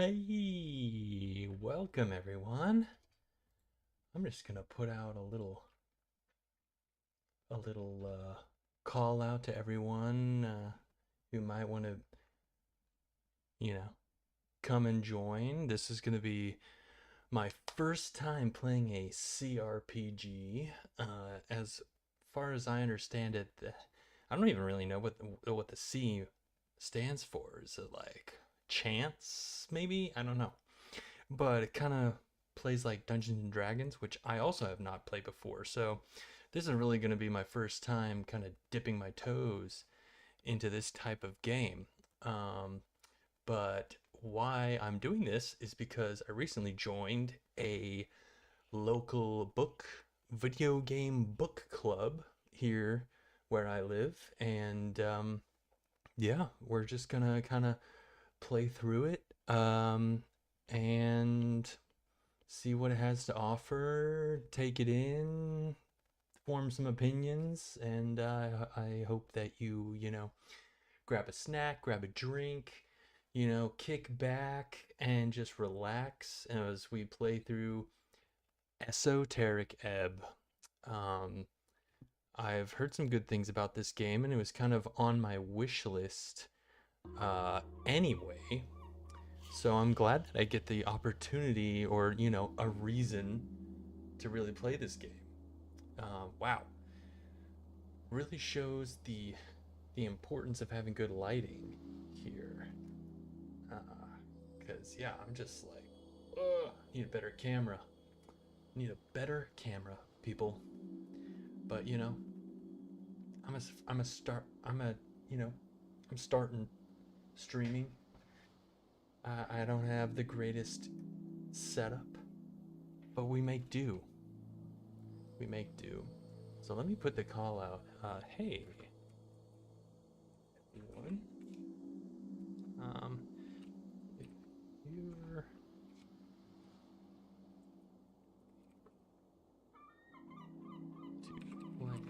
Hey, welcome everyone. I'm just gonna put out a little call out to everyone who might want to, you know, come and join. This is gonna be my first time playing a CRPG. As far as I understand it, I don't even really know what the C stands for. Is it like chance? Maybe I don't know. But it kind of plays like Dungeons and Dragons, which I also have not played before. So this is really going to be my first time kind of dipping my toes into this type of game. Um, but why I'm doing this is because I recently joined a local video game book club here where I live. And yeah, we're just going to kind of play through it. And see what it has to offer, take it in, form some opinions, and I hope that you grab a snack, grab a drink, kick back and just relax as we play through Esoteric Ebb. Um, I've heard some good things about this game, and it was kind of on my wish list anyway. So I'm glad that I get the opportunity or, a reason to really play this game. Wow, really shows the importance of having good lighting here. Cause yeah, I'm just like, need a better camera. Need a better camera, people. But I'm a start. You know, I'm starting streaming. I don't have the greatest setup, but we make do. We make do. So let me put the call out. Hey, everyone. If you're to play the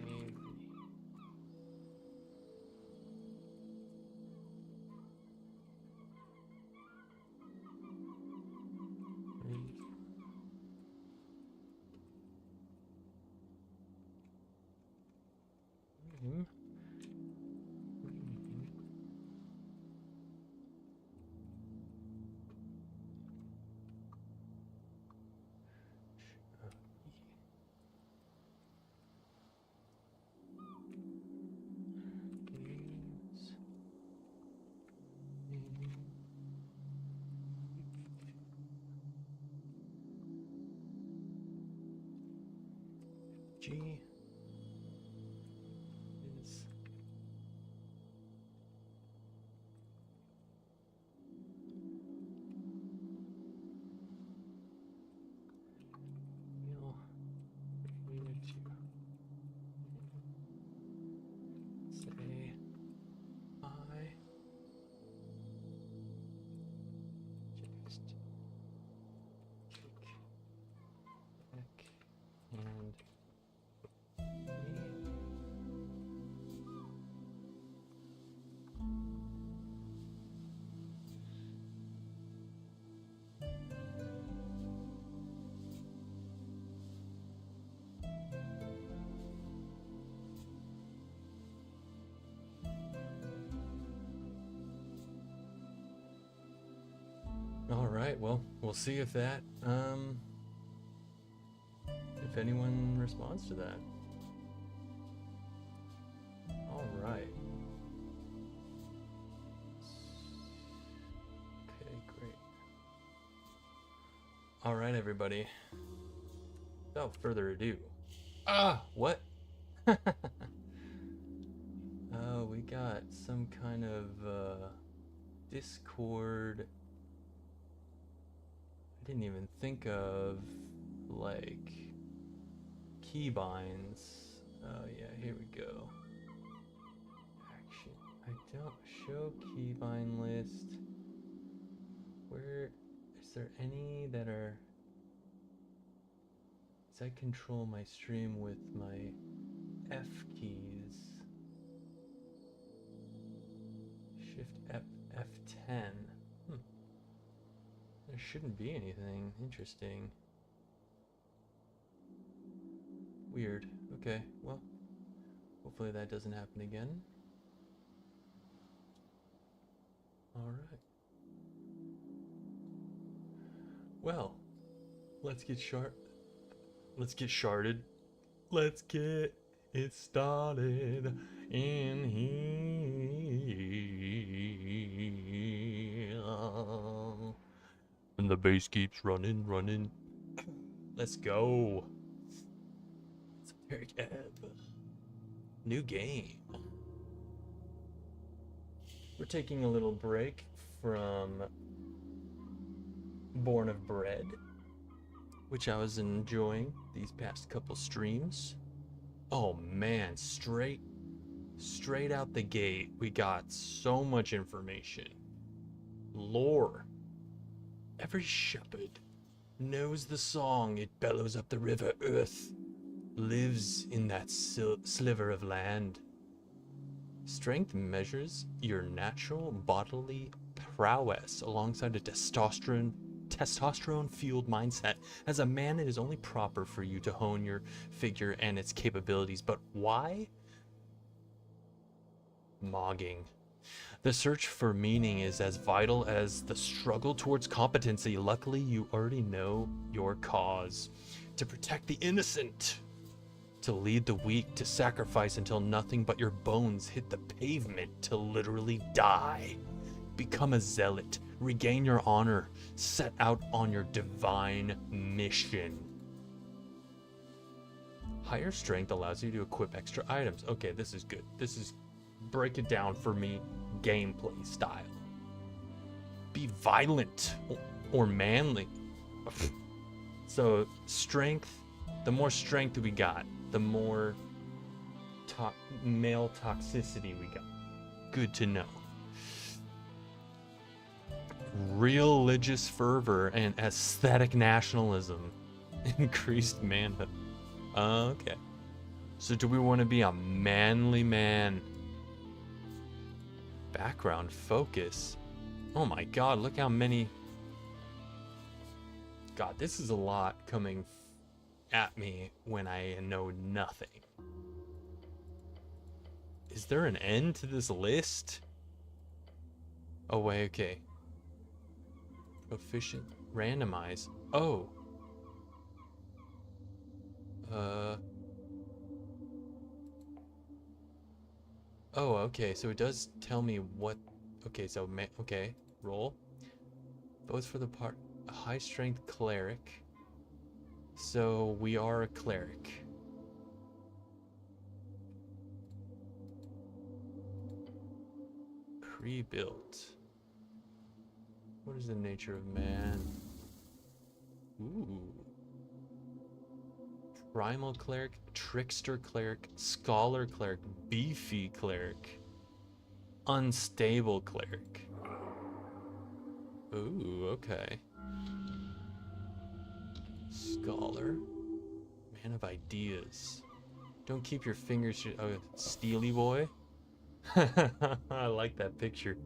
game, games, G is feel free to say I just kick back and me. All right, well, we'll see if anyone responds to that. All right. Okay, great. All right, everybody. Without further ado. What? Oh, we got some kind of Discord. I didn't even think of like keybinds. Oh yeah, here we go. Action. I don't show keybind list. Where is there any that are? As I control my stream with my F keys. Shift F F10. Hmm. shouldn't be anything. Interesting. Weird. Okay, well, hopefully that doesn't happen again. Alright. Well, let's get sharded. Let's get it started in here. And the bass keeps running. Let's go. Esoteric Ebb. New game. We're taking a little break from Born of Bread, which I was enjoying these past couple streams. Oh man, straight out the gate, we got so much information. Lore. Every shepherd knows the song it bellows up the river earth, lives in that sliver of land. Strength measures your natural bodily prowess alongside a testosterone-fueled mindset. As a man, it is only proper for you to hone your figure and its capabilities. But why? Mogging. The search for meaning is as vital as the struggle towards competency. Luckily, you already know your cause. To protect the innocent. To lead the weak, to sacrifice until nothing but your bones hit the pavement, to literally die. Become a zealot, regain your honor, set out on your divine mission. Higher strength allows you to equip extra items. Okay, this is good. This is, break it down for me, gameplay style. Be violent or manly. So strength, the more strength we got, the more male toxicity we got. Good to know. Religious fervor and aesthetic nationalism. Increased manhood. Okay. So do we want to be a manly man? Background focus. Oh my god, look how many... God, this is a lot coming at me when I know nothing. Is there an end to this list? Oh wait, okay. Proficient, randomize. Oh. Oh, okay, so it does tell me what... Okay, so, okay, roll. Votes for the part... A high strength cleric. So, we are a cleric. Pre-built. What is the nature of man? Ooh. Primal cleric, trickster cleric, scholar cleric, beefy cleric, unstable cleric. Ooh, okay. Scholar, man of ideas. Don't keep your fingers. Oh, Steely boy. I like that picture.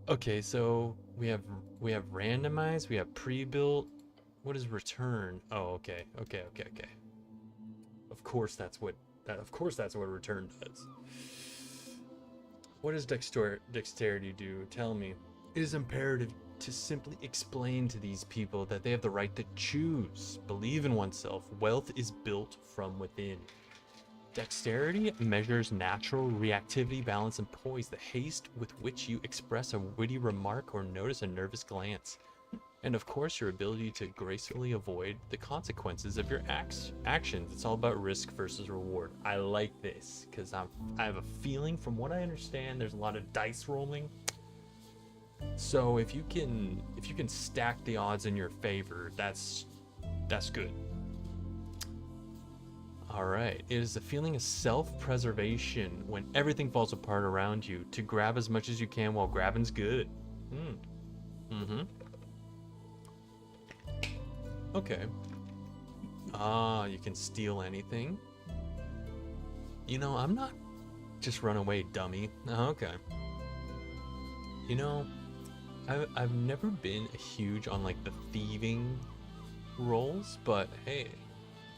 Okay, so we have randomized, we have pre-built. What is return? Oh, okay. Of course that's what return does. What does dexterity do? Tell me. It is imperative to simply explain to these people that they have the right to choose. Believe in oneself. Wealth is built from within. Dexterity measures natural reactivity, balance, and poise, the haste with which you express a witty remark or notice a nervous glance. And of course, your ability to gracefully avoid the consequences of your actions. It's all about risk versus reward. I like this because I have a feeling, from what I understand, there's a lot of dice rolling. So if you can stack the odds in your favor, that's good. All right. It is a feeling of self-preservation when everything falls apart around you, to grab as much as you can while grabbing's good. Okay. You can steal anything. You know, I'm not... Just run away, dummy. Okay. You know, I've never been huge on like the thieving rolls, but hey,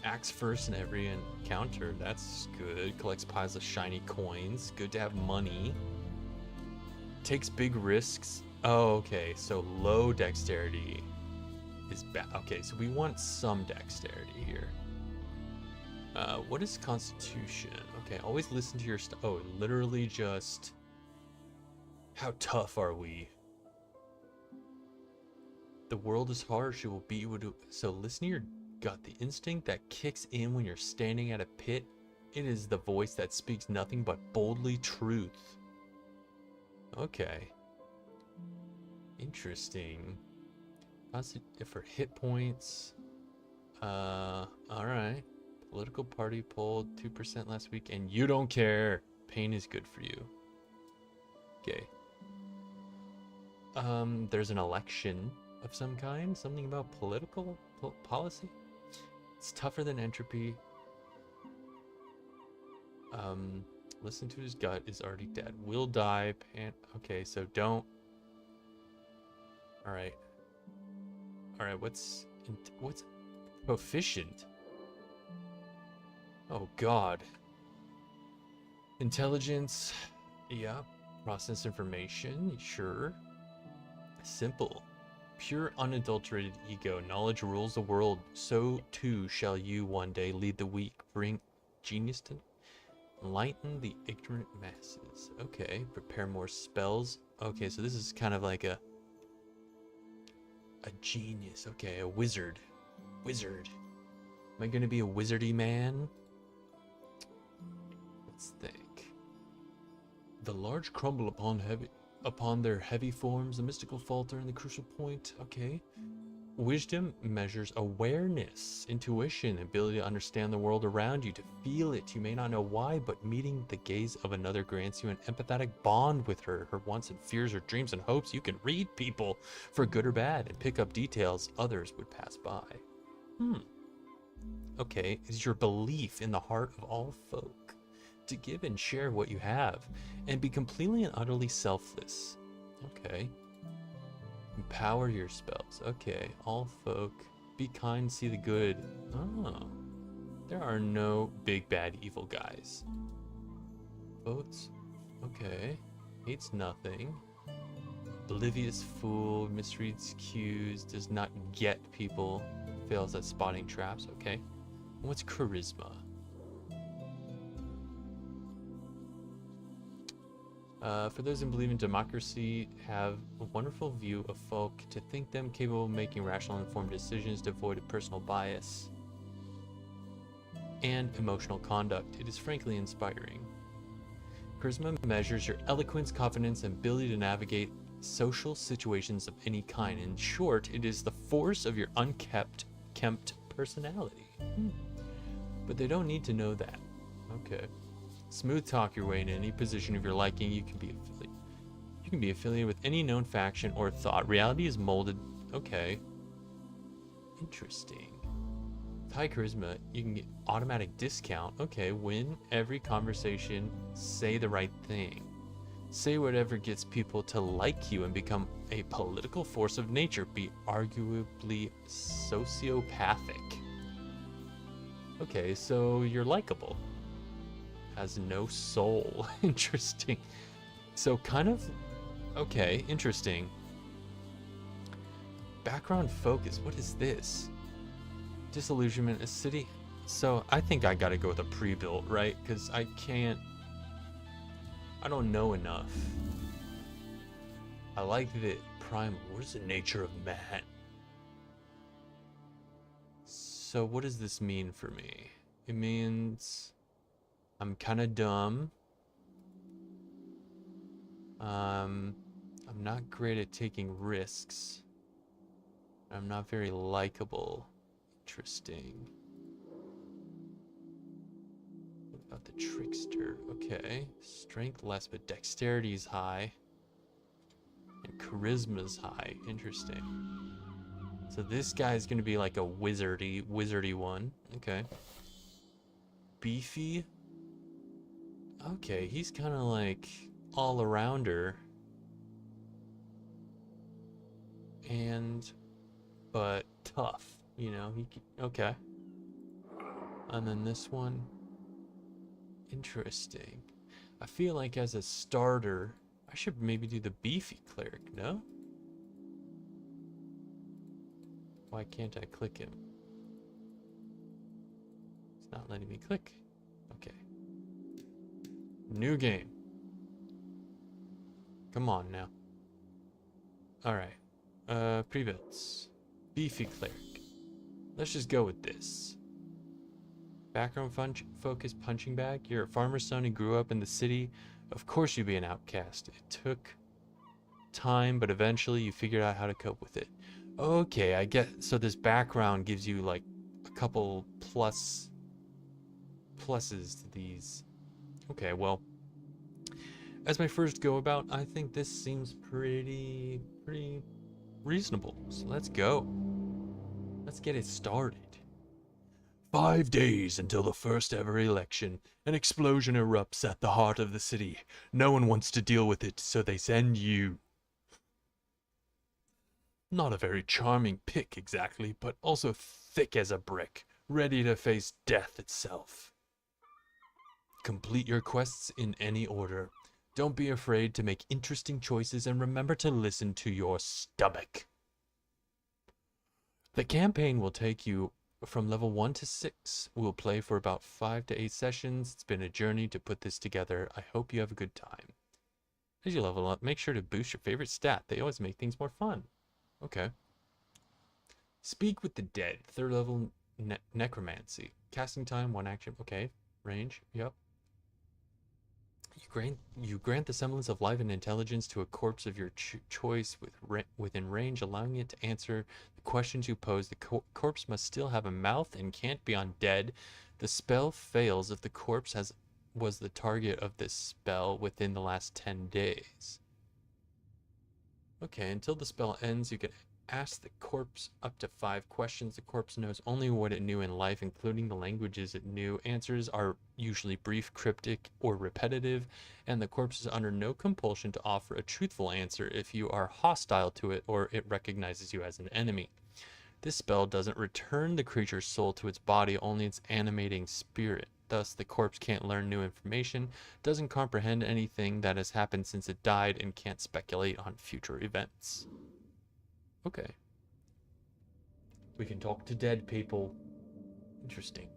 axe first in every encounter. That's good. Collects piles of shiny coins. Good to have money. Takes big risks. Oh, okay. So low dexterity is bad. Okay, so we want some dexterity here. What is Constitution? Okay, always listen to your stuff. Oh, literally just... How tough are we? The world is harsh, it will beat you to... So listen to your gut. The instinct that kicks in when you're standing at a pit. It is the voice that speaks nothing but boldly truth. Okay. Interesting. For hit points. Alright. Political party polled 2% last week, and you don't care. Pain is good for you. Okay. There's an election of some kind. Something about political policy. It's tougher than entropy. Listen to his gut is already dead. Will die. Okay, so don't. All right. What's proficient? Oh God. Intelligence. Yeah. Process information. Sure. Simple. Pure unadulterated ego. Knowledge rules the world. So too shall you one day lead the weak. Bring genius to enlighten the ignorant masses. Okay. Prepare more spells. Okay, so this is kind of like a genius. Okay, a wizard. Wizard. Am I gonna be a wizardy man? Let's think. The large crumble upon their heavy forms, the mystical falter, and the crucial point. Okay. Wisdom measures awareness, intuition, ability to understand the world around you, to feel it. You may not know why, but meeting the gaze of another grants you an empathetic bond with her wants and fears, her dreams and hopes. You can read people for good or bad and pick up details others would pass by. Okay, it's your belief in the heart of all folk to give and share what you have and be completely and utterly selfless. Okay. Empower your spells. Okay, all folk. Be kind, see the good. Oh. There are no big bad evil guys. Votes. Okay. Hates nothing. Oblivious fool, misreads cues, does not get people, fails at spotting traps. Okay. What's charisma? For those who believe in democracy, have a wonderful view of folk, to think them capable of making rational, informed decisions, devoid of personal bias and emotional conduct. It is frankly inspiring. Charisma measures your eloquence, confidence, and ability to navigate social situations of any kind. In short, it is the force of your kempt personality. But they don't need to know that. Okay. Smooth talk your way into any position of your liking. You can be affiliated with any known faction or thought. Reality is molded. Okay. Interesting. With high charisma, you can get automatic discount. Okay, win every conversation. Say the right thing. Say whatever gets people to like you and become a political force of nature. Be arguably sociopathic. Okay, so you're likable. Has no soul. Interesting. So kind of... Okay, interesting. Background focus. What is this? Disillusionment. A city. So I think I gotta go with a pre-built, right? Because I don't know enough. I like the primal. What is the nature of man? So what does this mean for me? It means... I'm kind of dumb. I'm not great at taking risks. I'm not very likable. Interesting. What about the trickster? Okay. Strength less, but dexterity is high. And charisma's high. Interesting. So this guy's gonna be like a wizardy one. Okay. Beefy. Okay, he's kind of like all-arounder. but tough, you know. Okay. And then this one, interesting. I feel like as a starter, I should maybe do the beefy cleric, no? Why can't I click him? It's not letting me click. Okay. New game. Come on now. Alright. Pre-builds. Beefy cleric. Let's just go with this. Background focus punching bag. You're a farmer's son who grew up in the city. Of course you'd be an outcast. It took time, but eventually you figured out how to cope with it. Okay, I get. So this background gives you like a couple pluses to these. Okay, well, as my first go about, I think this seems pretty reasonable. So let's go. Let's get it started. 5 days until the first ever election. An explosion erupts at the heart of the city. No one wants to deal with it, so they send you. Not a very charming pick exactly, but also thick as a brick, ready to face death itself. Complete your quests in any order. Don't be afraid to make interesting choices and remember to listen to your stomach. The campaign will take you from level 1 to 6. We'll play for about 5 to 8 sessions. It's been a journey to put this together. I hope you have a good time. As you level up, make sure to boost your favorite stat. They always make things more fun. Okay. Speak with the dead. 3rd level necromancy. Casting time, 1 action. Okay. Range. Yep. You grant the semblance of life and intelligence to a corpse of your choice within range, allowing it to answer the questions you pose. The corpse must still have a mouth and can't be undead. The spell fails if the corpse was the target of this spell within the last 10 days. Okay, until the spell ends, you can ask the corpse up to 5 questions. The corpse knows only what it knew in life, including the languages it knew. Answers are usually brief, cryptic, or repetitive, and the corpse is under no compulsion to offer a truthful answer if you are hostile to it or it recognizes you as an enemy. This spell doesn't return the creature's soul to its body, only its animating spirit. Thus, the corpse can't learn new information, doesn't comprehend anything that has happened since it died, and can't speculate on future events. Okay. We can talk to dead people. Interesting.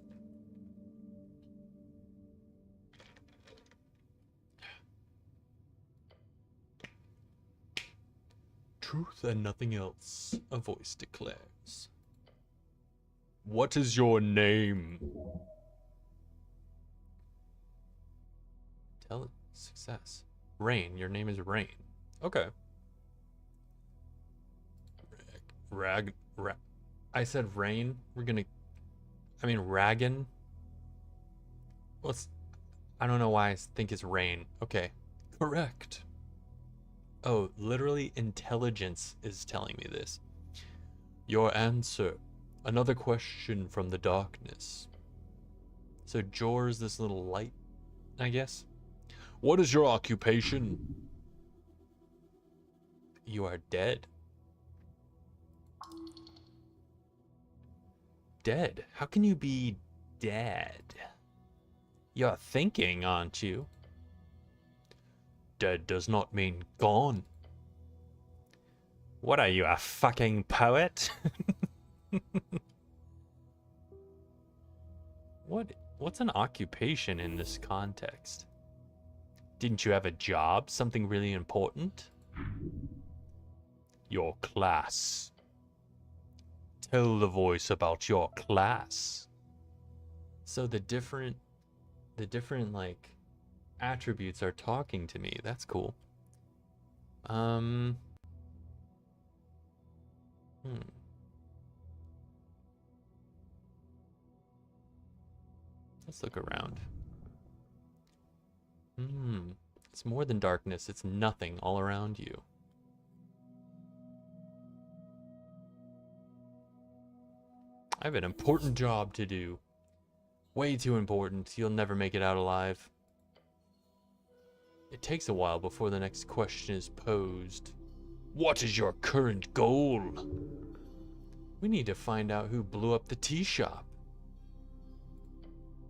Truth and nothing else, a voice declares. What is your name? Tell it. Success. Rain. Your name is Rain. Okay. I said Rain. Ragan. I don't know why I think it's Rain. Okay. Correct. Oh, literally intelligence is telling me this. Your answer. Another question from the darkness. So Jor is this little light, I guess. What is your occupation? You are dead. Dead? How can you be dead? You're thinking, aren't you? Dead does not mean gone. What are you, a fucking poet? What's an occupation in this context? Didn't you have a job? Something really important? Your class. Tell the voice about your class. So the different like attributes are talking to me. That's cool. Let's look around. It's more than darkness. It's nothing all around you. I have an important job to do. Way too important. You'll never make it out alive. It takes a while before the next question is posed. What is your current goal? We need to find out who blew up the tea shop.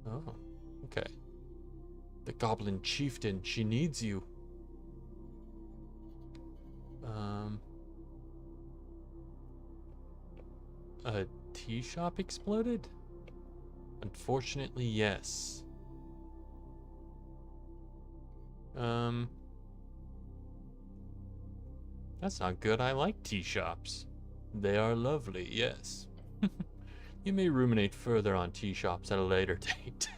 Oh, okay. The Goblin Chieftain, she needs you. A tea shop exploded? Unfortunately, yes. That's not good. I like tea shops. They are lovely, yes. You may ruminate further on tea shops at a later date.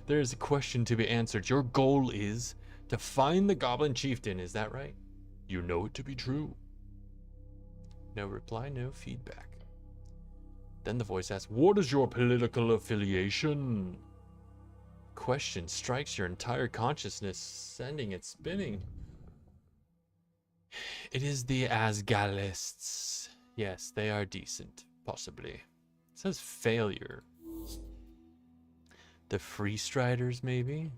There is a question to be answered. Your goal is to find the Goblin Chieftain, is that right? You know it to be true. No reply, no feedback. Then the voice asks, what is your political affiliation? Question strikes your entire consciousness, sending it spinning. It is the Asgalists. Yes, they are decent, possibly. It says failure. The Free Striders, maybe?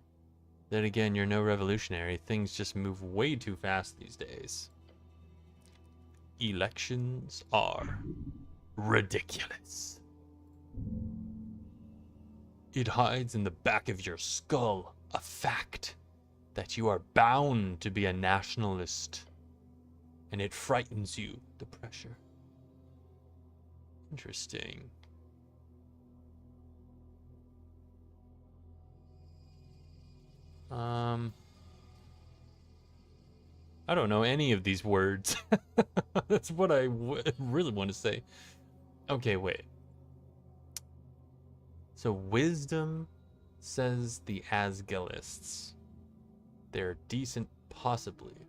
Then again, you're no revolutionary. Things just move way too fast these days. Elections are ridiculous. It hides in the back of your skull a fact that you are bound to be a nationalist. And it frightens you, the pressure. Interesting. I don't know any of these words. That's what I really want to say. Okay, wait. So wisdom says the Asgalists. They're decent, possibly.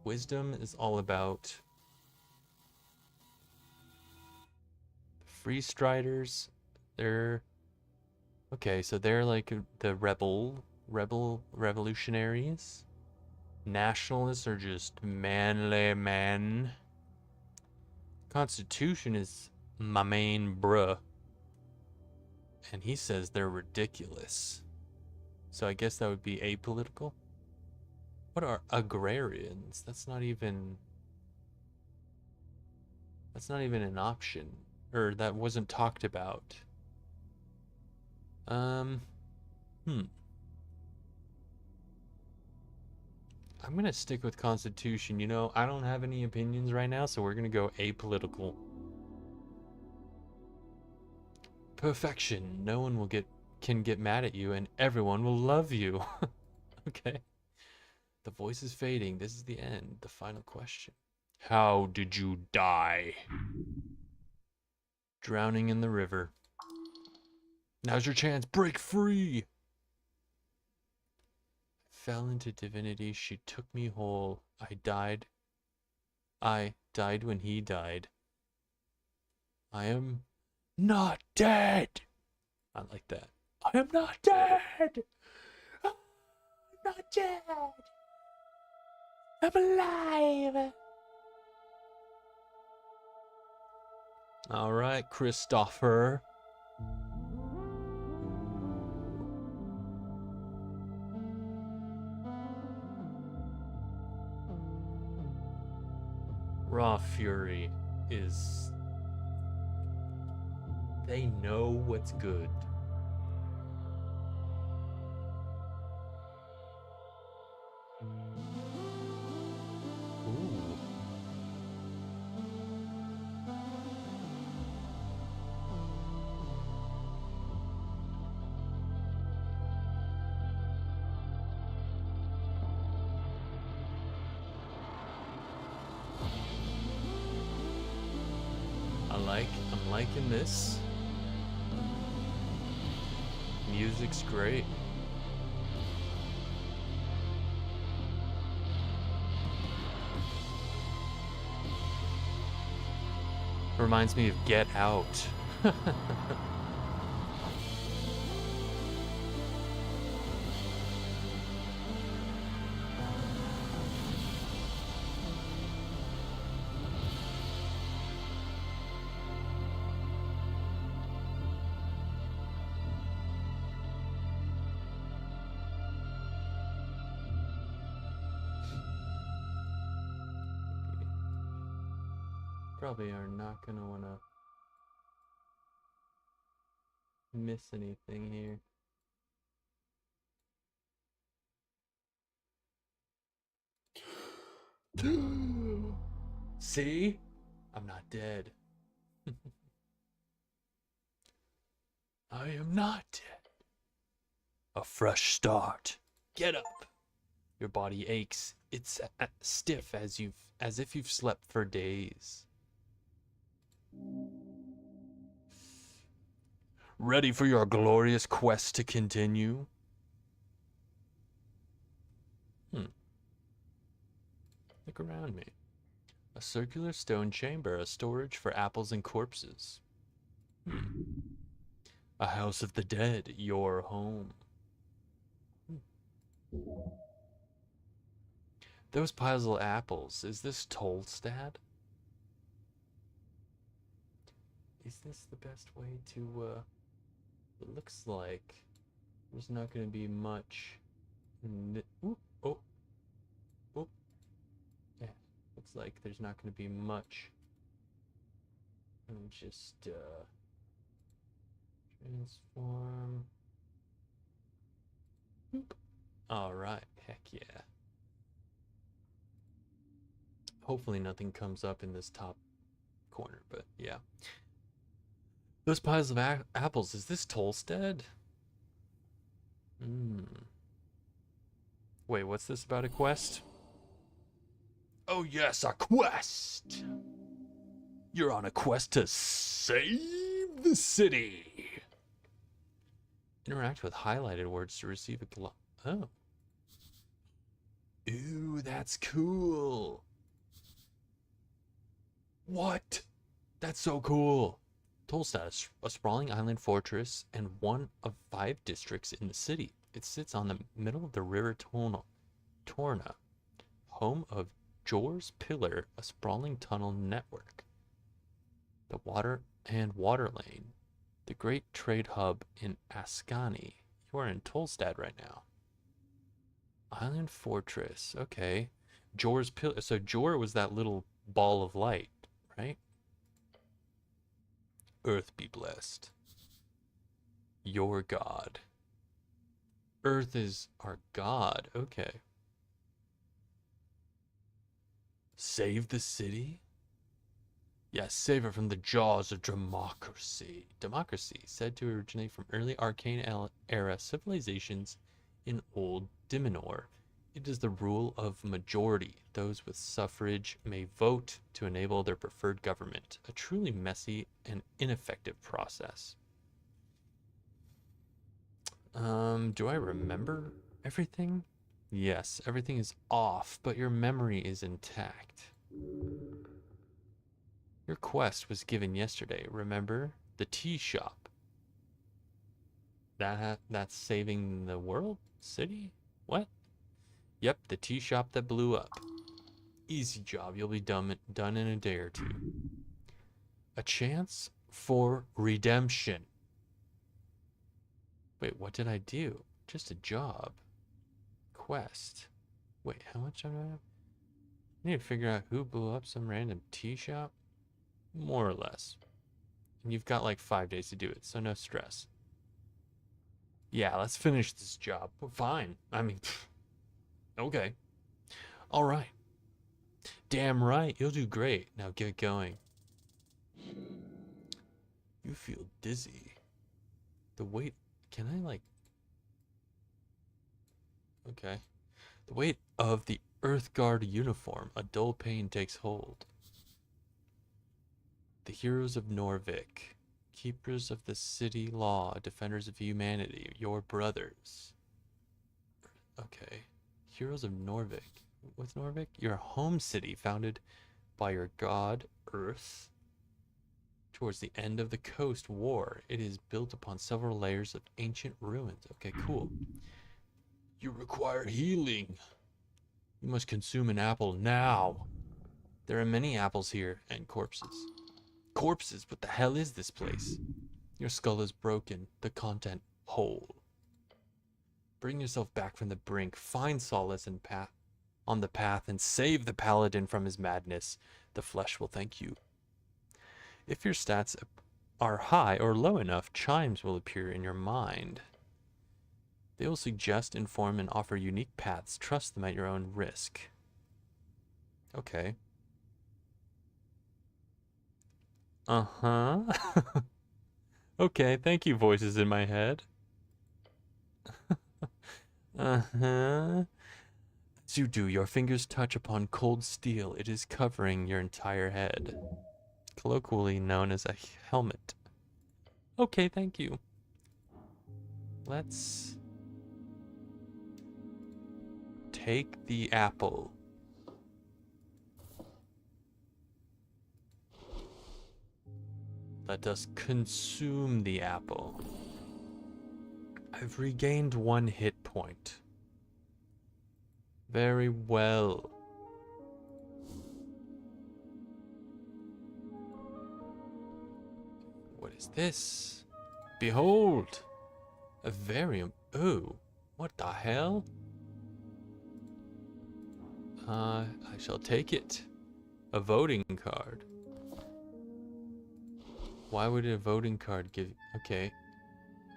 Wisdom is all about Free Striders. They're okay, so they're like the revolutionaries. Nationalists are just manly men. Constitution is my main bruh. And he says they're ridiculous. So I guess that would be apolitical. What are agrarians? That's not even an option. Or that wasn't talked about. I'm gonna stick with Constitution. You know, I don't have any opinions right now, so we're gonna go apolitical. Perfection. No one can get mad at you, and everyone will love you. Okay. The voice is fading. This is the end. The final question. How did you die? Drowning in the river. Now's your chance. Break free. Fell into divinity. She took me whole. I died when he died. I am not dead. I like that. I am not dead. I'm not dead. I'm alive. All right, Christopher. Raw Fury is... They know what's good. Ooh. I'm liking this. Music's great. Reminds me of Get Out. probably are not gonna wanna miss anything here. See? I'm not dead. I am not dead. A fresh start. Get up. Your body aches. It's stiff as if you've slept for days. Ready for your glorious quest to continue? Look around me. A circular stone chamber, a storage for apples and corpses. A house of the dead, your home. Those piles of apples, is this Tolstad? Is this the best way to, it looks like there's not going to be much. Ooh, oh, oh. Yeah, looks like there's not going to be much. Just, transform. Boop. All right, heck yeah. Hopefully nothing comes up in this top corner, but yeah. Those piles of apples, is this Tolstad? Wait, what's this about a quest? Oh yes, a quest! You're on a quest to save the city! Interact with highlighted words to receive a oh. Ooh, that's cool. What? That's so cool. Tolstad is a sprawling island fortress and one of 5 districts in the city. It sits on the middle of the river Torna, home of Jor's Pillar, a sprawling tunnel network. The water lane, the great trade hub in Ascani. You are in Tolstad right now. Island Fortress. Okay. Jor's Pillar. So Jor was that little ball of light, right? Earth be blessed. Your God. Earth is our God. Okay. Save the city? Yes, save it from the jaws of democracy. Democracy, said to originate from early arcane era civilizations in Old Dimenor. It is the rule of majority. Those with suffrage may vote to enable their preferred government. A truly messy and ineffective process. Do I remember everything? Yes, everything is off, but your memory is intact. Your quest was given yesterday, remember? The tea shop. That's saving the world? City? What? Yep, the tea shop that blew up. Easy job, you'll be done in a day or 2. A chance for redemption. Wait, what did I do? Just a job. Quest. Wait, how much am I? I need to figure out who blew up some random tea shop? More or less. And you've got like 5 days to do it, so no stress. Yeah, let's finish this job. Fine. I mean, okay. All right. Damn right. You'll do great. Now get going. You feel dizzy. The weight. Can I like. Okay. The weight of the Earth Guard uniform. A dull pain takes hold. The heroes of Norvik. Keepers of the city law. Defenders of humanity. Your brothers. Okay. Heroes of Norvik. What's Norvik? Your home city, founded by your god, Earth. Towards the end of the Coast War, it is built upon several layers of ancient ruins. Okay, cool. You require healing. You must consume an apple now. There are many apples here and corpses. Corpses? What the hell is this place? Your skull is broken, the content whole. Bring yourself back from the brink. Find solace on the path and save the paladin from his madness. The flesh will thank you. If your stats are high or low enough, chimes will appear in your mind. They will suggest, inform, and offer unique paths. Trust them at your own risk. Okay. Uh-huh. Okay, thank you, voices in my head. Uh-huh. As you do, your fingers touch upon cold steel. It is covering your entire head. Colloquially known as a helmet. Okay, thank you. Let's take the apple. Let us consume the apple. I've regained 1 hit point. Very well. What is this? Behold! A varium. Oh, what the hell? I shall take it. A voting card. Why would a voting card give... Okay.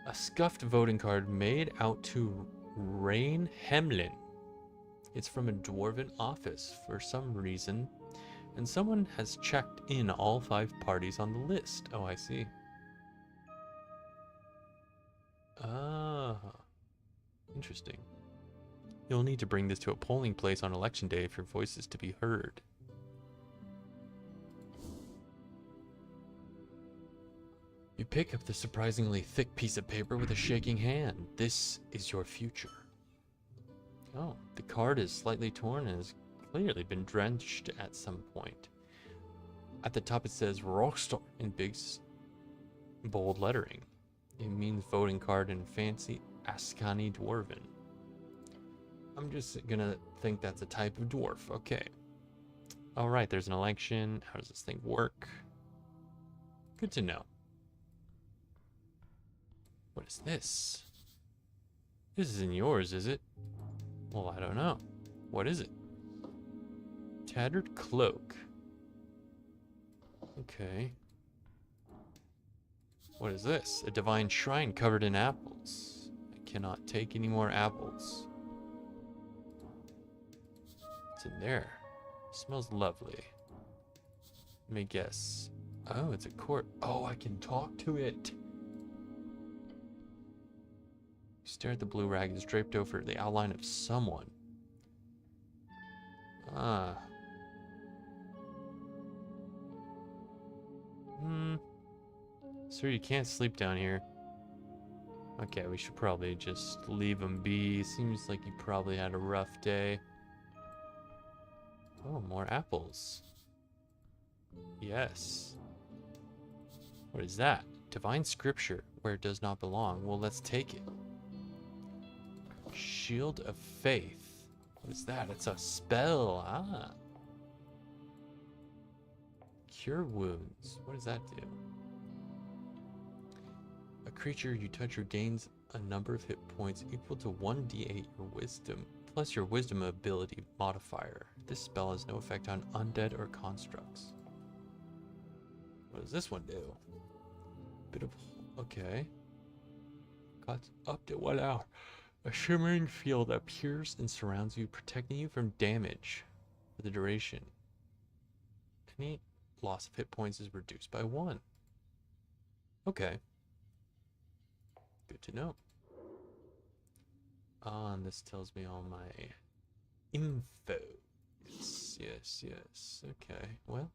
A scuffed voting card made out to Rain Hemlin. It's from a dwarven office for some reason, and someone has checked in all 5 parties on the list. Oh, I see. Ah, interesting. You'll need to bring this to a polling place on election day for voices to be heard. You pick up the surprisingly thick piece of paper with a shaking hand. This is your future. Oh, the card is slightly torn and has clearly been drenched at some point. At the top it says Rockstar in big, bold lettering. It means voting card in fancy Ascani Dwarven. I'm just gonna think that's a type of dwarf. Okay. Alright, there's an election. How does this thing work? Good to know. What is this? This isn't yours, is it? Well, I don't know. What is it? Tattered cloak. Okay. What is this? A divine shrine covered in apples. I cannot take any more apples. What's in there? It smells lovely. Let me guess. Oh, it's a court. Oh, I can talk to it. You stare at the blue rag that's draped over the outline of someone. Ah. Sir, you can't sleep down here. Okay, we should probably just leave him be. Seems like he probably had a rough day. Oh, more apples. Yes. What is that? Divine scripture, where it does not belong. Well, let's take it. Shield of Faith. What is that? It's a spell. Ah. Cure wounds. What does that do? A creature you touch regains a number of hit points equal to 1d8 your wisdom, plus your wisdom ability modifier. This spell has no effect on undead or constructs. What does this one do? Bit of... Okay. Got up to 1 hour. A shimmering field appears and surrounds you, protecting you from damage for the duration. Any loss of hit points is reduced by 1. Okay. Good to know. And this tells me all my info. Yes, yes, yes. Okay, well.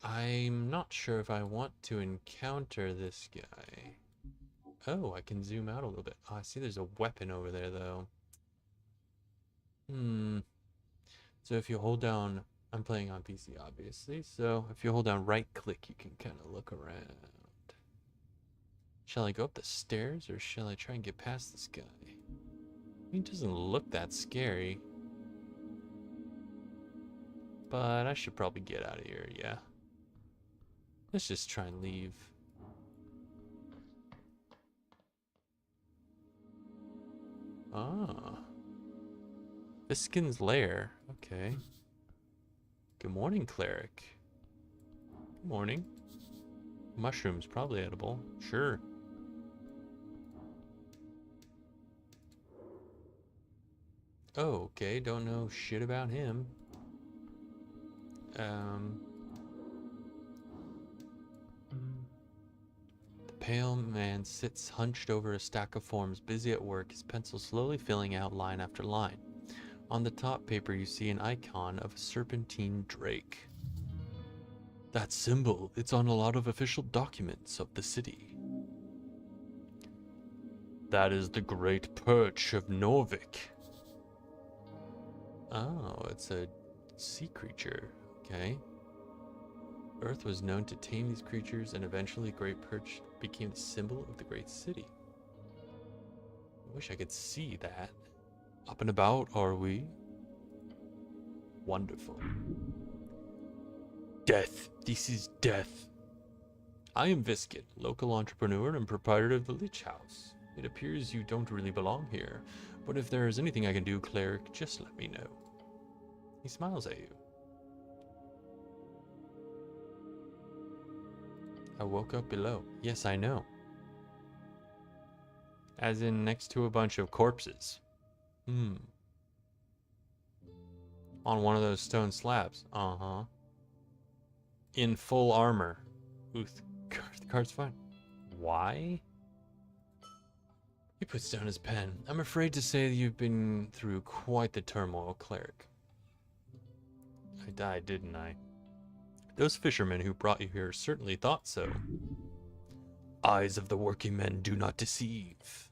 I'm not sure if I want to encounter this guy. Oh, I can zoom out a little bit. Oh, I see there's a weapon over there, though. So if you hold down... I'm playing on PC, obviously. So if you hold down right-click, you can kind of look around. Shall I go up the stairs, or shall I try and get past this guy? He doesn't look that scary. But I should probably get out of here, yeah. Let's just try and leave. Ah. Fiskin's Lair. Okay. Good morning, cleric. Morning. Mushrooms, probably edible. Sure. Oh, okay. Don't know shit about him. Um... The pale man sits hunched over a stack of forms, busy at work, his pencil slowly filling out line after line. On the top paper, you see an icon of a serpentine drake. That symbol, it's on a lot of official documents of the city. That is the Great Perch of Norvik. Oh, it's a sea creature. Okay. Earth was known to tame these creatures, and eventually Great Perch became the symbol of the great city. I wish I could see that. Up and about, are we? Wonderful. Death. This is death. I am Viscid, local entrepreneur and proprietor of the Lich House. It appears you don't really belong here, but if there is anything I can do, cleric, just let me know. He smiles at you. I woke up below. Yes, I know. As in next to a bunch of corpses. On one of those stone slabs. Uh-huh. In full armor. Ooh, the card's fine. Why? He puts down his pen. I'm afraid to say that you've been through quite the turmoil, cleric. I died, didn't I? Those fishermen who brought you here certainly thought so. Eyes of the working men do not deceive.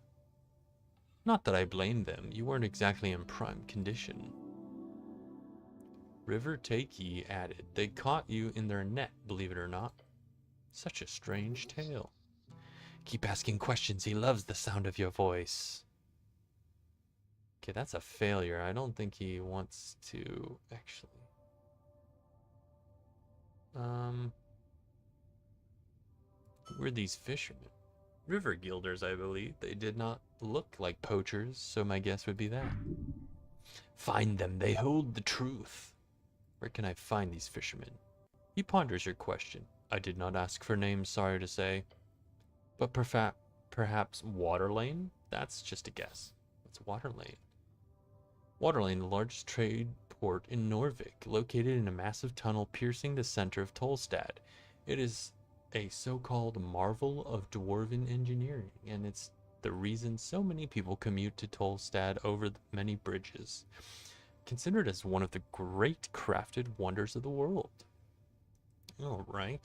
Not that I blame them. You weren't exactly in prime condition. River Takey added, they caught you in their net, believe it or not. Such a strange tale. Keep asking questions. He loves the sound of your voice. Okay, that's a failure. I don't think he wants to actually. Who are these fishermen? River guilders, I believe. They did not look like poachers, so my guess would be that. Find them. They hold the truth. Where can I find these fishermen? He ponders your question. I did not ask for names, sorry to say. But perhaps Waterlane? That's just a guess. What's Waterlane? Waterlane, the largest trade port in Norvik, located in a massive tunnel piercing the center of Tolstad. It is a so-called marvel of dwarven engineering, and it's the reason so many people commute to Tolstad over the many bridges. Considered as one of the great crafted wonders of the world. All right.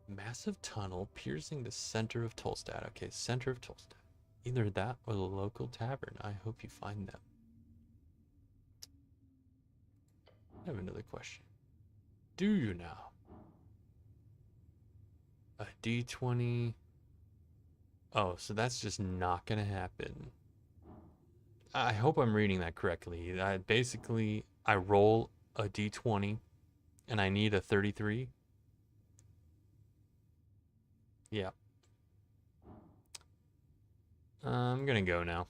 Massive tunnel piercing the center of Tolstad. Okay, center of Tolstad. Either that or the local tavern. I hope you find them. I have another question. Do you now? A D20. Oh, so that's just not gonna happen. I hope I'm reading that correctly. I roll a D20 and I need a 33. Yeah. I'm gonna go now.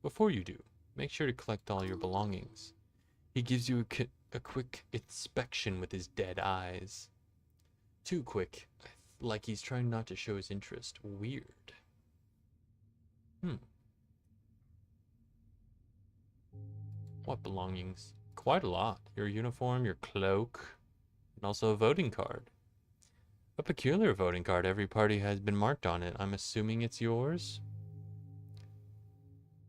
Before you do, make sure to collect all your belongings. He gives you a quick inspection with his dead eyes. Too quick, like he's trying not to show his interest. Weird. What belongings? Quite a lot. Your uniform, your cloak, and also a voting card. A peculiar voting card. Every party has been marked on it. I'm assuming it's yours?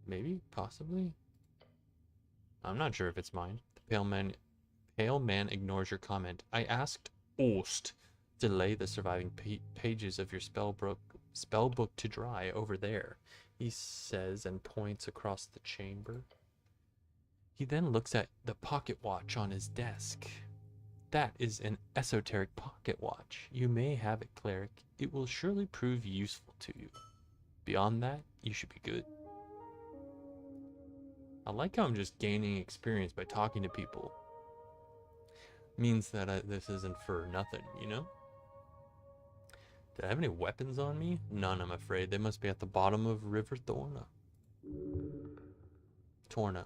Maybe? Possibly? I'm not sure if it's mine. The pale man ignores your comment. I asked Ost to lay the surviving pages of your spell book to dry over there, he says and points across the chamber. He then looks at the pocket watch on his desk. That is an esoteric pocket watch. You may have it, cleric. It will surely prove useful to you. Beyond that, you should be good. I like how I'm just gaining experience by talking to people. Means that this isn't for nothing, you know? Did I have any weapons on me? None, I'm afraid. They must be at the bottom of River Torna.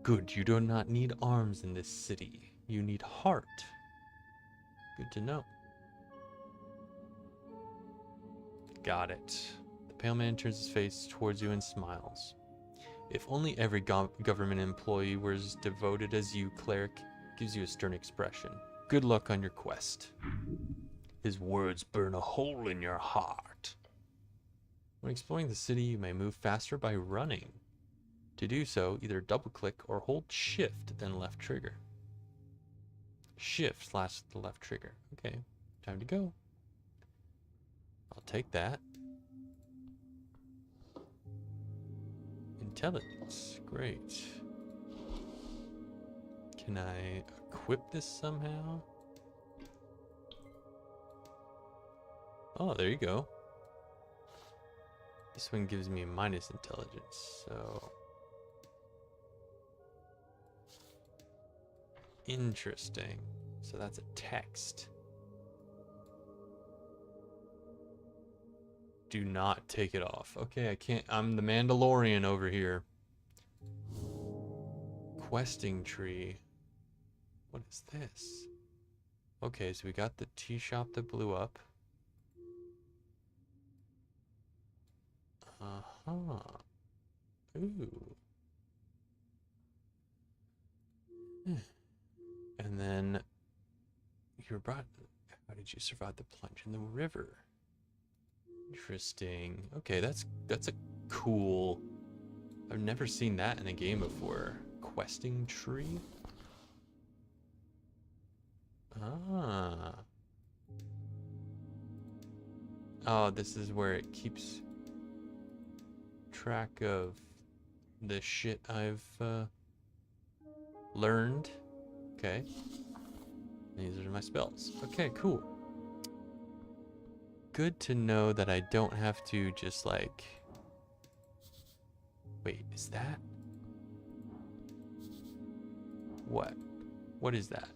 Good, you do not need arms in this city. You need heart. Good to know. Got it. The pale man turns his face towards you and smiles. If only every government employee were as devoted as you, cleric. Gives you a stern expression. Good luck on your quest. His words burn a hole in your heart. When exploring the city, you may move faster by running. To do so, either double-click or hold Shift, then left trigger. Shift / the left trigger. Okay, time to go. I'll take that. Intelligence, great. Can I equip this somehow? Oh, there you go. This one gives me minus intelligence, so... Interesting. So that's a text. Do not take it off. Okay, I can't... I'm the Mandalorian over here. Questing tree. What is this? Okay, so we got the tea shop that blew up. Uh-huh. Ooh. And then you were brought... How did you survive the plunge in the river? Interesting. Okay, that's a cool... I've never seen that in a game before. Questing tree? Ah. Oh, this is where it keeps track of the shit I've learned. Okay. These are my spells. Okay, cool. Good to know that I don't have to just like... Wait, is that? What? What is that?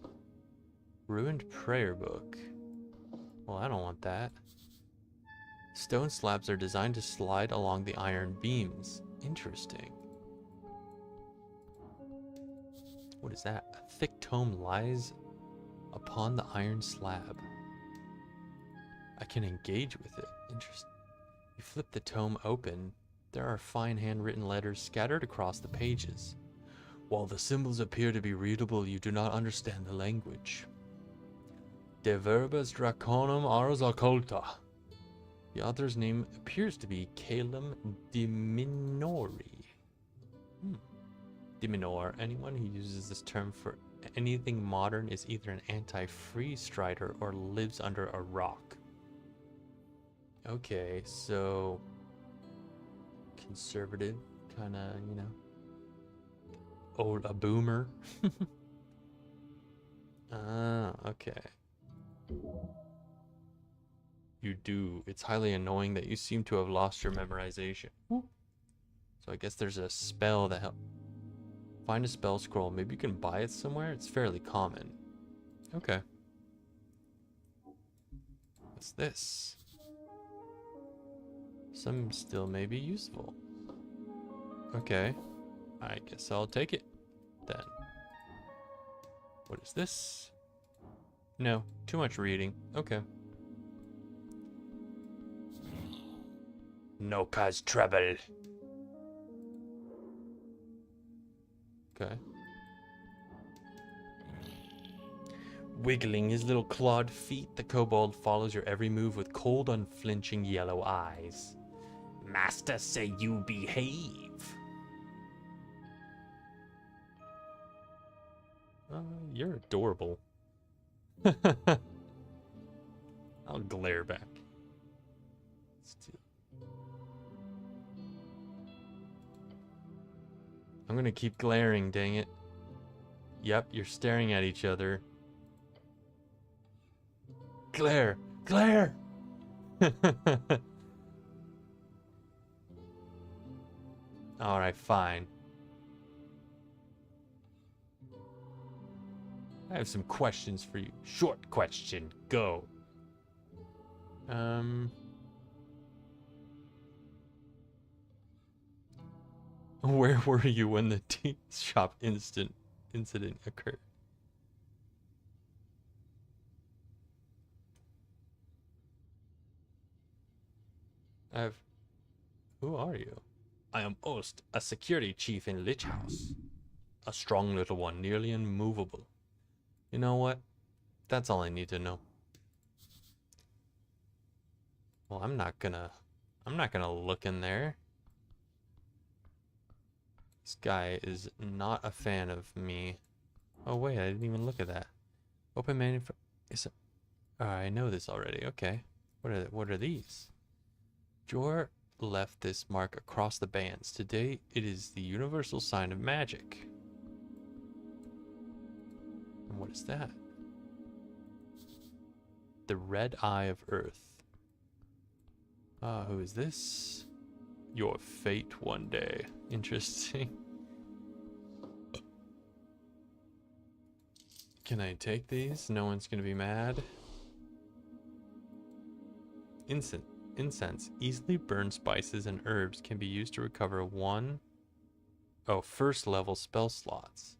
Ruined prayer book. Well, I don't want that. Stone slabs are designed to slide along the iron beams. Interesting. What is that? A thick tome lies upon the iron slab. I can engage with it. Interesting. You flip the tome open. There are fine handwritten letters scattered across the pages. While the symbols appear to be readable, you do not understand the language. De verbis draconum ars occulta. The author's name appears to be Calum Diminori. Diminor. Anyone who uses this term for anything modern is either an anti-free strider or lives under a rock. Okay, so conservative, kind of, you know, old, a boomer. Ah, okay. You do. It's highly annoying that you seem to have lost your memorization. So I guess there's a spell that helps. Find a spell scroll. Maybe you can buy it somewhere. It's fairly common. Okay. What's this? Some still may be useful. Okay. I guess I'll take it then. What is this? No, too much reading. Okay. No cause trouble. Okay. Wiggling his little clawed feet, the kobold follows your every move with cold, unflinching yellow eyes. Master say you behave. You're adorable. I'll glare back. I'm gonna keep glaring, dang it. Yep, you're staring at each other. Glare! Glare! Alright, fine. I have some questions for you. Short question, go. Where were you when the tea shop incident occurred? I've... Who are you? I am Ost, a security chief in Lich House. A strong little one, nearly immovable. You know what? That's all I need to know. Well, I'm not gonna look in there. This guy is not a fan of me. Oh wait, I didn't even look at that. Open menu for... Oh, I know this already. Okay. What are these? Jor left this mark across the bands. Today, it is the universal sign of magic. And what is that? The red eye of Earth. Who is this? Your fate one day. Interesting. Can I take these? No one's gonna be mad. Incense. Easily burned spices and herbs can be used to recover first level spell slots.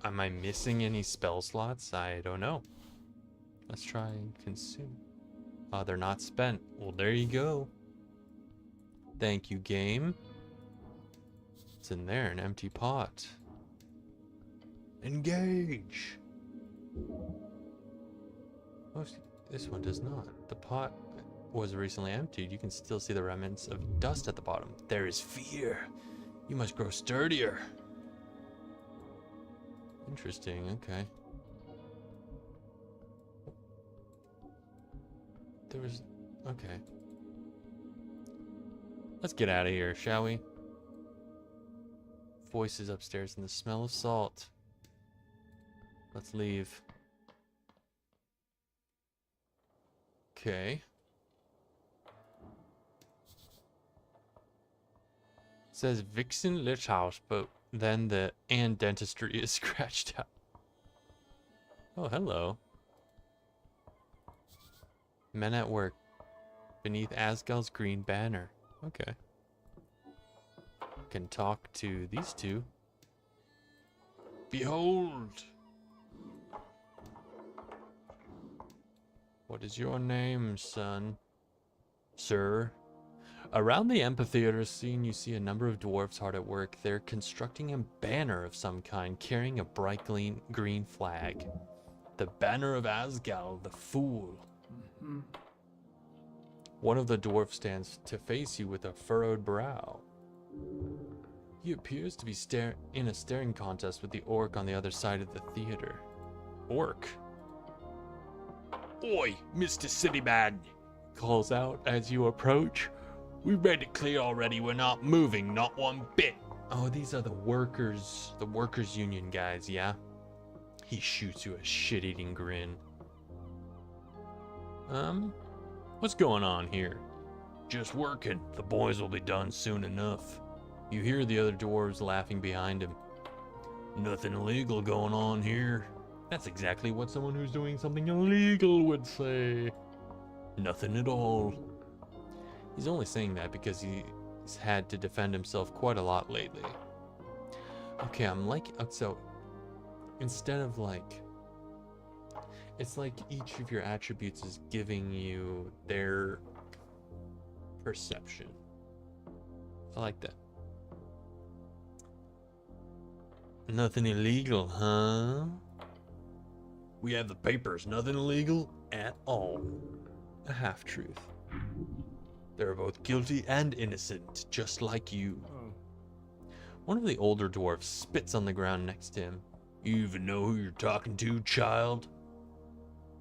Am I missing any spell slots? I don't know. Let's try and consume. Oh, they're not spent. Well, there you go. Thank you, game. What's in there? An empty pot. Engage! Oh, this one does not. The pot was recently emptied. You can still see the remnants of dust at the bottom. There is fear. You must grow sturdier. Interesting, okay. Okay. Let's get out of here, shall we? Voices upstairs and the smell of salt. Let's leave. Okay. It says Vixen Lich House, but then the "and dentistry" is scratched out. Oh, hello. Men at work. Beneath Asgal's green banner. Okay. Can talk to these two. Behold! What is your name, son? Sir? Around the amphitheater scene, you see a number of dwarves hard at work. They're constructing a banner of some kind, carrying a bright green flag. The banner of Asgal, the fool. Mm-hmm. One of the dwarves stands to face you with a furrowed brow. He appears to be in a staring contest with the orc on the other side of the theater. Orc? Oi, Mr. Cityman, calls out as you approach. We've made it clear already we're not moving, not one bit. Oh, these are the workers union guys, yeah? He shoots you a shit-eating grin. What's going on here? Just working. The boys will be done soon enough. You hear the other dwarves laughing behind him. Nothing illegal going on here. That's exactly what someone who's doing something illegal would say. Nothing at all. He's only saying that because he's had to defend himself quite a lot lately. Okay, so instead of it's like each of your attributes is giving you their perception. I like that. Nothing illegal, huh? We have the papers. Nothing illegal at all. A half-truth. They're both guilty and innocent, just like you. One of the older dwarfs spits on the ground next to him. You even know who you're talking to, child?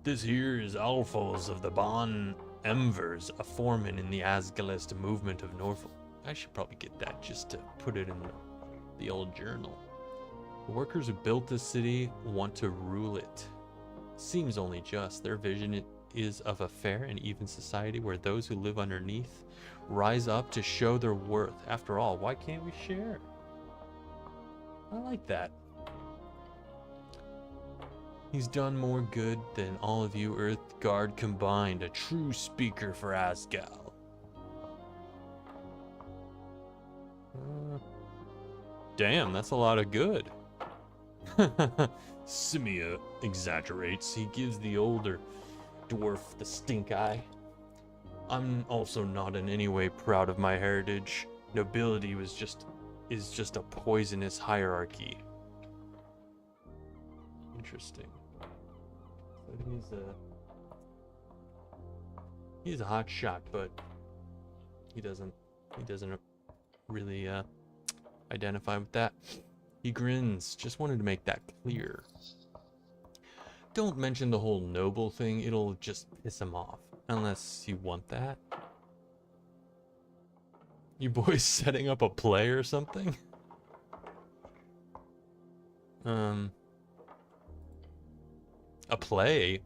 This here is Alphos of the Bon Emvers, a foreman in the Asgalist movement of Norfolk. I should probably get that just to put it in the old journal. The workers who built this city want to rule it. Seems only just. Their vision is of a fair and even society where those who live underneath rise up to show their worth. After all, why can't we share? I like that. He's done more good than all of you Earth Guard combined. A true speaker for Asgal. Damn, that's a lot of good. Simia exaggerates. He gives the older dwarf the stink eye. I'm also not in any way proud of my heritage. Nobility is just a poisonous hierarchy. Interesting. So he's a hot shot, but he doesn't really identify with that. He grins. Just wanted to make that clear. Don't mention the whole noble thing. It'll just piss him off. Unless you want that. You boys setting up a play or something? A play?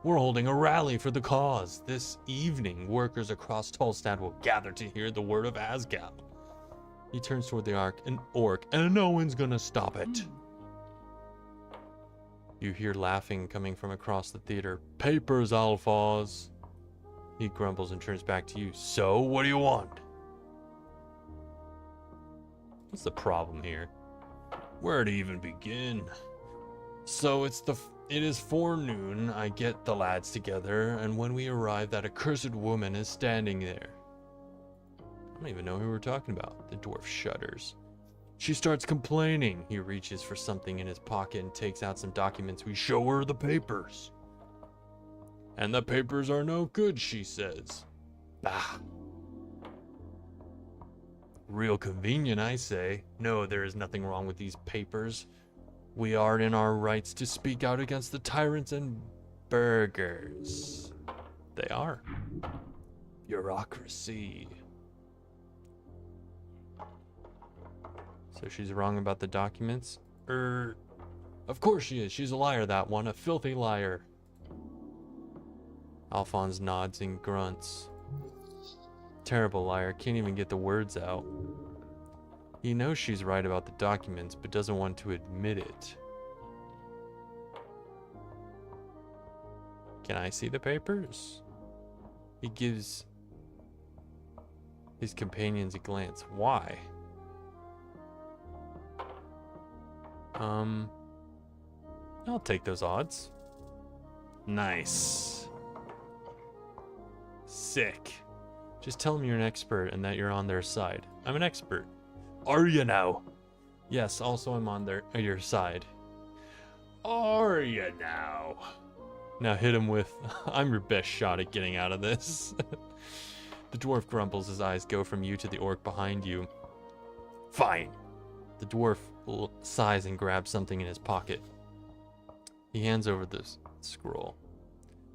We're holding a rally for the cause. This evening, workers across Tolstad will gather to hear the word of Asgal. He turns toward the orc, and no one's gonna stop it. You hear laughing coming from across the theater. Papers, Alphas. He grumbles and turns back to you. So, what do you want? What's the problem here? Where to even begin? So it is forenoon. I get the lads together, and when we arrive, that accursed woman is standing there. I don't even know who we're talking about. The dwarf shudders. She starts complaining. He reaches for something in his pocket and takes out some documents. We show her the papers. And the papers are no good, she says. Bah. Real convenient, I say. No, there is nothing wrong with these papers. We are in our rights to speak out against the tyrants and burghers. They are. Bureaucracy. So she's wrong about the documents? Of course she is. She's a liar, that one. A filthy liar. Alphonse nods and grunts. Terrible liar. Can't even get the words out. He knows she's right about the documents, but doesn't want to admit it. Can I see the papers? He gives his companions a glance. Why? I'll take those odds. Nice. Sick. Just tell them you're an expert and that you're on their side. I'm an expert. Are you now? Yes, also I'm on your side. Are you now? Now hit him with, I'm your best shot at getting out of this. The dwarf grumbles, his eyes go from you to the orc behind you. Fine. The dwarf sighs and grabs something in his pocket. He hands over the scroll.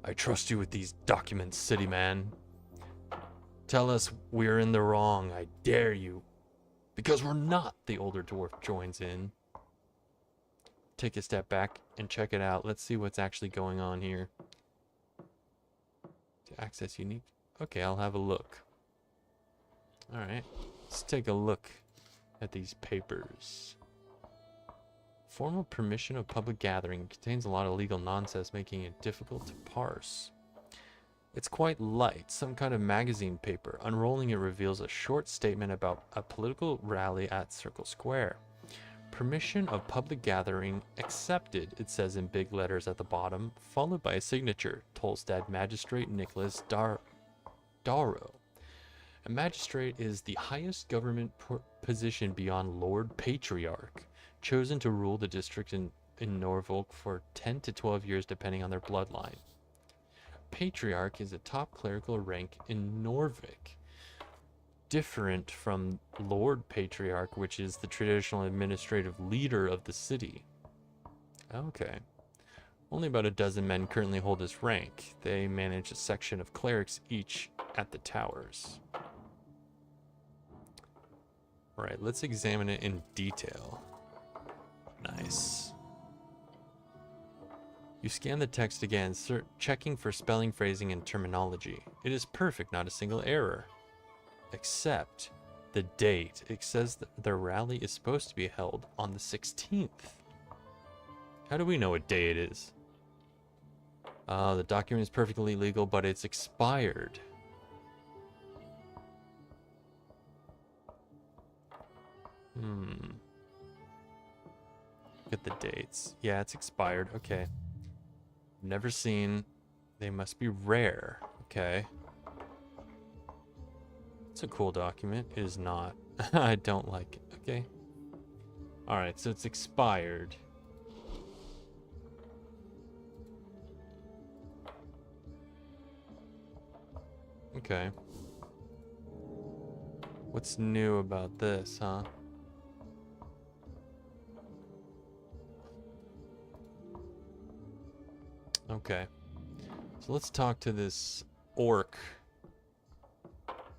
I trust you with these documents, city man. Tell us we're in the wrong, I dare you. Because we're not, the older dwarf joins in. Take a step back and check it out. Let's see what's actually going on here. To access unique. Okay, I'll have a look. Alright, let's take a look at these papers. Formal permission of public gathering contains a lot of legal nonsense, making it difficult to parse. It's quite light, some kind of magazine paper. Unrolling it reveals a short statement about a political rally at Circle Square. Permission of public gathering accepted, it says in big letters at the bottom, followed by a signature, Tolstad Magistrate Nicholas Darrow. A magistrate is the highest government position beyond Lord Patriarch, chosen to rule the district in Norfolk for 10 to 12 years depending on their bloodline. Patriarch is a top clerical rank in Norfolk, different from Lord Patriarch, which is the traditional administrative leader of the city. Okay. Only about a dozen men currently hold this rank. They manage a section of clerics each at the towers. Alright, let's examine it in detail. Nice. You scan the text again, checking for spelling, phrasing, and terminology. It is perfect, not a single error. Except the date. It says that the rally is supposed to be held on the 16th. How do we know what day it is? The document is perfectly legal, but it's expired. Look at the dates. Yeah, it's expired. Okay. Never seen. They must be rare. Okay. It's a cool document. It is not. I don't like it. Okay. Alright, so it's expired. Okay. What's new about this, huh? Okay. So let's talk to this orc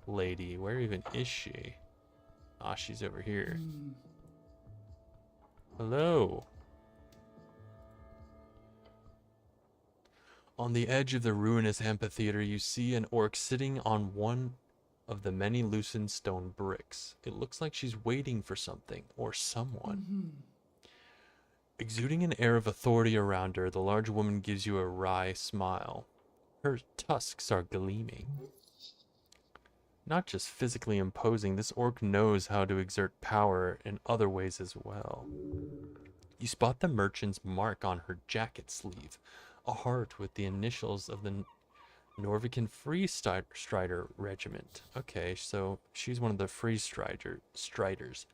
lady. Where even is she? Ah, she's over here. Hello. On the edge of the ruinous amphitheater, you see an orc sitting on one of the many loosened stone bricks. It looks like she's waiting for something or someone. Exuding an air of authority around her, the large woman gives you a wry smile. Her tusks are gleaming. Not just physically imposing, this orc knows how to exert power in other ways as well. You spot the merchant's mark on her jacket sleeve, a heart with the initials of the Norvican Free Strider Regiment. Okay, so she's one of the Free Striders.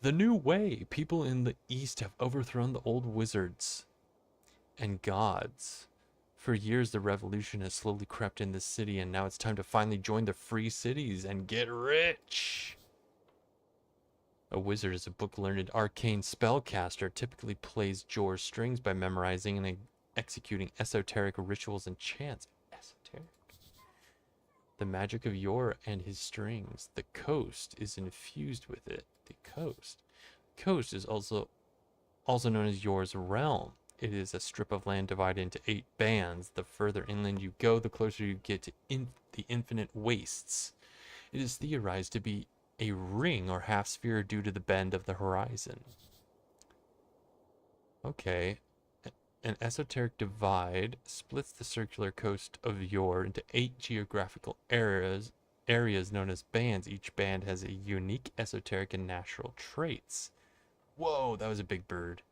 The new way. People in the East have overthrown the old wizards and gods. For years, the revolution has slowly crept in this city, and now it's time to finally join the free cities and get rich. A wizard is a book-learned arcane spellcaster, typically plays Jor's strings by memorizing and executing esoteric rituals and chants. Esoteric? The magic of Yor and his strings. The coast is infused with it. The coast. Coast is also known as Yor's realm. It is a strip of land divided into 8 bands. The further inland you go, the closer you get to the infinite wastes. It is theorized to be a ring or half sphere due to the bend of the horizon. Okay. An esoteric divide splits the circular coast of Yor into 8 geographical areas known as bands. Each band has a unique esoteric and natural traits. Whoa, that was a big bird.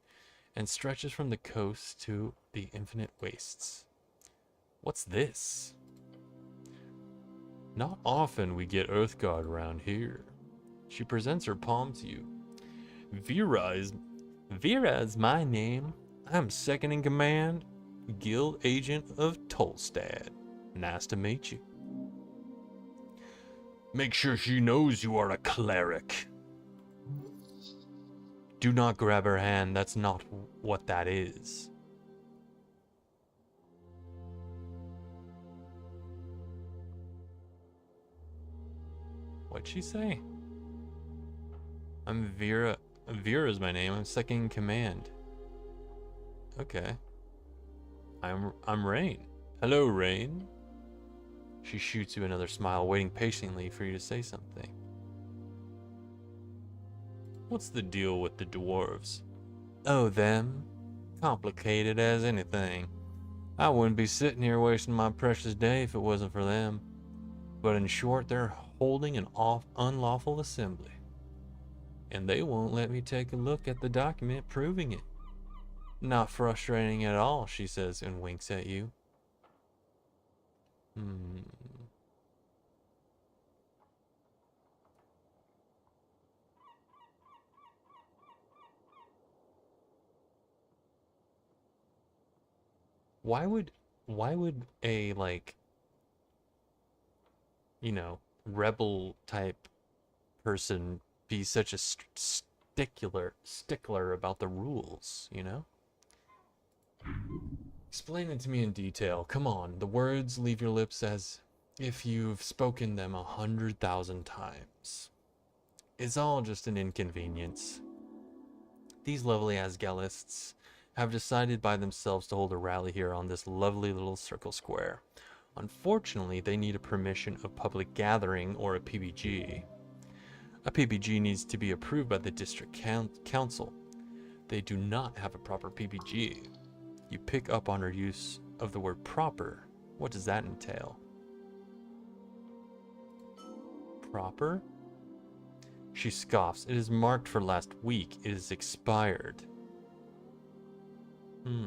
And stretches from the coast to the infinite wastes. What's this? Not often we get Earthguard around here. She presents her palm to you. Vera is my name. I'm second in command, guild agent of Tolstad. Nice to meet you. Make sure she knows you are a cleric. Do not grab her hand, that's not what that is. What'd she say? I'm Vera. Vera's my name, I'm second in command. Okay. I'm Rain. Hello, Rain. She shoots you another smile, waiting patiently for you to say something. What's the deal with the dwarves? Oh, them? Complicated as anything. I wouldn't be sitting here wasting my precious day if it wasn't for them. But in short, they're holding an unlawful assembly. And they won't let me take a look at the document proving it. Not frustrating at all, she says and winks at you. Why would a, like, you know, rebel type person be such a stickler about the rules, you know? Explain it to me in detail. Come on, the words leave your lips as if you've spoken them 100,000 times. It's all just an inconvenience. These lovely Asgalists have decided by themselves to hold a rally here on this lovely little circle square. Unfortunately, they need a permission of public gathering, or a PBG. A PBG needs to be approved by the district council. They do not have a proper PBG. You pick up on her use of the word proper. What does that entail? Proper? She scoffs. It is marked for last week. It is expired. Hmm.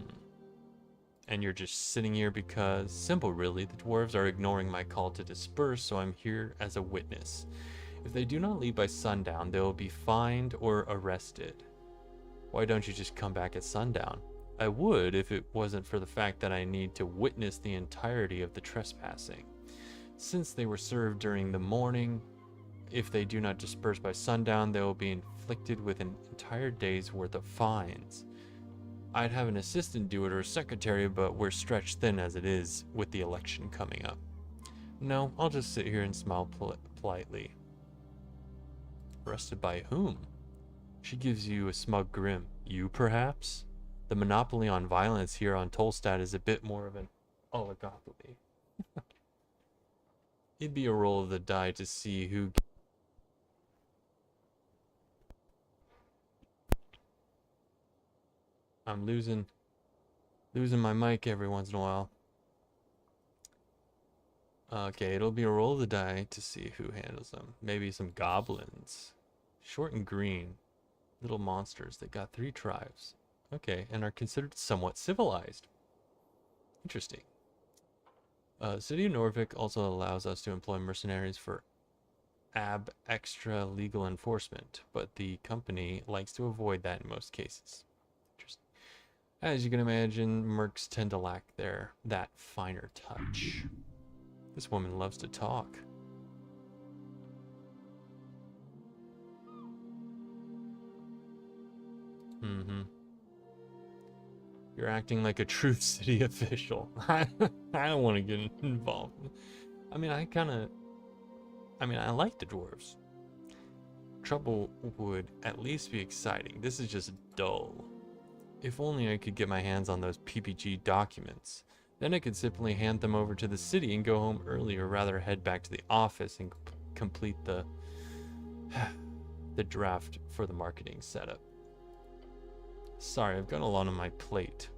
And you're just sitting here because, simple really, the dwarves are ignoring my call to disperse, so I'm here as a witness. If they do not leave by sundown, they will be fined or arrested. Why don't you just come back at sundown? I would if it wasn't for the fact that I need to witness the entirety of the trespassing. Since they were served during the morning, if they do not disperse by sundown, they will be inflicted with an entire day's worth of fines. I'd have an assistant do it or a secretary, but we're stretched thin as it is with the election coming up. No, I'll just sit here and smile politely. Arrested by whom? She gives you a smug grin. You, perhaps? The monopoly on violence here on Tolstad is a bit more of an oligopoly. It'd be a roll of the die to see who... I'm losing my mic every once in a while. Okay, it'll be a roll of the die to see who handles them. Maybe some goblins. Short and green. Little monsters that got 3 tribes. Okay, and are considered somewhat civilized. Interesting. City of Norvik also allows us to employ mercenaries for extra legal enforcement, but the company likes to avoid that in most cases. Interesting. As you can imagine, mercs tend to lack that finer touch. This woman loves to talk. Mm-hmm. You're acting like a true city official. I don't want to get involved. I like the dwarves. Trouble would at least be exciting. This is just dull. If only I could get my hands on those PPG documents. Then I could simply hand them over to the city and go home early, or rather head back to the office and complete the draft for the marketing setup. Sorry, I've got a lot on my plate.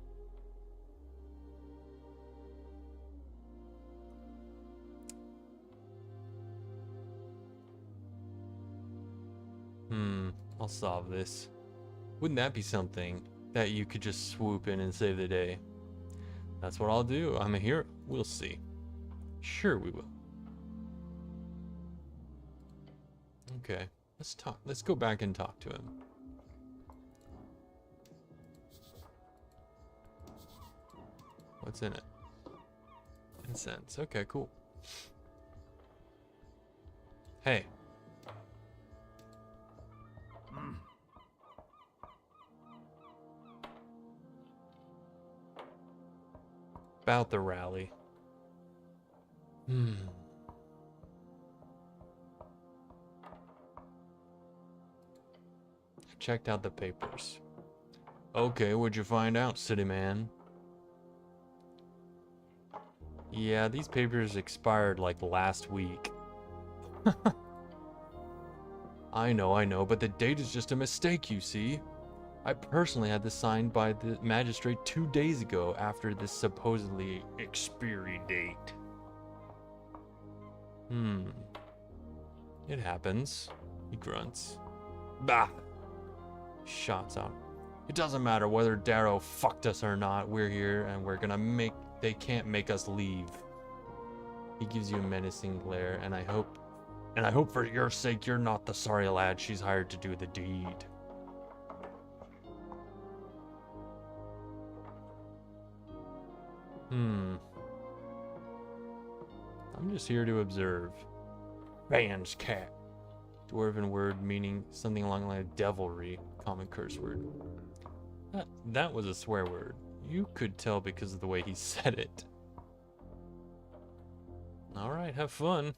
I'll solve this. Wouldn't that be something that you could just swoop in and save the day? That's what I'll do. I'm a hero. We'll see. Sure we will. Okay, let's talk. Let's go back and talk to him. What's in it? Incense. Okay, cool. Hey. About the rally. I checked out the papers. Okay, what'd you find out, city man? Yeah, these papers expired like last week. I know, but the date is just a mistake, you see. I personally had this signed by the magistrate 2 days ago after this supposedly expiry date. It happens. He grunts. Bah! Shots out. It doesn't matter whether Darrow fucked us or not. We're here and we're gonna they can't make us leave. He gives you a menacing glare, and I hope for your sake you're not the sorry lad she's hired to do the deed. I'm just here to observe. Ban's cat. Dwarven word meaning something along the line of devilry. Common curse word. That was a swear word. You could tell because of the way he said it. Alright, have fun.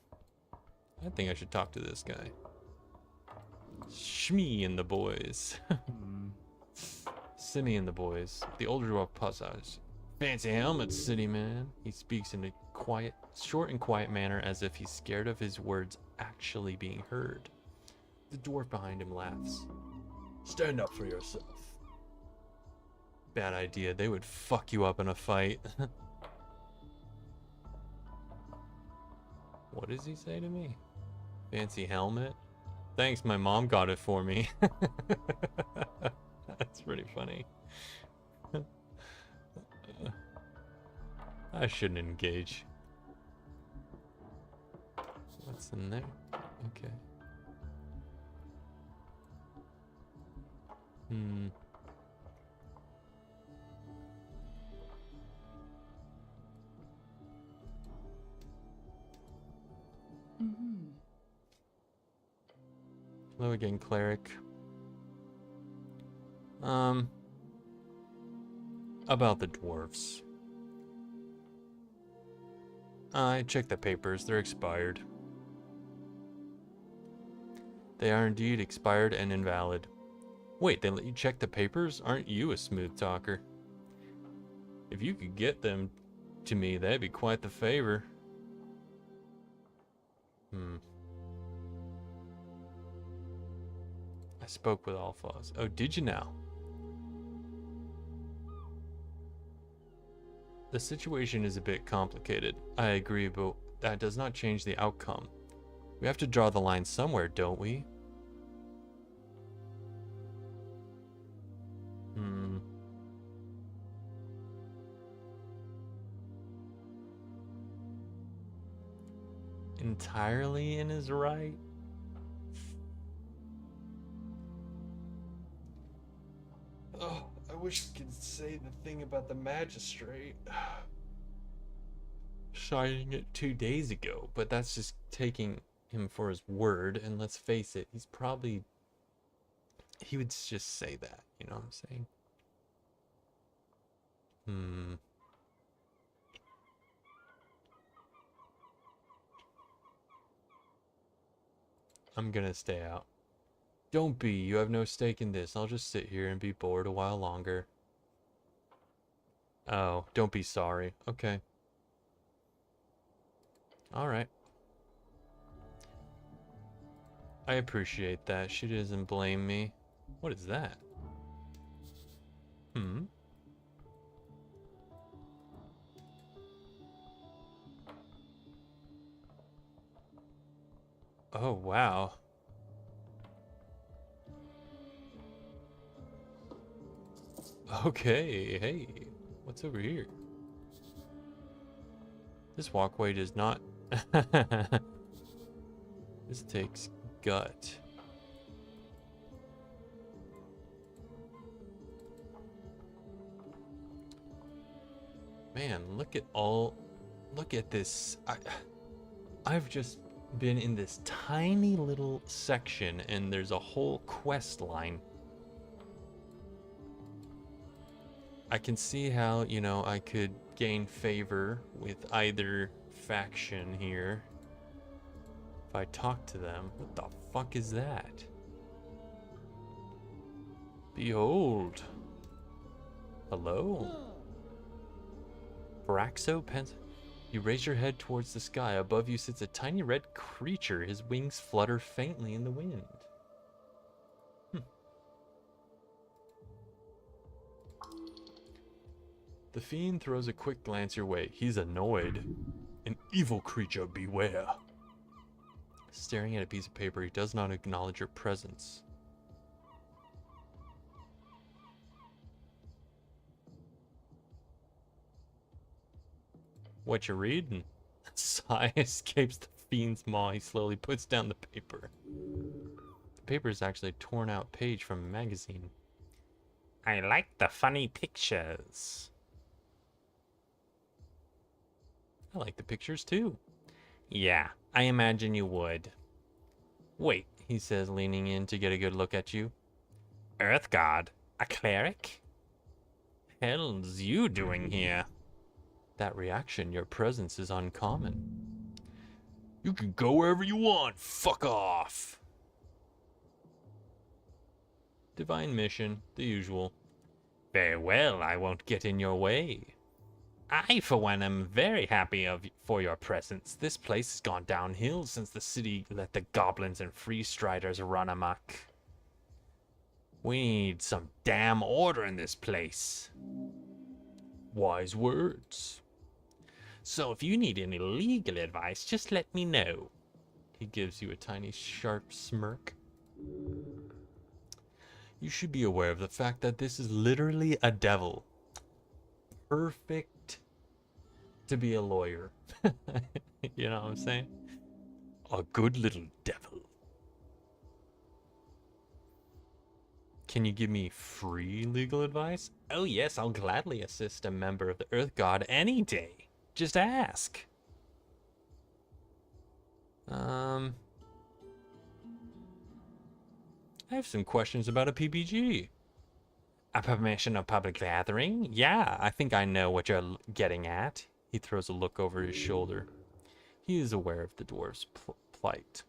I think I should talk to this guy. Shmee and the boys. Simi and the boys. The older dwarf puffs out his fancy helmet, city man. He speaks in a short and quiet manner as if he's scared of his words actually being heard. The dwarf behind him laughs. Stand up for yourself. Bad idea. They would fuck you up in a fight. What does he say to me? Fancy helmet? Thanks, my mom got it for me. That's pretty funny. I shouldn't engage. What's in there? Okay. Hmm. Hello again, cleric. About the dwarfs. I checked the papers. They're expired. They are indeed expired and invalid. Wait, they let you check the papers? Aren't you a smooth talker? If you could get them to me, that'd be quite the favor. I spoke with Alphaz. Oh, did you now? The situation is a bit complicated. I agree, but that does not change the outcome. We have to draw the line somewhere, don't we? Entirely in his right? Oh, I wish I could say the thing about the magistrate. Citing it 2 days ago, but that's just taking him for his word, and let's face it, he would just say that, you know what I'm saying? I'm gonna stay out. Don't be, you have no stake in this. I'll just sit here and be bored a while longer. Oh, don't be sorry. Okay. Alright. I appreciate that. She doesn't blame me. What is that? Oh, wow. Okay, hey. What's over here? This walkway does not... This takes gut. Man, look at this. I've just been in this tiny little section and there's a whole quest line. I can see how, you know, I could gain favor with either faction here if I talk to them. What the fuck is that? Behold. Hello? Braxopens. You raise your head towards the sky. Above you sits a tiny red creature. His wings flutter faintly in the wind. The fiend throws a quick glance your way. He's annoyed. An evil creature, beware. Staring at a piece of paper, he does not acknowledge your presence. What you reading? A sigh escapes the fiend's maw. He slowly puts down the paper. The paper is actually a torn out page from a magazine. I like the funny pictures. I like the pictures too. Yeah, I imagine you would. Wait, he says, leaning in to get a good look at you. Earth God? A cleric? Hell's you doing here? That reaction, your presence is uncommon. You can go wherever you want. Fuck off. Divine mission, the usual. Very well, I won't get in your way. I, for one, am very happy for your presence. This place has gone downhill since the city let the goblins and freestriders run amok. We need some damn order in this place. Wise words. So if you need any legal advice, just let me know. He gives you a tiny sharp smirk. You should be aware of the fact that this is literally a devil. Perfect to be a lawyer. You know what I'm saying? A good little devil. Can you give me free legal advice? Oh yes, I'll gladly assist a member of the Earth God any day. Just ask. I have some questions about a PPG. A permission of public gathering? Yeah, I think I know what you're getting at. He throws a look over his shoulder. He is aware of the dwarf's plight.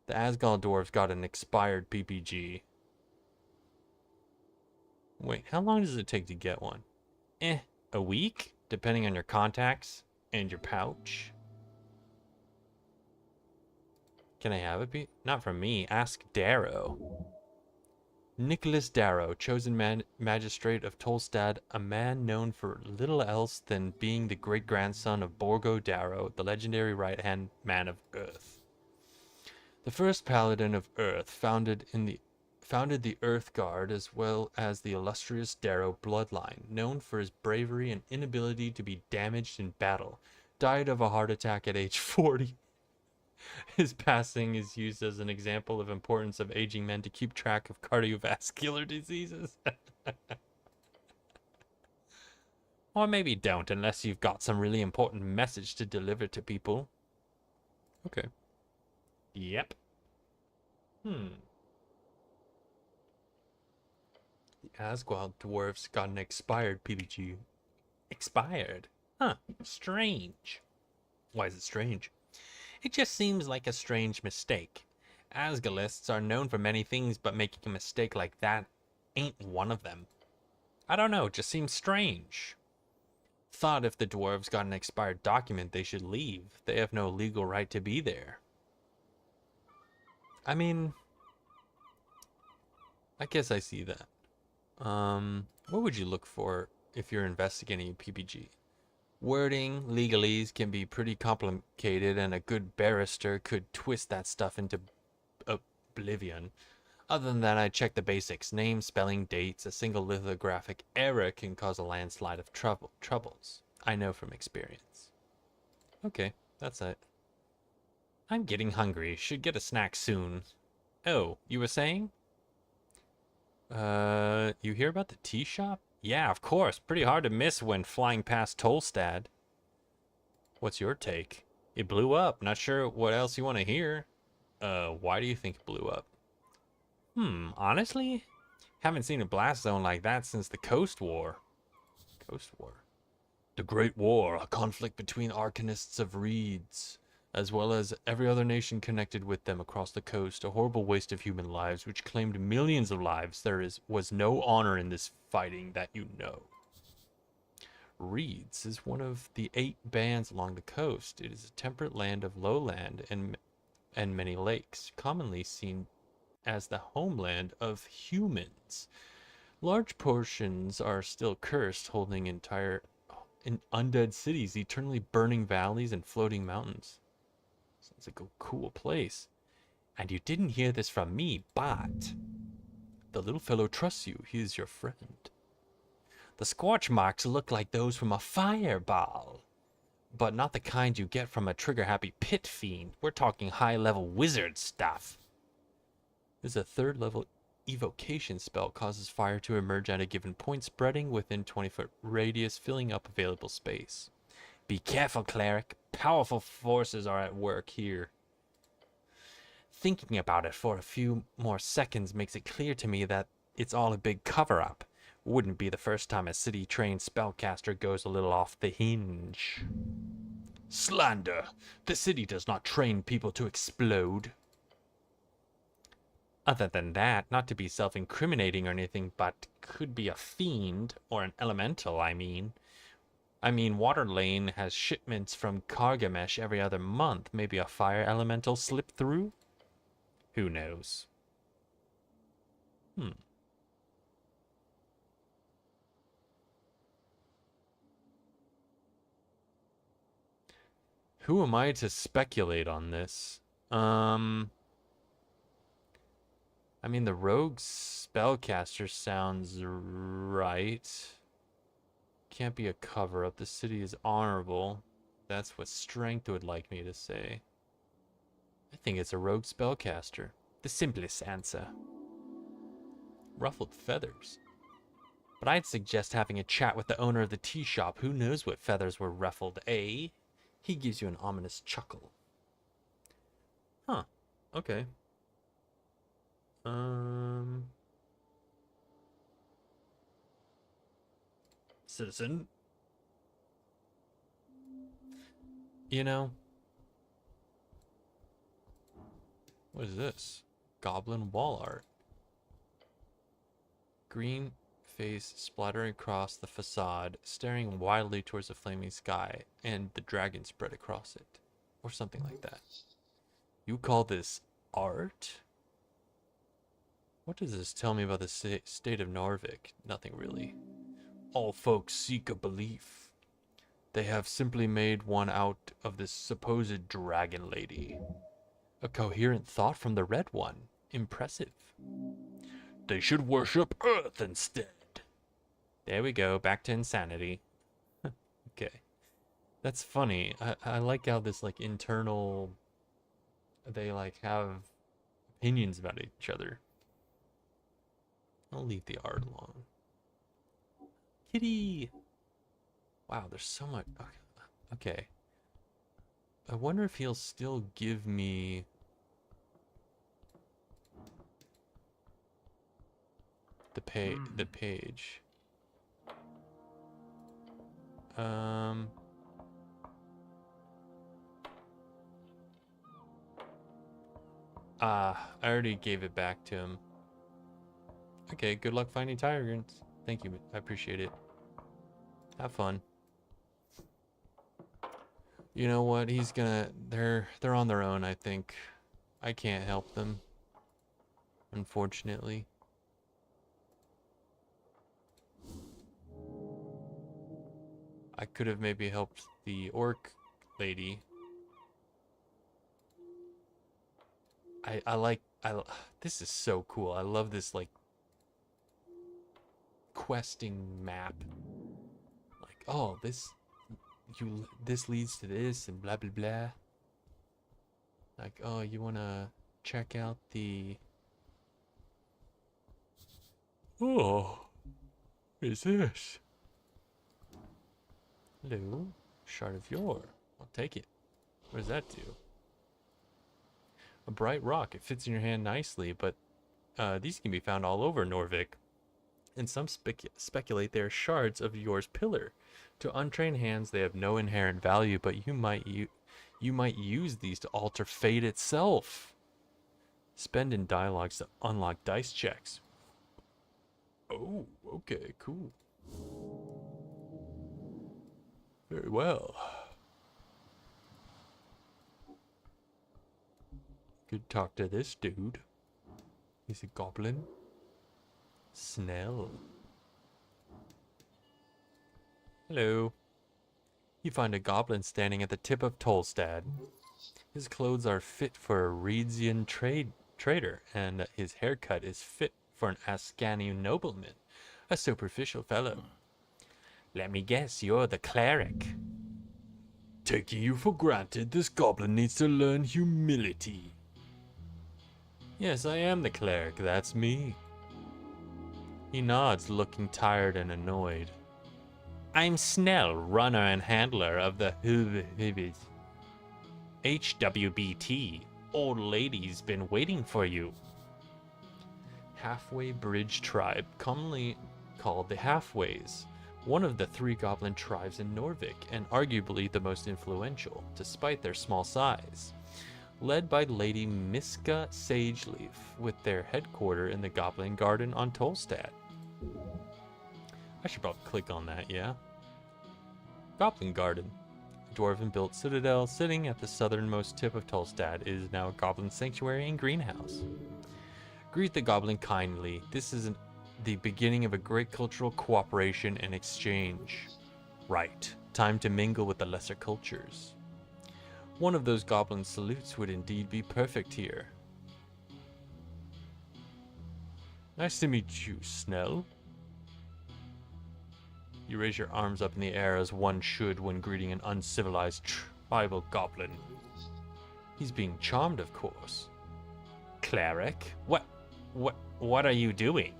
The Asgard dwarves got an expired PPG. Wait, how long does it take to get one? A week? Depending on your contacts and your pouch. Can I have it? Not from me. Ask Darrow. Nicholas Darrow, chosen magistrate of Tolstad, a man known for little else than being the great-grandson of Borgo Darrow, the legendary right-hand man of Earth. The first paladin of Earth, founded the Earth Guard, as well as the illustrious Darrow bloodline, known for his bravery and inability to be damaged in battle, died of a heart attack at age 40. His passing is used as an example of importance of aging men to keep track of cardiovascular diseases. Or maybe don't, unless you've got some really important message to deliver to people. Okay. Yep. The Asgwald dwarves got an expired PPG. Expired? Huh. Strange. Why is it strange? It just seems like a strange mistake. Asgalists are known for many things, but making a mistake like that ain't one of them. I don't know, it just seems strange. Thought if the dwarves got an expired document, they should leave. They have no legal right to be there. I mean, I guess I see that. What would you look for if you're investigating a PPG? Wording, legalese can be pretty complicated, and a good barrister could twist that stuff into oblivion. Other than that, I check the basics. Name, spelling, dates. A single lithographic error can cause a landslide of troubles. I know from experience. Okay, that's it. I'm getting hungry. Should get a snack soon. Oh, you were saying? You hear about the tea shop? Yeah, of course. Pretty hard to miss when flying past Tolstad. What's your take? It blew up. Not sure what else you want to hear. Why do you think it blew up? Honestly? Haven't seen a blast zone like that since the Coast War. Coast War? The Great War, a conflict between arcanists of reeds, as well as every other nation connected with them across the coast. A horrible waste of human lives, which claimed millions of lives. Was no honor in this fighting that you know. Reeds is one of the 8 bands along the coast. It is a temperate land of lowland and many lakes, commonly seen as the homeland of humans. Large portions are still cursed, holding in undead cities, eternally burning valleys, and floating mountains. Sounds like a cool place. And you didn't hear this from me, but the little fellow trusts you. He is your friend. The scorch marks look like those from a fireball, but not the kind you get from a trigger-happy pit fiend. We're talking high-level wizard stuff. This is a 3rd level evocation spell. Causes fire to emerge at a given point, spreading within 20-foot radius, filling up available space. Be careful, cleric. Powerful forces are at work here. Thinking about it for a few more seconds makes it clear to me that it's all a big cover-up. Wouldn't be the first time a city-trained spellcaster goes a little off the hinge. Slander! The city does not train people to explode. Other than that, not to be self-incriminating or anything, but could be a fiend, or an elemental, I mean. Waterlane has shipments from Kargamesh every other month. Maybe a fire elemental slipped through? Who knows? Who am I to speculate on this? I mean, the rogue spellcaster sounds right. Can't be a cover-up. The city is honorable. That's what strength would like me to say. I think it's a rogue spellcaster. The simplest answer. Ruffled feathers. But I'd suggest having a chat with the owner of the tea shop. Who knows what feathers were ruffled, eh? He gives you an ominous chuckle. Huh. Okay. Citizen. You know, what is this? Goblin wall art. Green face splattering across the facade, staring wildly towards the flaming sky, and the dragon spread across it. Or something like that. You call this art? What does this tell me about the state of Narvik? Nothing really. All folks seek a belief. They have simply made one out of this supposed dragon lady. A coherent thought from the red one. Impressive. They should worship Earth instead. There we go, back to insanity. Okay. That's funny. I like how this, like, internal... They, like, have opinions about each other. I'll leave the art alone. Kitty! Wow, there's so much... Okay. I wonder if he'll still give me... the page. I already gave it back to him. Okay, good luck finding tyrants. Thank you, I appreciate it. Have fun. You know what? He's gonna... They're on their own, I think. I can't help them. Unfortunately. I could have maybe helped the orc lady. This is so cool. I love this, like, questing map. Like, oh, this leads to this and blah blah blah. Like, oh, you wanna check out the... Oh, what is this? Hello, shard of yore. I'll take it. What does that do? A bright rock. It fits in your hand nicely, but these can be found all over Norvik. And some speculate they are shards of yore's pillar. To untrained hands, they have no inherent value, but you might use these to alter fate itself. Spend in dialogues to unlock dice checks. Oh, okay, cool. Very well. Could talk to this dude. He's a goblin. Snell. Hello. You find a goblin standing at the tip of Tolstad. His clothes are fit for a Reedsian trader, and his haircut is fit for an Ascanian nobleman. A superficial fellow. Let me guess, you're the cleric. Taking you for granted, this goblin needs to learn humility. Yes, I am the cleric, that's me. He nods, looking tired and annoyed. I'm Snell, runner and handler of the HWBT. Old lady's been waiting for you. Halfway Bridge tribe, commonly called the Halfways. One of the 3 goblin tribes in Norvik, and arguably the most influential, despite their small size. Led by Lady Miska Sageleaf, with their headquarters in the Goblin Garden on Tolstad. I should probably click on that, yeah? Goblin Garden. A dwarven-built citadel sitting at the southernmost tip of Tolstad is now a goblin sanctuary and greenhouse. Greet the goblin kindly. This is the beginning of a great cultural cooperation and exchange. Right. Time to mingle with the lesser cultures. One of those goblin salutes would indeed be perfect here. Nice to meet you, Snell. You raise your arms up in the air as one should when greeting an uncivilized tribal goblin. He's being charmed, of course. Cleric? What are you doing?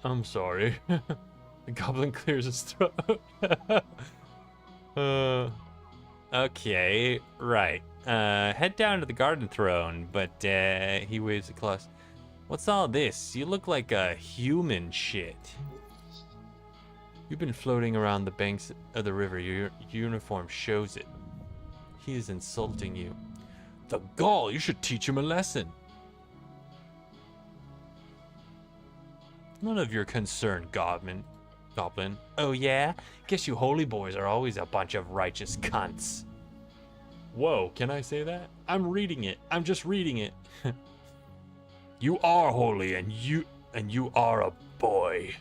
I'm sorry. The goblin clears his throat. Okay, right. Head down to the garden throne, but he waves a claws. What's all this? You look like a human shit. You've been floating around the banks of the river. Your uniform shows it. He is insulting you. The gall! You should teach him a lesson. None of your concern, Goblin. Oh yeah? Guess you holy boys are always a bunch of righteous cunts. Whoa, can I say that? I'm reading it. I'm just reading it. You are holy and you are a boy.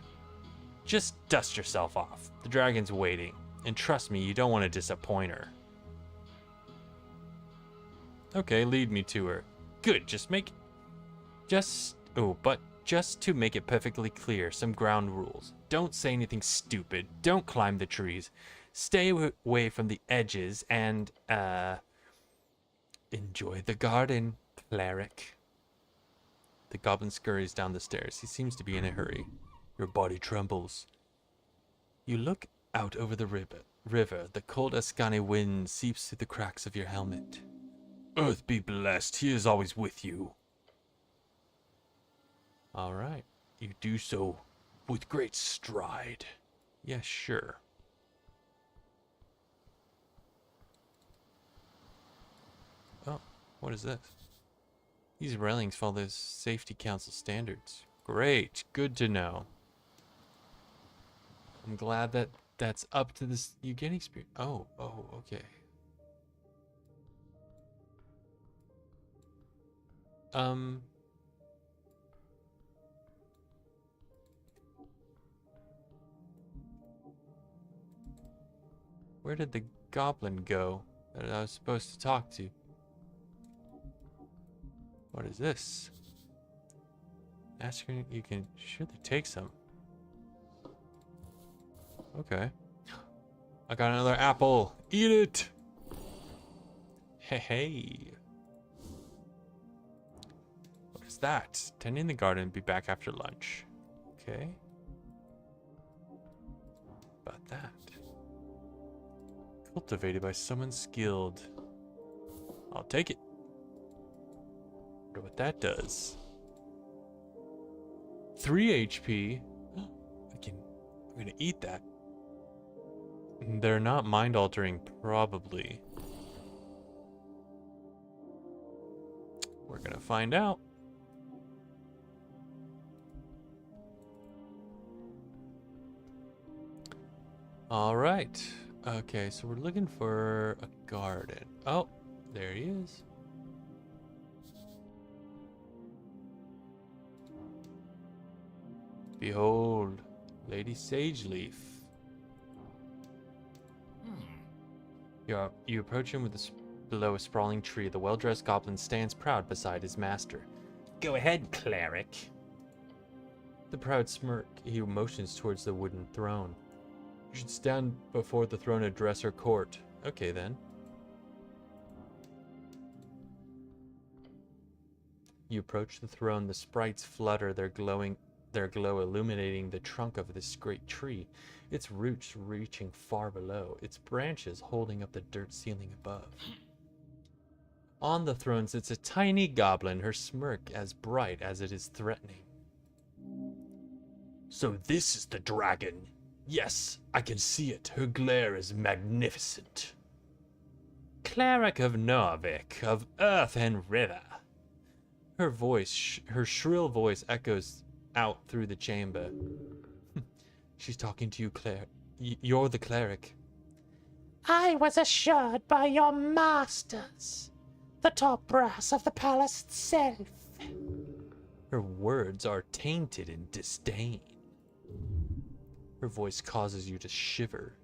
Just dust yourself off. The dragon's waiting. And trust me, you don't want to disappoint her. Okay, lead me to her. Good, just to make it perfectly clear, some ground rules. Don't say anything stupid. Don't climb the trees. Stay away from the edges and, enjoy the garden, cleric. The goblin scurries down the stairs. He seems to be in a hurry. Your body trembles. You look out over the river. The cold Ascani wind seeps through the cracks of your helmet. Earth be blessed. He is always with you. All right. You do so with great stride. Yes, sure. Oh, what is this? These railings follow the Safety Council standards. Great. Good to know. I'm glad that that's up to this. You get experience. Oh, okay. Where did the goblin go that I was supposed to talk to? What is this? Ask her, you can surely take some. Okay. I got another apple. Eat it! Hey. What is that? Tending the garden, be back after lunch. Okay. About that. Cultivated by someone skilled. I'll take it. Wonder what that does. 3 HP. I'm gonna eat that. They're not mind altering, probably. We're gonna find out. All right. Okay, so we're looking for a garden. Oh, there he is. Behold, Lady Sageleaf. You approach him below a sprawling tree. The well-dressed goblin stands proud beside his master. Go ahead, cleric. The proud smirk, he motions towards the wooden throne. You should stand before the throne and address her court. Okay, then. You approach the throne. The sprites flutter, their glow illuminating the trunk of this great tree, its roots reaching far below, its branches holding up the dirt ceiling above. On the throne sits a tiny goblin, her smirk as bright as it is threatening. So this is the dragon. Yes, I can see it. Her glare is magnificent. Cleric of Narvik, of earth and river. Her shrill voice echoes out through the chamber. She's talking to you, Claire. You're the cleric. I was assured by your masters, the top brass of the palace itself. Her words are tainted in disdain. Her voice causes you to shiver.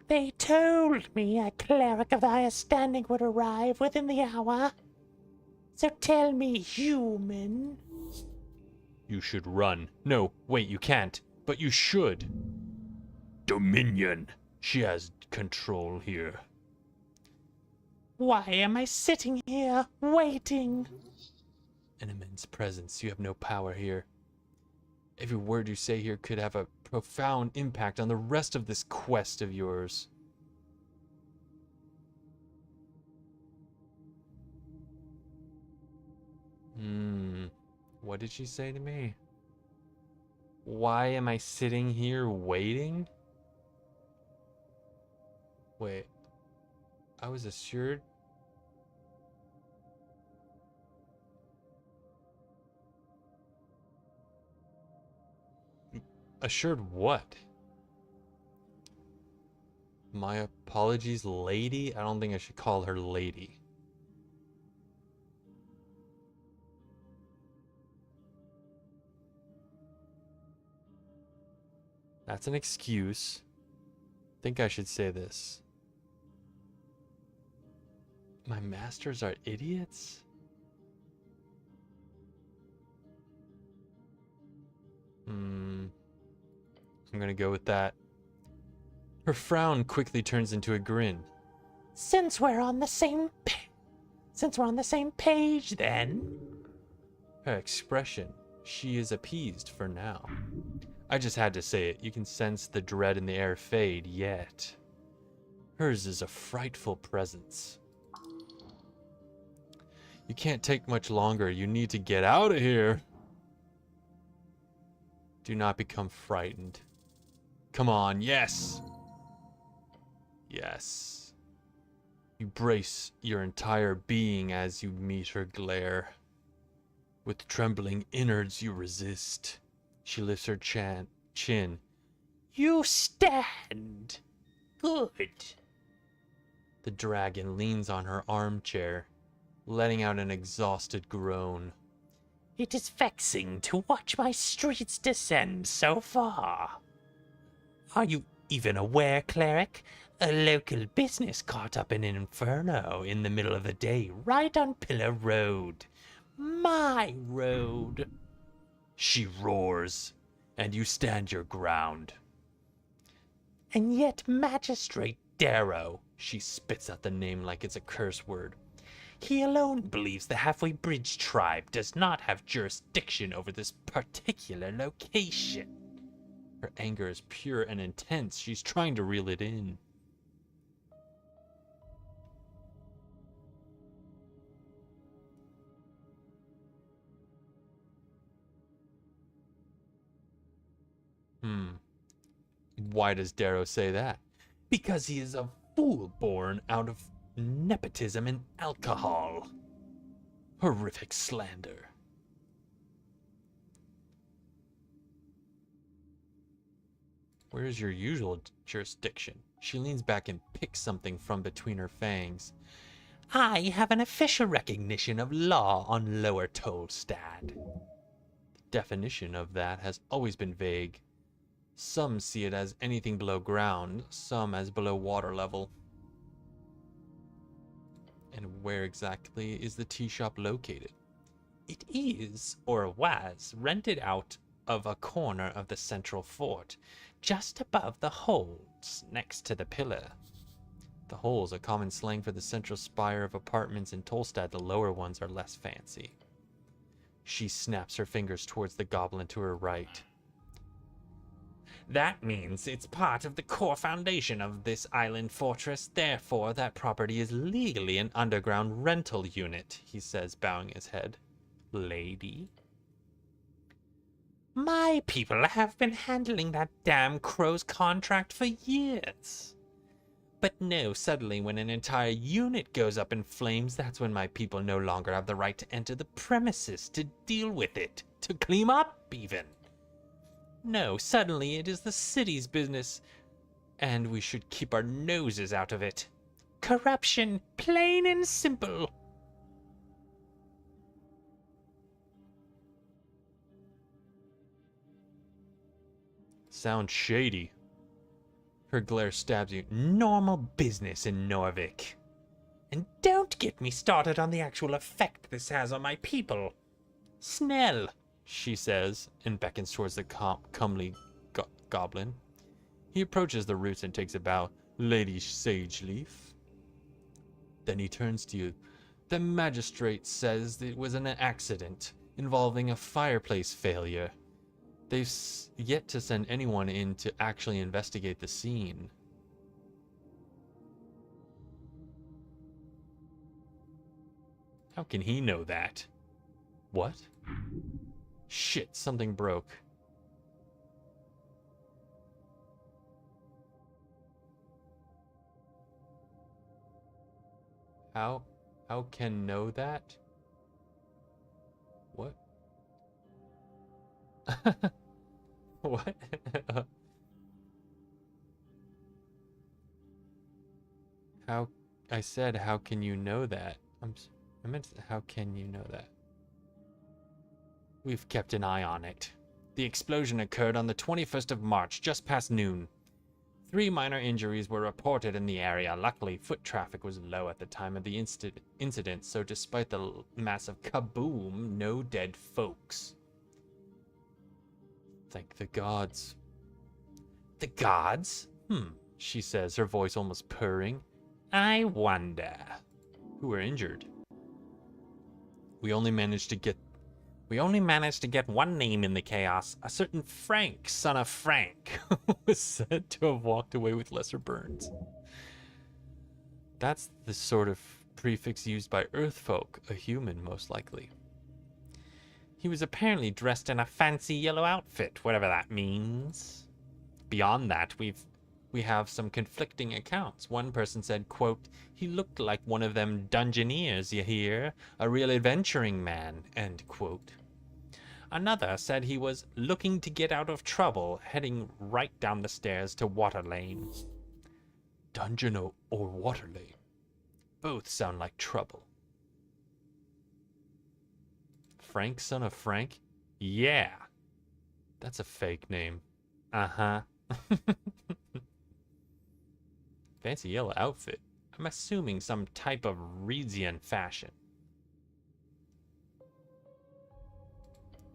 They told me a cleric of the highest standing would arrive within the hour. So tell me, human. You should run. No, wait, you can't. But you should. Dominion. She has control here. Why am I sitting here, waiting? An immense presence. You have no power here. Every word you say here could have a profound impact on the rest of this quest of yours. What did she say to me? Why am I sitting here waiting? Wait. I was assured. Assured what? My apologies, lady? I don't think I should call her lady. That's an excuse. I think I should say this. My masters are idiots? I'm gonna go with that. Her frown quickly turns into a grin. Since we're on the same page, then. Her expression, she is appeased for now. I just had to say it. You can sense the dread in the air fade, yet hers is a frightful presence. You can't take much longer. You need to get out of here. Do not become frightened. Come on, yes. Yes. You brace your entire being as you meet her glare. With trembling innards you resist. She lifts her chin. You stand. Good. The dragon leans on her armchair, letting out an exhausted groan. It is vexing to watch my streets descend so far. Are you even aware, cleric? A local business caught up in an inferno in the middle of the day, right on Pillar Road. My road. She roars, and you stand your ground. And yet Magistrate Darrow, she spits out the name like it's a curse word. He alone believes the Halfway Bridge tribe does not have jurisdiction over this particular location. Her anger is pure and intense. She's trying to reel it in. Why does Darrow say that? Because he is a fool born out of nepotism and alcohol. Horrific slander. Where is your usual jurisdiction? She leans back and picks something from between her fangs. I have an official recognition of law on Lower Tolstad. The definition of that has always been vague. Some see it as anything below ground, some as below water level. And where exactly is the tea shop located? It is, or was, rented out of a corner of the central fort, just above the holes next to the pillar. The holes, a common slang for the central spire of apartments in Tolstad. The lower ones are less fancy. She snaps her fingers towards the goblin to her right. That means it's part of the core foundation of this island fortress. Therefore, that property is legally an underground rental unit, he says, bowing his head. Lady? My people have been handling that damn crow's contract for years. But no, suddenly when an entire unit goes up in flames, that's when my people no longer have the right to enter the premises, to deal with it, to clean up even. No, suddenly it is the city's business, and we should keep our noses out of it. Corruption, plain and simple. Sounds shady. Her glare stabs you. Normal business in Norvik. And don't get me started on the actual effect this has on my people. Snell, she says, and beckons towards the comely goblin. He approaches the roots and takes a bow. Lady Sageleaf. Then he turns to you. The magistrate says it was an accident involving a fireplace failure. They've yet to send anyone in to actually investigate the scene. How can he know that? What? Shit, something broke. How can know that? What? What? I said, how can you know that? I meant, how can you know that? We've kept an eye on it. The explosion occurred on the 21st of March, just past noon. 3 minor injuries were reported in the area. Luckily, foot traffic was low at the time of the incident, so despite the massive kaboom, no dead folks. Thank the gods. The gods? She says, her voice almost purring. I wonder. Who were injured? We only managed to get one name in the chaos. A certain Frank, son of Frank, was said to have walked away with lesser burns. That's the sort of prefix used by Earthfolk, a human most likely. He was apparently dressed in a fancy yellow outfit, whatever that means. Beyond that, we have some conflicting accounts. One person said, quote, he looked like one of them dungeoneers, you hear? A real adventuring man, end quote. Another said he was looking to get out of trouble, heading right down the stairs to Water Lane. Dungeon or Water Lane? Both sound like trouble. Frank, son of Frank? Yeah. That's a fake name. Uh-huh. Fancy yellow outfit. I'm assuming some type of Reedsian fashion.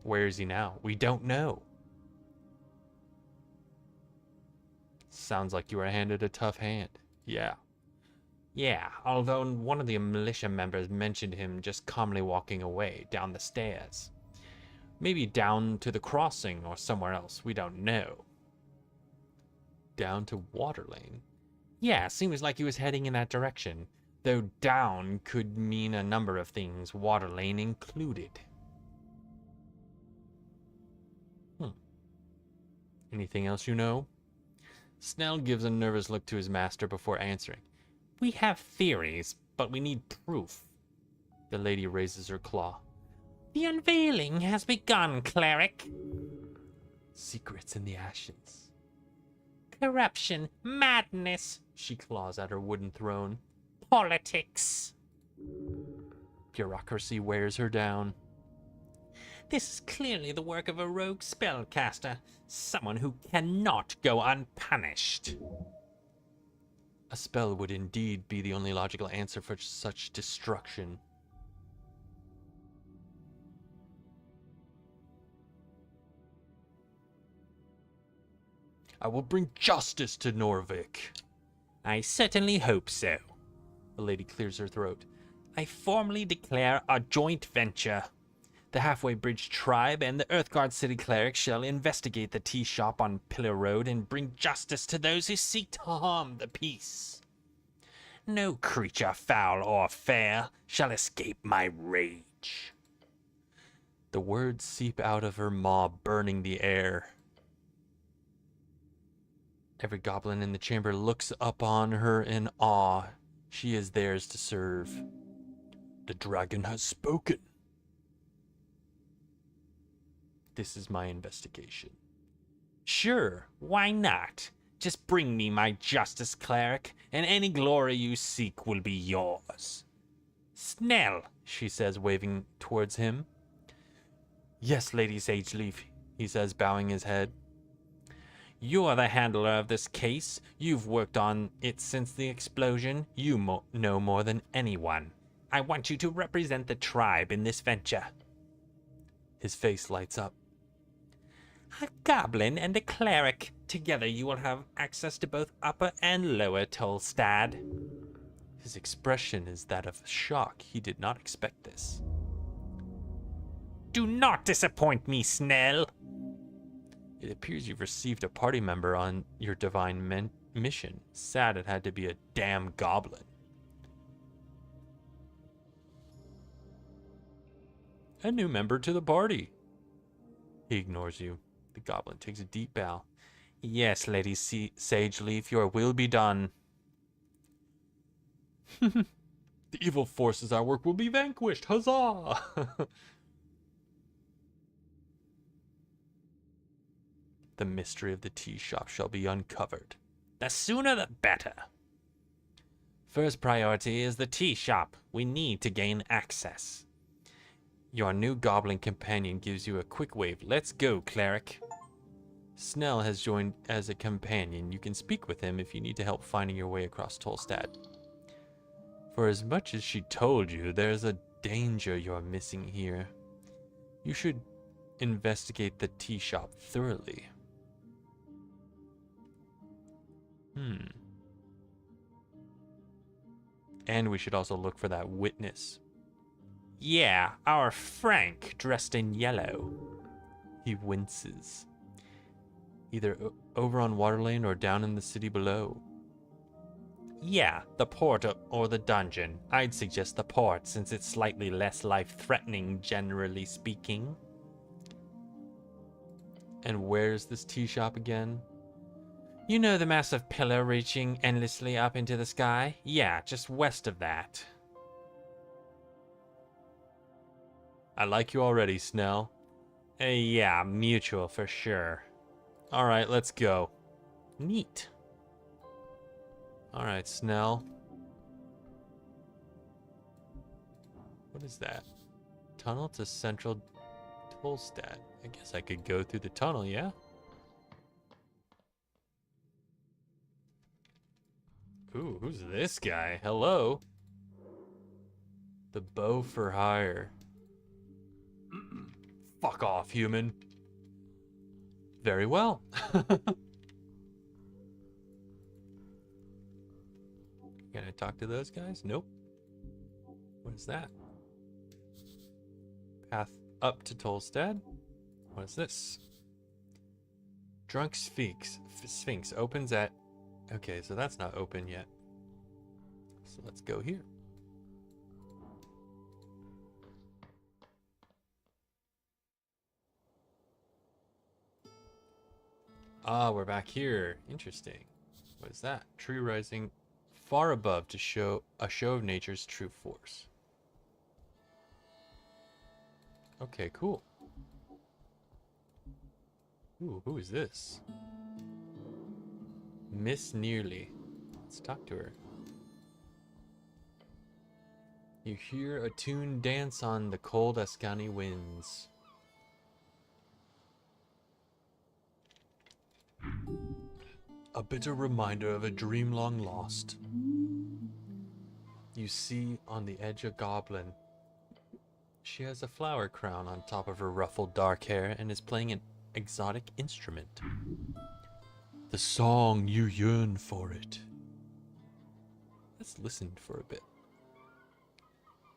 Where is he now? We don't know. Sounds like you were handed a tough hand. Yeah. Yeah, although one of the militia members mentioned him just calmly walking away down the stairs. Maybe down to the crossing or somewhere else. We don't know. Down to Water Lane? Yeah, seems like he was heading in that direction. Though down could mean a number of things, Water Lane included. Anything else you know? Snell gives a nervous look to his master before answering. We have theories, but we need proof. The lady raises her claw. The unveiling has begun, cleric. Secrets in the ashes. Corruption, madness, she claws at her wooden throne. Politics. Bureaucracy wears her down. This is clearly the work of a rogue spellcaster, someone who cannot go unpunished. A spell would indeed be the only logical answer for such destruction. I will bring justice to Norvik. I certainly hope so. The lady clears her throat. I formally declare a joint venture. The Halfway Bridge tribe and the Earthguard city cleric shall investigate the tea shop on Pillar Road and bring justice to those who seek to harm the peace. No creature foul or fair shall escape my rage. The words seep out of her maw, burning the air. Every goblin in the chamber looks upon her in awe. She is theirs to serve. The dragon has spoken. This is my investigation. Sure, why not? Just bring me my justice, cleric, and any glory you seek will be yours. Snell, she says, waving towards him. Yes, Lady Sageleaf, he says, bowing his head. You're the handler of this case. You've worked on it since the explosion. You know more than anyone. I want you to represent the tribe in this venture. His face lights up. A goblin and a cleric. Together you will have access to both upper and lower Tolstad. His expression is that of shock. He did not expect this. Do not disappoint me, Snell. It appears you've received a party member on your divine mission. Sad it had to be a damn goblin. A new member to the party. He ignores you. The goblin takes a deep bow. Yes, Lady Sageleaf, your will be done. The evil forces at work will be vanquished. Huzzah! The mystery of the tea shop shall be uncovered. The sooner the better. First priority is the tea shop. We need to gain access. Your new goblin companion gives you a quick wave. Let's go, cleric. Snell has joined as a companion. You can speak with him if you need to help finding your way across Tolstad. For as much as she told you, there's a danger you're missing here. You should investigate the tea shop thoroughly. And we should also look for that witness. Yeah, our Frank, dressed in yellow. He winces. Either over on Waterlane or down in the city below. Yeah, the port or the dungeon. I'd suggest the port since it's slightly less life-threatening, generally speaking. And where's this tea shop again? You know the massive pillar reaching endlessly up into the sky? Yeah, just west of that. I like you already, Snell. Yeah, mutual for sure. Alright, let's go. Neat. Alright, Snell. What is that? Tunnel to Central Tolstad. I guess I could go through the tunnel, yeah? Ooh, who's this guy? Hello? The bow for hire. Fuck off, human. Very well. Can I talk to those guys? Nope. What is that? Path up to Tolstad? What is this? Drunk Sphinx opens at... Okay, so that's not open yet. So let's go here. Ah, we're back here. Interesting. What is that? Tree rising far above to show a show of nature's true force. Okay, cool. Ooh, who is this? Miss Nearly. Let's talk to her. You hear a tune dance on the cold Ascani winds. A bitter reminder of a dream long lost. You see on the edge a goblin. She has a flower crown on top of her ruffled dark hair and is playing an exotic instrument. The song you yearn for it. Let's listen for a bit.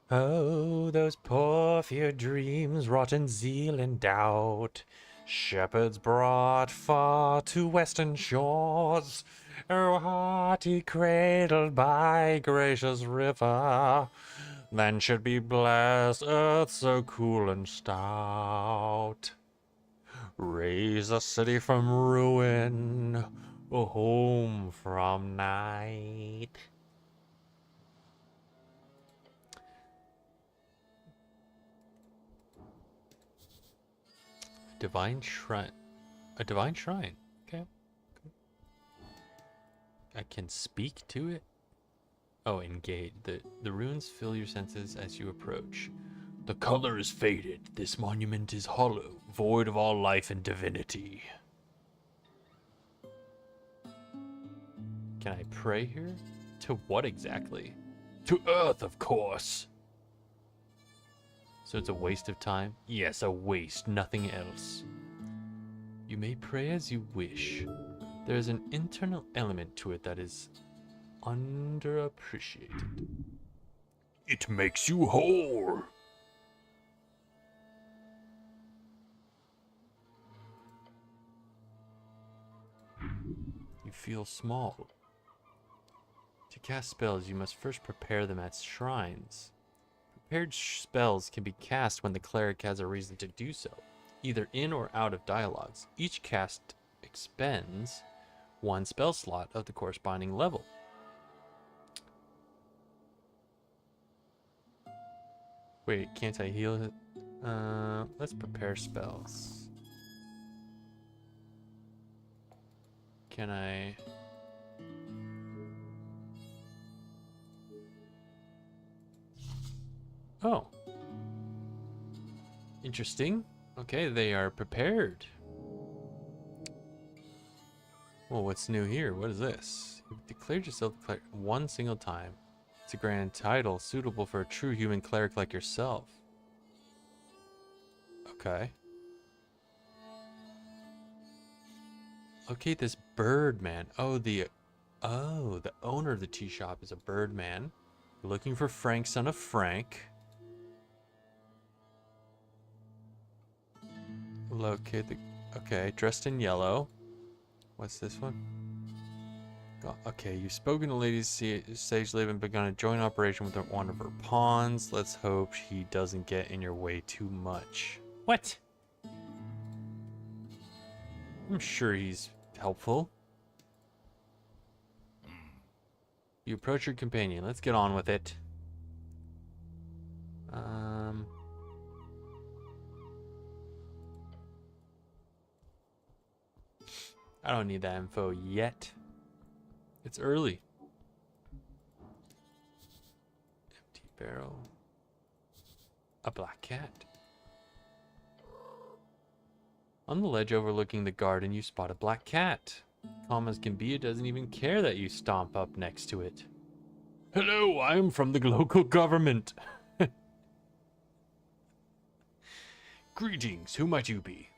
Oh, those poor few dreams, rotten zeal and doubt. Shepherds brought far to western shores, oh, hearty cradled by gracious river, then should be blessed earth so cool and stout. Raise a city from ruin, a home from night. Divine shrine. A divine shrine. Okay. I can speak to it. Oh, engage. The runes fill your senses as you approach. The color is faded. This monument is hollow, void of all life and divinity. Can I pray here? To what exactly? To Earth, of course. So it's a waste of time? Yes, a waste, nothing else. You may pray as you wish. There is an internal element to it that is underappreciated. It makes you whole. You feel small. To cast spells, you must first prepare them at shrines. Prepared spells can be cast when the cleric has a reason to do so, either in or out of dialogues. Each cast expends one spell slot of the corresponding level. Wait, can't I heal it? Let's prepare spells. Can I... Oh. Interesting. Okay, they are prepared. Well, what's new here? What is this? You've declared yourself one single time. It's a grand title suitable for a true human cleric like yourself. Okay. Locate this bird man. Oh, the owner of the tea shop is a bird man. You're looking for Frank, son of Frank. Locate the... Okay, dressed in yellow. What's this one? Okay, you've spoken to Lady Sage Live and begun a joint operation with one of her pawns. Let's hope he doesn't get in your way too much. What? I'm sure he's helpful. You approach your companion. Let's get on with it. I don't need that info yet. It's early. Empty barrel. A black cat. On the ledge overlooking the garden, you spot a black cat. Calm as can be, it doesn't even care that you stomp up next to it. Hello, I am from the local government. Greetings, who might you be?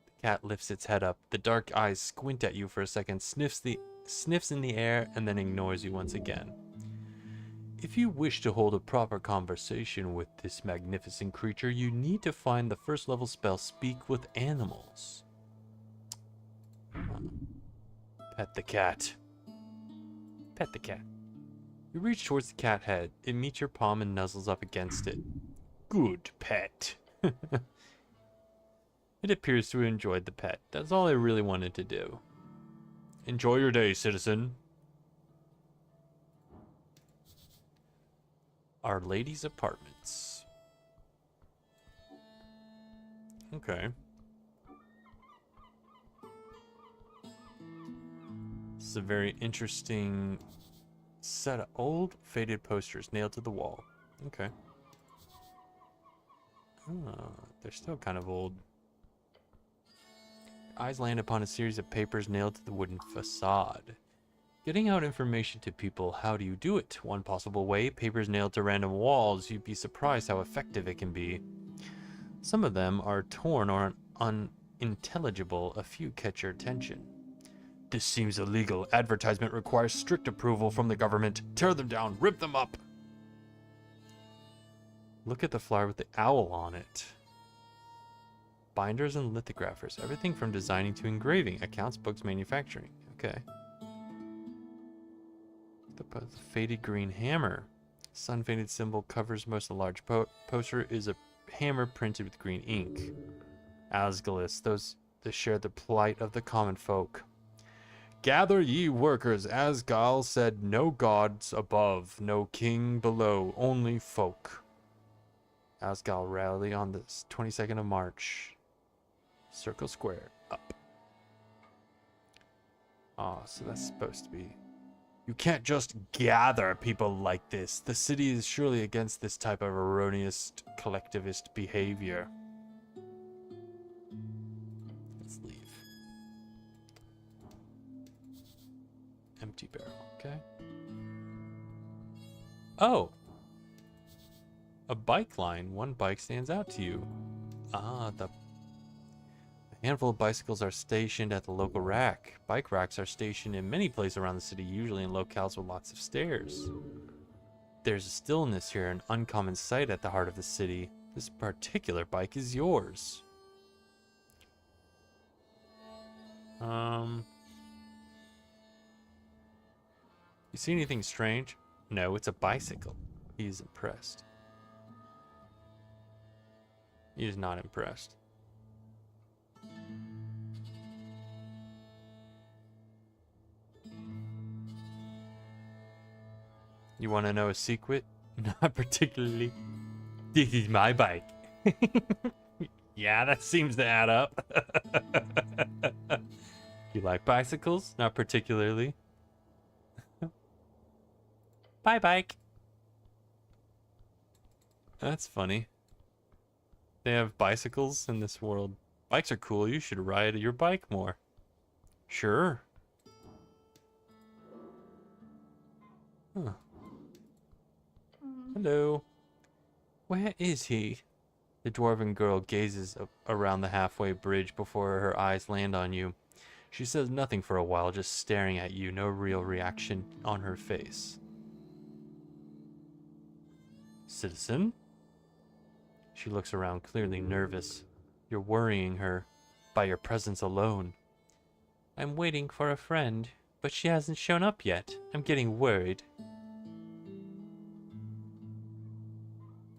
The cat lifts its head up. The dark eyes squint at you for a second, sniffs in the air, and then ignores you once again. If you wish to hold a proper conversation with this magnificent creature, you need to find the first level spell Speak with Animals. Pet the cat. Pet the cat. You reach towards the cat head. It meets your palm and nuzzles up against it. Good pet. It appears to have enjoyed the pet. That's all I really wanted to do. Enjoy your day, citizen. Our Lady's apartments. Okay. This is a very interesting set of old faded posters nailed to the wall. Okay. Oh, they're still kind of old. Eyes land upon a series of papers nailed to the wooden facade. Getting out information to people, how do you do it? One possible way, papers nailed to random walls. You'd be surprised how effective it can be. Some of them are torn or unintelligible. A few catch your attention. This seems illegal. Advertisement requires strict approval from the government. Tear them down, rip them up. Look at the flyer with the owl on it. Binders and lithographers. Everything from designing to engraving. Accounts, books, manufacturing. Okay. The faded green hammer. Sun-faded symbol covers most of the large poster is a hammer printed with green ink. Asgalis. Those that share the plight of the common folk. Gather ye workers. Asgal said, no gods above, no king below, only folk. Asgal rally on the 22nd of March. Circle square up. Oh, so that's supposed to be... You can't just gather people like this. The city is surely against this type of erroneous collectivist behavior. Let's leave. Empty barrel, okay. Oh! A bike line. One bike stands out to you. Ah, a handful of bicycles are stationed at the local rack. Bike racks are stationed in many places around the city, usually in locales with lots of stairs. There's a stillness here, an uncommon sight at the heart of the city. This particular bike is yours. You see anything strange? No, it's a bicycle. He's impressed. He is not impressed. You want to know a secret? Not particularly. This is my bike. Yeah, that seems to add up. You like bicycles? Not particularly. Bye, bike. That's funny. They have bicycles in this world. Bikes are cool. You should ride your bike more. Sure. Huh. Hello. Where is he? The dwarven girl gazes around the halfway bridge before her eyes land on you. She says nothing for a while, just staring at you, no real reaction on her face. Citizen? She looks around, clearly nervous. You're worrying her by your presence alone. I'm waiting for a friend, but she hasn't shown up yet. I'm getting worried.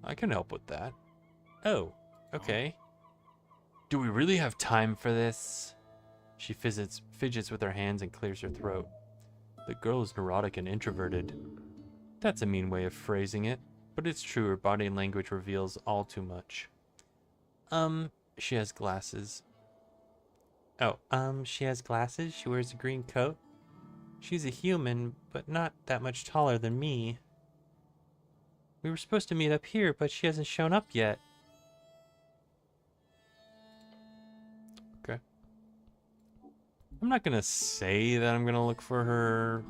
I can help with that. Oh, okay. Do we really have time for this? She fidgets with her hands and clears her throat. The girl is neurotic and introverted. That's a mean way of phrasing it, but it's true. Her body language reveals all too much. She has glasses. Oh, she has glasses? She wears a green coat? She's a human, but not that much taller than me. We were supposed to meet up here, but she hasn't shown up yet. Okay. I'm not gonna say that I'm gonna look for her,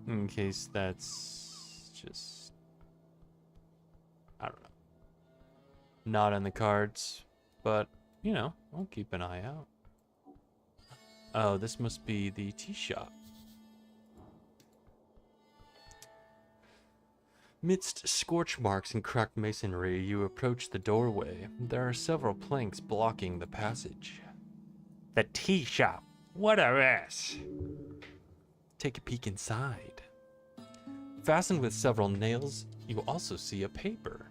in case that's just, I don't know, not in the cards, but, you know, I'll keep an eye out. Oh, this must be the tea shop. Midst scorch marks and cracked masonry, you approach the doorway. There are several planks blocking the passage. The tea shop. What a mess. Take a peek inside. Fastened with several nails, you also see a paper.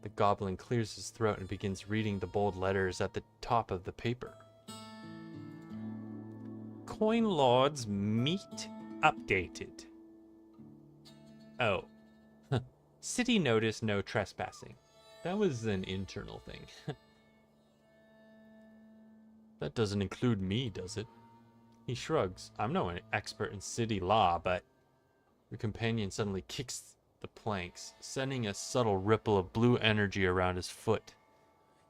The goblin clears his throat and begins reading the bold letters at the top of the paper. Coin Lords meet updated. Oh. City notice no trespassing. That was an internal thing. That doesn't include me, does it? He shrugs. I'm no expert in city law, but your companion suddenly kicks the planks, sending a subtle ripple of blue energy around his foot.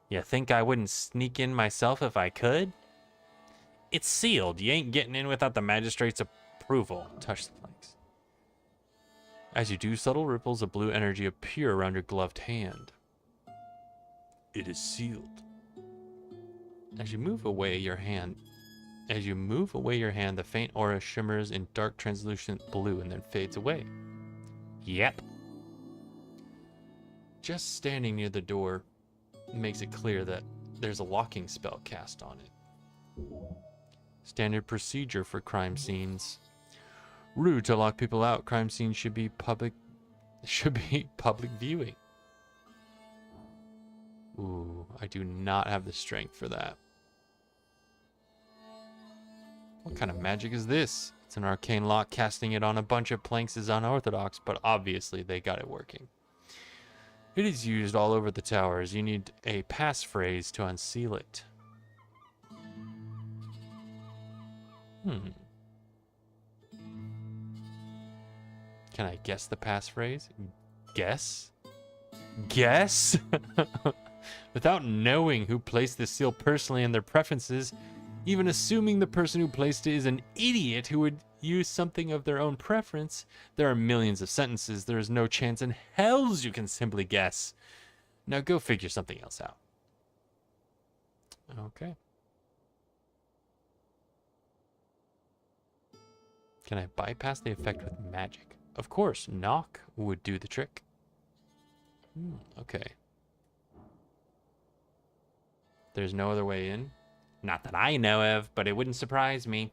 You think I wouldn't sneak in myself if I could? It's sealed. You ain't getting in without the magistrate's approval. Touch the planks. As you do, subtle ripples of blue energy appear around your gloved hand. It is sealed. As you move away your hand, the faint aura shimmers in dark translucent blue and then fades away. Yep. Just standing near the door makes it clear that there's a locking spell cast on it. Standard procedure for crime scenes. Rude to lock people out. Crime scenes should be public viewing. Ooh, I do not have the strength for that. What kind of magic is this? It's an arcane lock. Casting it on a bunch of planks is unorthodox, but obviously they got it working. It is used all over the towers. You need a passphrase to unseal it. Can I guess the passphrase? Guess? Guess? Without knowing who placed the seal personally and their preferences, Even assuming the person who placed it is an idiot who would use something of their own preference, there are millions of sentences. There is no chance in hells you can simply guess. Now go figure something else out. Okay. Can I bypass the effect with magic? Of course, knock would do the trick. Okay. There's no other way in? Not that I know of, but it wouldn't surprise me.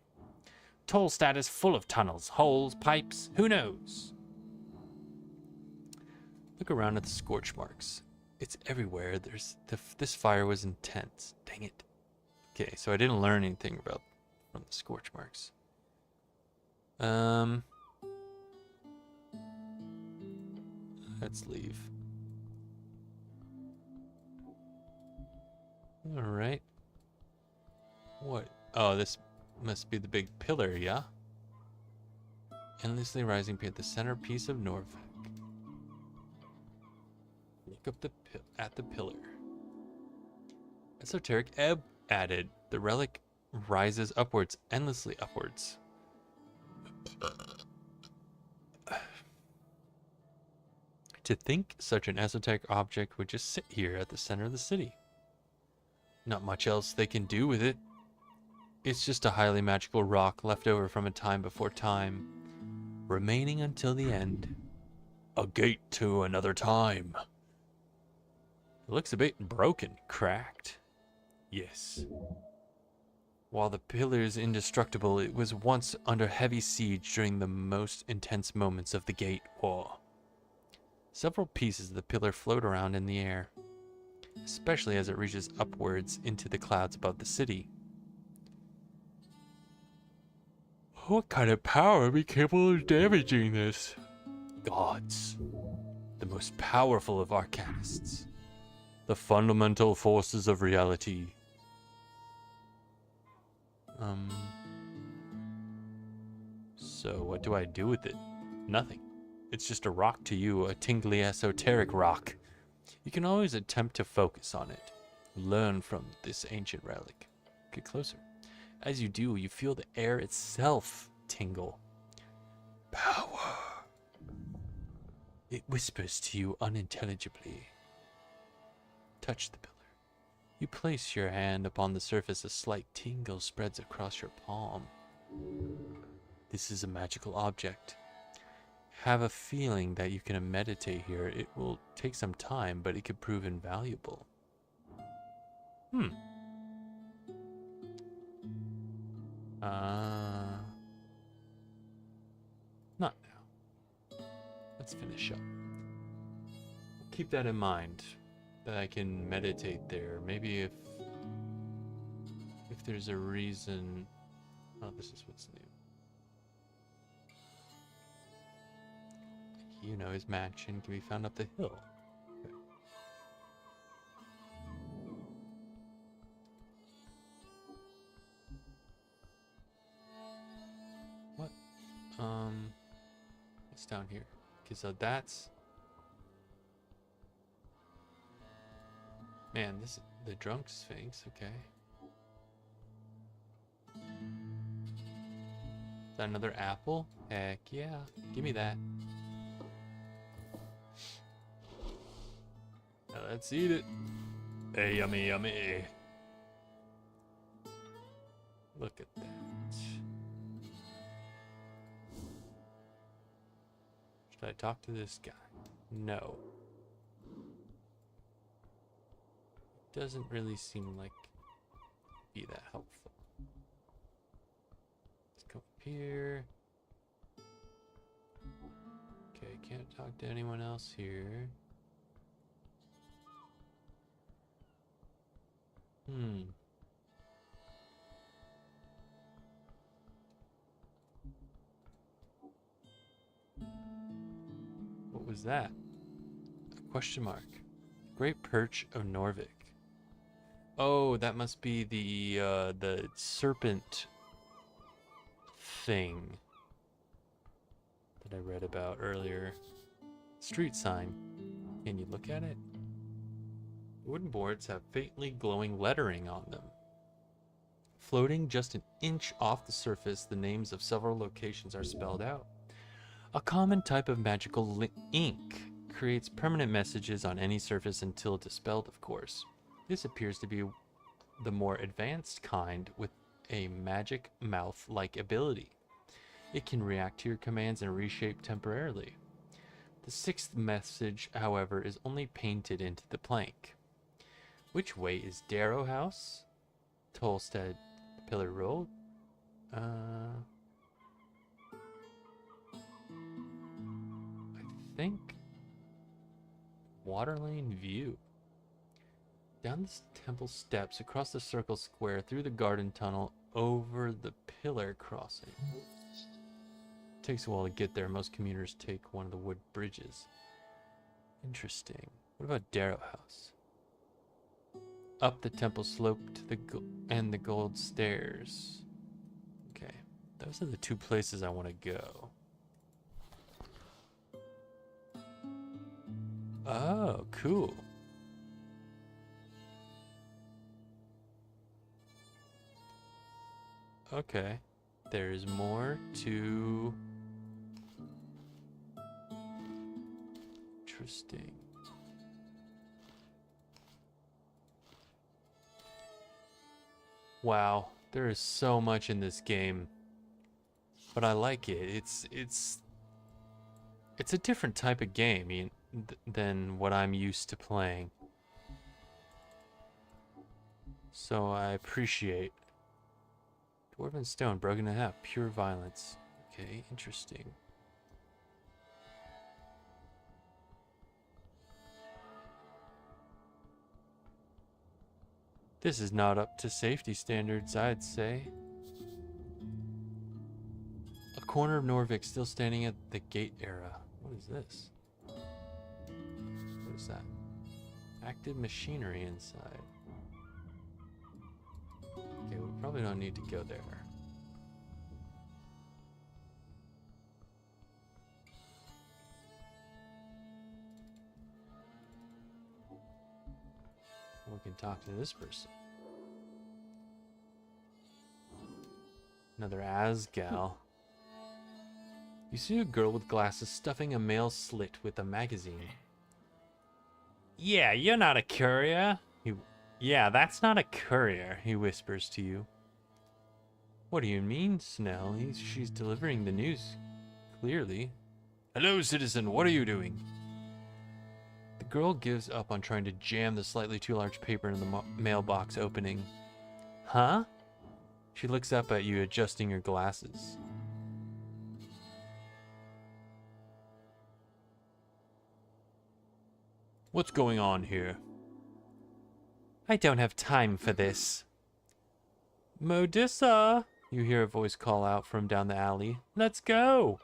Tollstadt is full of tunnels, holes, pipes, who knows? Look around at the scorch marks. It's everywhere. This fire was intense. Dang it. Okay, so I didn't learn anything from the scorch marks. Let's leave. All right. What? Oh, this must be the big pillar, yeah? Endlessly rising at the centerpiece of Norfolk. Look up at the pillar. Esoteric ebb added. The relic rises upwards, endlessly upwards. To think such an esoteric object would just sit here at the center of the city. Not much else they can do with it. It's just a highly magical rock left over from a time before time, remaining until the end. A gate to another time. It looks a bit broken, cracked. Yes. While the pillar's indestructible, it was once under heavy siege during the most intense moments of the Gate War. Several pieces of the pillar float around in the air, especially as it reaches upwards into the clouds above the city. What kind of power would be capable of damaging this? Gods. The most powerful of arcanists. The fundamental forces of reality. So what do I do with it? Nothing. It's just a rock to you, a tingly esoteric rock. You can always attempt to focus on it. Learn from this ancient relic. Get closer. As you do, you feel the air itself tingle. Power. It whispers to you unintelligibly. Touch the pillar. You place your hand upon the surface, a slight tingle spreads across your palm. This is a magical object. Have a feeling that you can meditate here. It will take some time, but it could prove invaluable. Not now. Let's finish up. Keep that in mind, that I can meditate there. Maybe if there's a reason. Oh, this is what's new. You know, his mansion can be found up the hill. Okay. What? What's down here? Okay, so that's... Man, this... The drunk sphinx, okay. Is that another apple? Heck yeah. Give me that. Now let's eat it. Hey, yummy, yummy. Look at that. Should I talk to this guy? No. Doesn't really seem like be that helpful. Let's come up here. Okay, can't talk to anyone else here. What was that? A question mark. Great Perch of Norvik. Oh, that must be the serpent thing that I read about earlier. Street sign. Can you look at it? Wooden boards have faintly glowing lettering on them. Floating just an inch off the surface, the names of several locations are spelled out. A common type of magical ink creates permanent messages on any surface until dispelled, of course. This appears to be the more advanced kind with a magic mouth-like ability. It can react to your commands and reshape temporarily. The sixth message, however, is only painted into the plank. Which way is Darrow House? Tolstead Pillar Road? I think Waterlane View. Down the temple steps, across the circle square, through the garden tunnel, over the pillar crossing. Takes a while to get there. Most commuters take one of the wood bridges. Interesting. What about Darrow House? Up the temple slope to the gold stairs. Okay, those are the two places I want to go. Oh, cool. Okay, there's more to... Interesting. Wow, there is so much in this game, but I like it. It's a different type of game than what I'm used to playing. So I appreciate. Dwarven stone, broken in half, pure violence. Okay, interesting. This is not up to safety standards, I'd say. A corner of Norvik still standing at the gate era. What is this? What is that? Active machinery inside. Okay, we probably don't need to go there. We can talk to this person. Another Asgal. You see a girl with glasses stuffing a mail slit with a magazine. Yeah, you're not a courier. Yeah, that's not a courier, he whispers to you. What do you mean, Snell? She's delivering the news. Clearly. Hello, citizen, what are you doing? The girl gives up on trying to jam the slightly too large paper in the mailbox opening. Huh? She looks up at you, adjusting her glasses. What's going on here? I don't have time for this. Modissa! You hear a voice call out from down the alley. Let's go!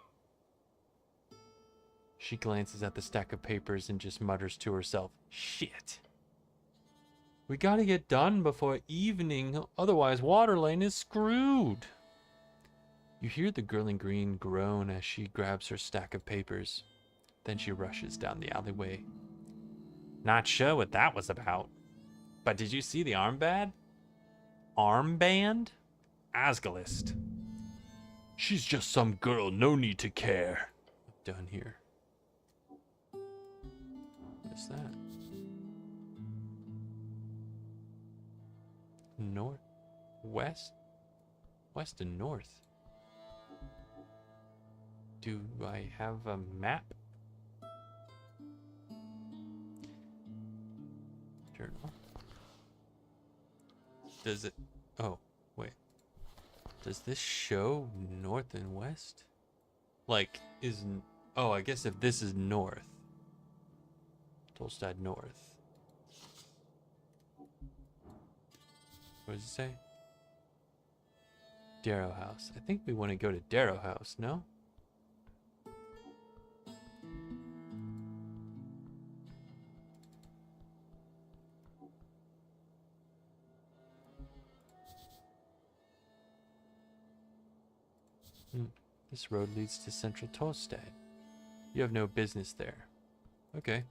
She glances at the stack of papers and just mutters to herself, shit. We gotta get done before evening, otherwise Waterlane is screwed. You hear the girl in green groan as she grabs her stack of papers. Then she rushes down the alleyway. Not sure what that was about. But did you see the armband? Armband? Asgalist. She's just some girl, no need to care. Done here. What's that? North? West? West and north. Do I have a map? Journal. Does it... Oh, wait. Does this show north and west? Like, is... Oh, I guess if this is north. Tolstad north. What does it say? Darrow House. I think we want to go to Darrow House, no? This road leads to Central Tolstad. You have no business there. Okay.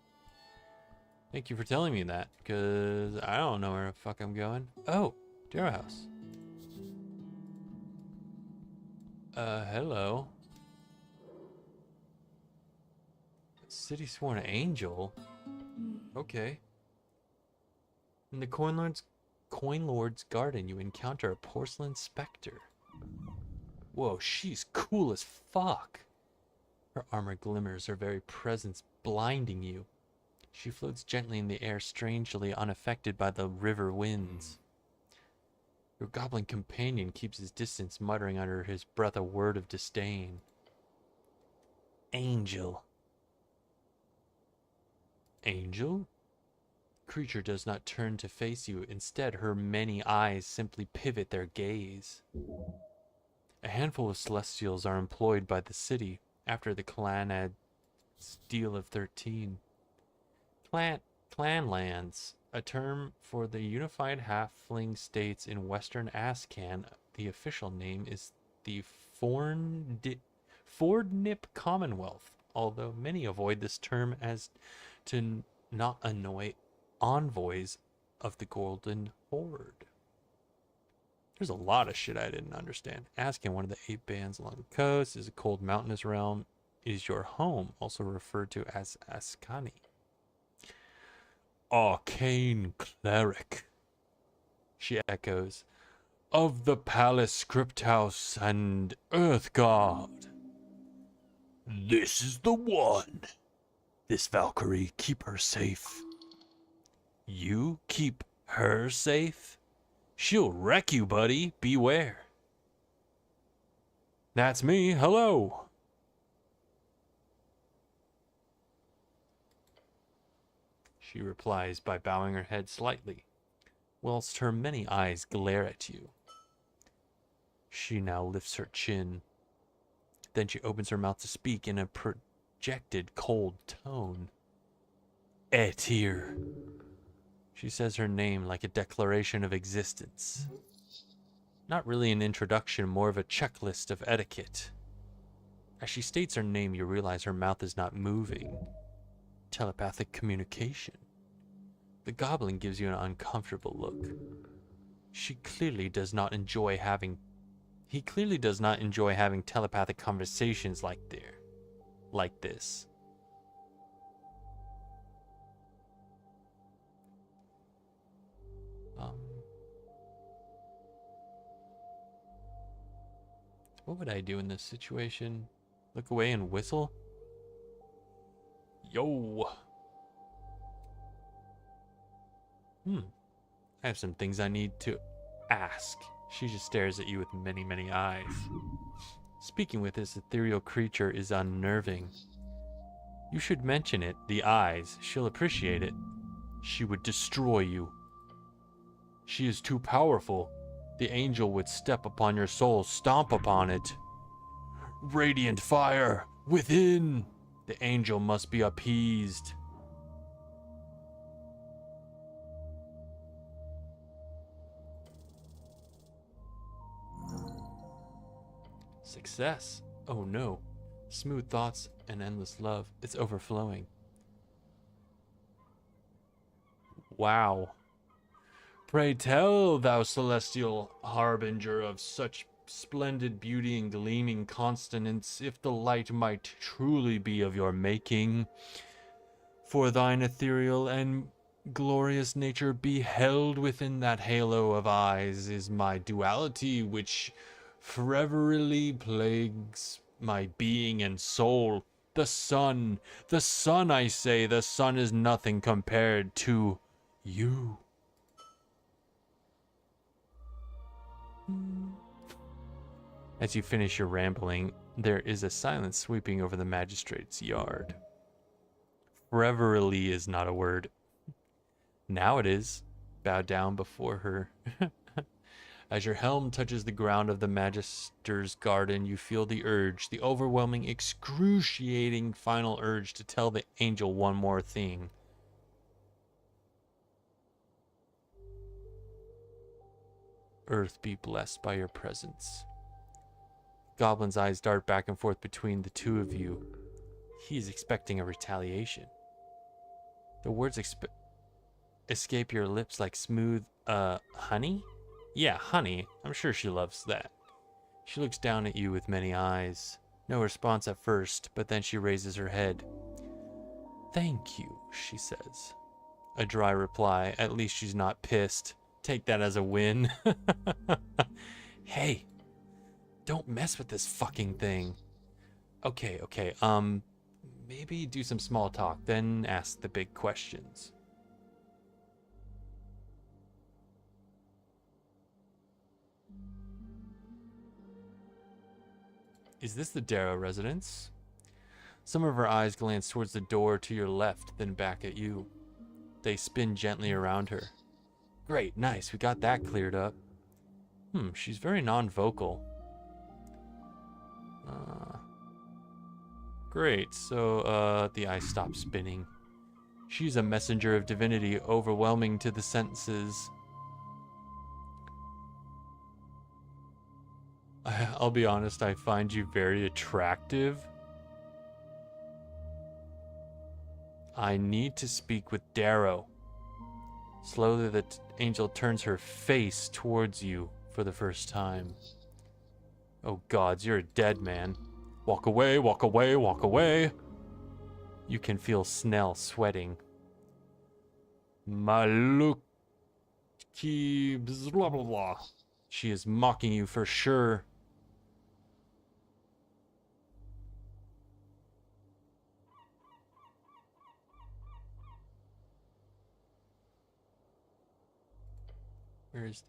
Thank you for telling me that, because I don't know where the fuck I'm going. Oh, Darrow House. Hello. City sworn angel? Okay. In the Coin Lord's garden, you encounter a porcelain specter. Whoa, she's cool as fuck. Her armor glimmers, her very presence blinding you. She floats gently in the air, strangely unaffected by the river winds. Your goblin companion keeps his distance, muttering under his breath a word of disdain. Angel. Angel? Creature does not turn to face you. Instead, her many eyes simply pivot their gaze. A handful of celestials are employed by the city after the Clanad Steel of 13. Clanlands, a term for the unified halfling states in western Ascan. The official name is the Fordnip Commonwealth, although many avoid this term as to not annoy envoys of the Golden Horde. There's a lot of shit I didn't understand. Ascan, one of the 8 bands along the coast, is a cold mountainous realm. It is your home, also referred to as Ascani. Arcane cleric, she echoes, of the palace, script house, and earth guard. This is the one. This Valkyrie, keep her safe. You keep her safe? She'll wreck you, buddy. Beware. That's me. Hello. She replies by bowing her head slightly, whilst her many eyes glare at you. She now lifts her chin. Then she opens her mouth to speak in a projected, cold tone. Etir. She says her name like a declaration of existence. Not really an introduction, more of a checklist of etiquette. As she states her name, you realize her mouth is not moving. Telepathic communication. The goblin gives you an uncomfortable look. He clearly does not enjoy having telepathic conversations like this. What would I do in this situation? Look away and whistle? Yo. I have some things I need to ask. She just stares at you with many, many eyes. Speaking with this ethereal creature is unnerving. You should mention it, the eyes. She'll appreciate it. She would destroy you. She is too powerful. The angel would step upon your soul, stomp upon it. Radiant fire within. The angel must be appeased. Success. Oh no. Smooth thoughts and endless love. It's overflowing. Wow. Pray tell, thou celestial harbinger of such splendid beauty and gleaming consonance, if the light might truly be of your making. For thine ethereal and glorious nature beheld within that halo of eyes is my duality, which foreverly plagues my being and soul. The sun, I say, the sun is nothing compared to you. As you finish your rambling, there is a silence sweeping over the magistrate's yard. Foreverly is not a word. Now it is. Bow down before her. As your helm touches the ground of the magister's garden, you feel the urge, the overwhelming, excruciating final urge to tell the angel one more thing. Earth be blessed by your presence. Goblin's eyes dart back and forth between the two of you. He is expecting a retaliation. The words escape your lips like smooth, honey? Yeah, honey. I'm sure she loves that. She looks down at you with many eyes. No response at first, but then she raises her head. Thank you, she says. A dry reply. At least she's not pissed. Take that as a win. Hey, don't mess with this fucking thing. Okay, maybe do some small talk, then ask the big questions. Is this the Darrow residence? Some of her eyes glance towards the door to your left, then back at you. They spin gently around her. Great, nice, we got that cleared up. She's very non-vocal. Great, so, the eyes stop spinning. She's a messenger of divinity, overwhelming to the senses. I'll be honest, I find you very attractive. I need to speak with Darrow. Slowly, the angel turns her face towards you for the first time. Oh gods, you're a dead man. Walk away, walk away, walk away. You can feel Snell sweating. Maluki blah blah blah. She is mocking you for sure. Where's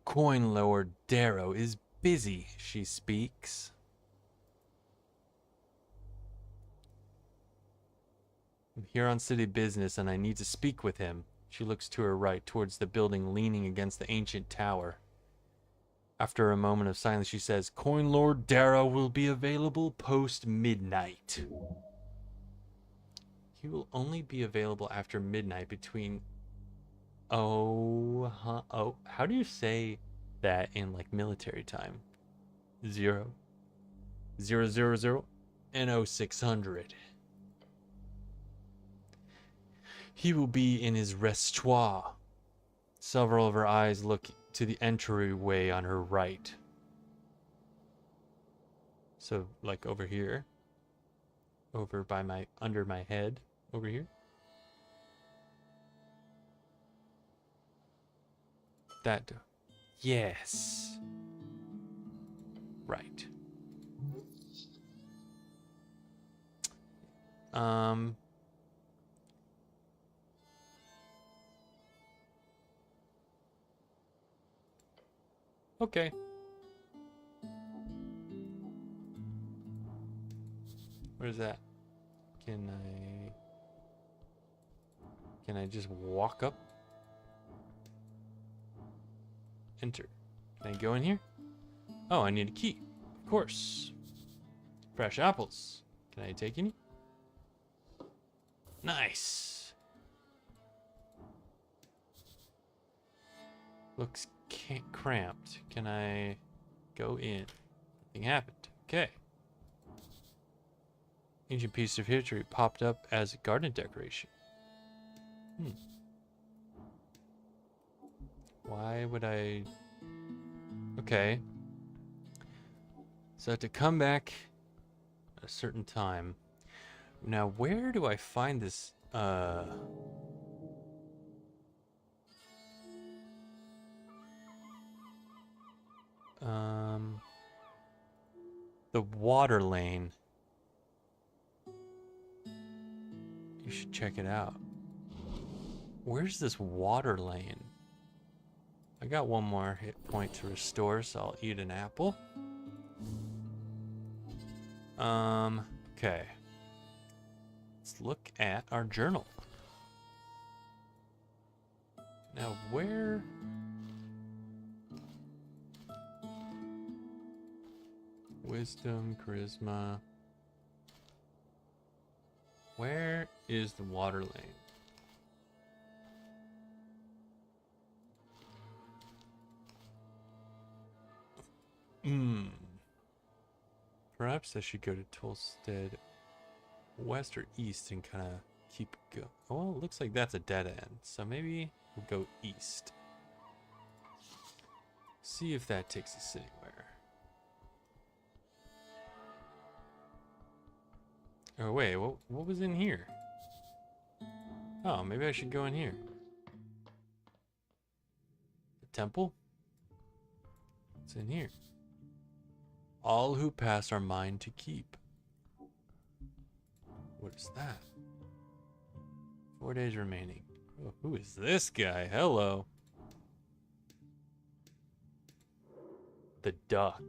Coin Lord Darrow is busy, she speaks. I'm here on city business and I need to speak with him. She looks to her right towards the building leaning against the ancient tower. After a moment of silence, she says, Coin Lord Darrow will be available post-midnight. He will only be available after midnight between... Oh, how do you say that in, like, military time? 0, 0, 0, 0, and 0600. He will be in his restoir. Several of her eyes look to the entryway on her right. So, like, over here. Over by under my head. Over here. That door. Yes. Right. Okay. Where's that? Can I just walk up? Enter. Can I go in here? Oh, I need a key. Of course. Fresh apples. Can I take any? Nice. Looks cramped. Can I go in? Nothing happened. Okay. Ancient piece of history popped up as a garden decoration. Why would I... Okay. So I have to come back at a certain time. Now, where do I find this, the water lane. You should check it out. Where's this water lane? I got one more hit point to restore, so I'll eat an apple. Okay. Let's look at our journal. Now, where... Wisdom, charisma... Where is the water lane? Perhaps I should go to Tolstead west or east and kind of keep going. Oh, well, it looks like that's a dead end. So maybe we'll go east. See if that takes us anywhere. Oh, wait, what was in here? Oh, maybe I should go in here. The temple? What's in here? All who pass are mine to keep. What is that? 4 days remaining. Oh, who is this guy? Hello. The duck.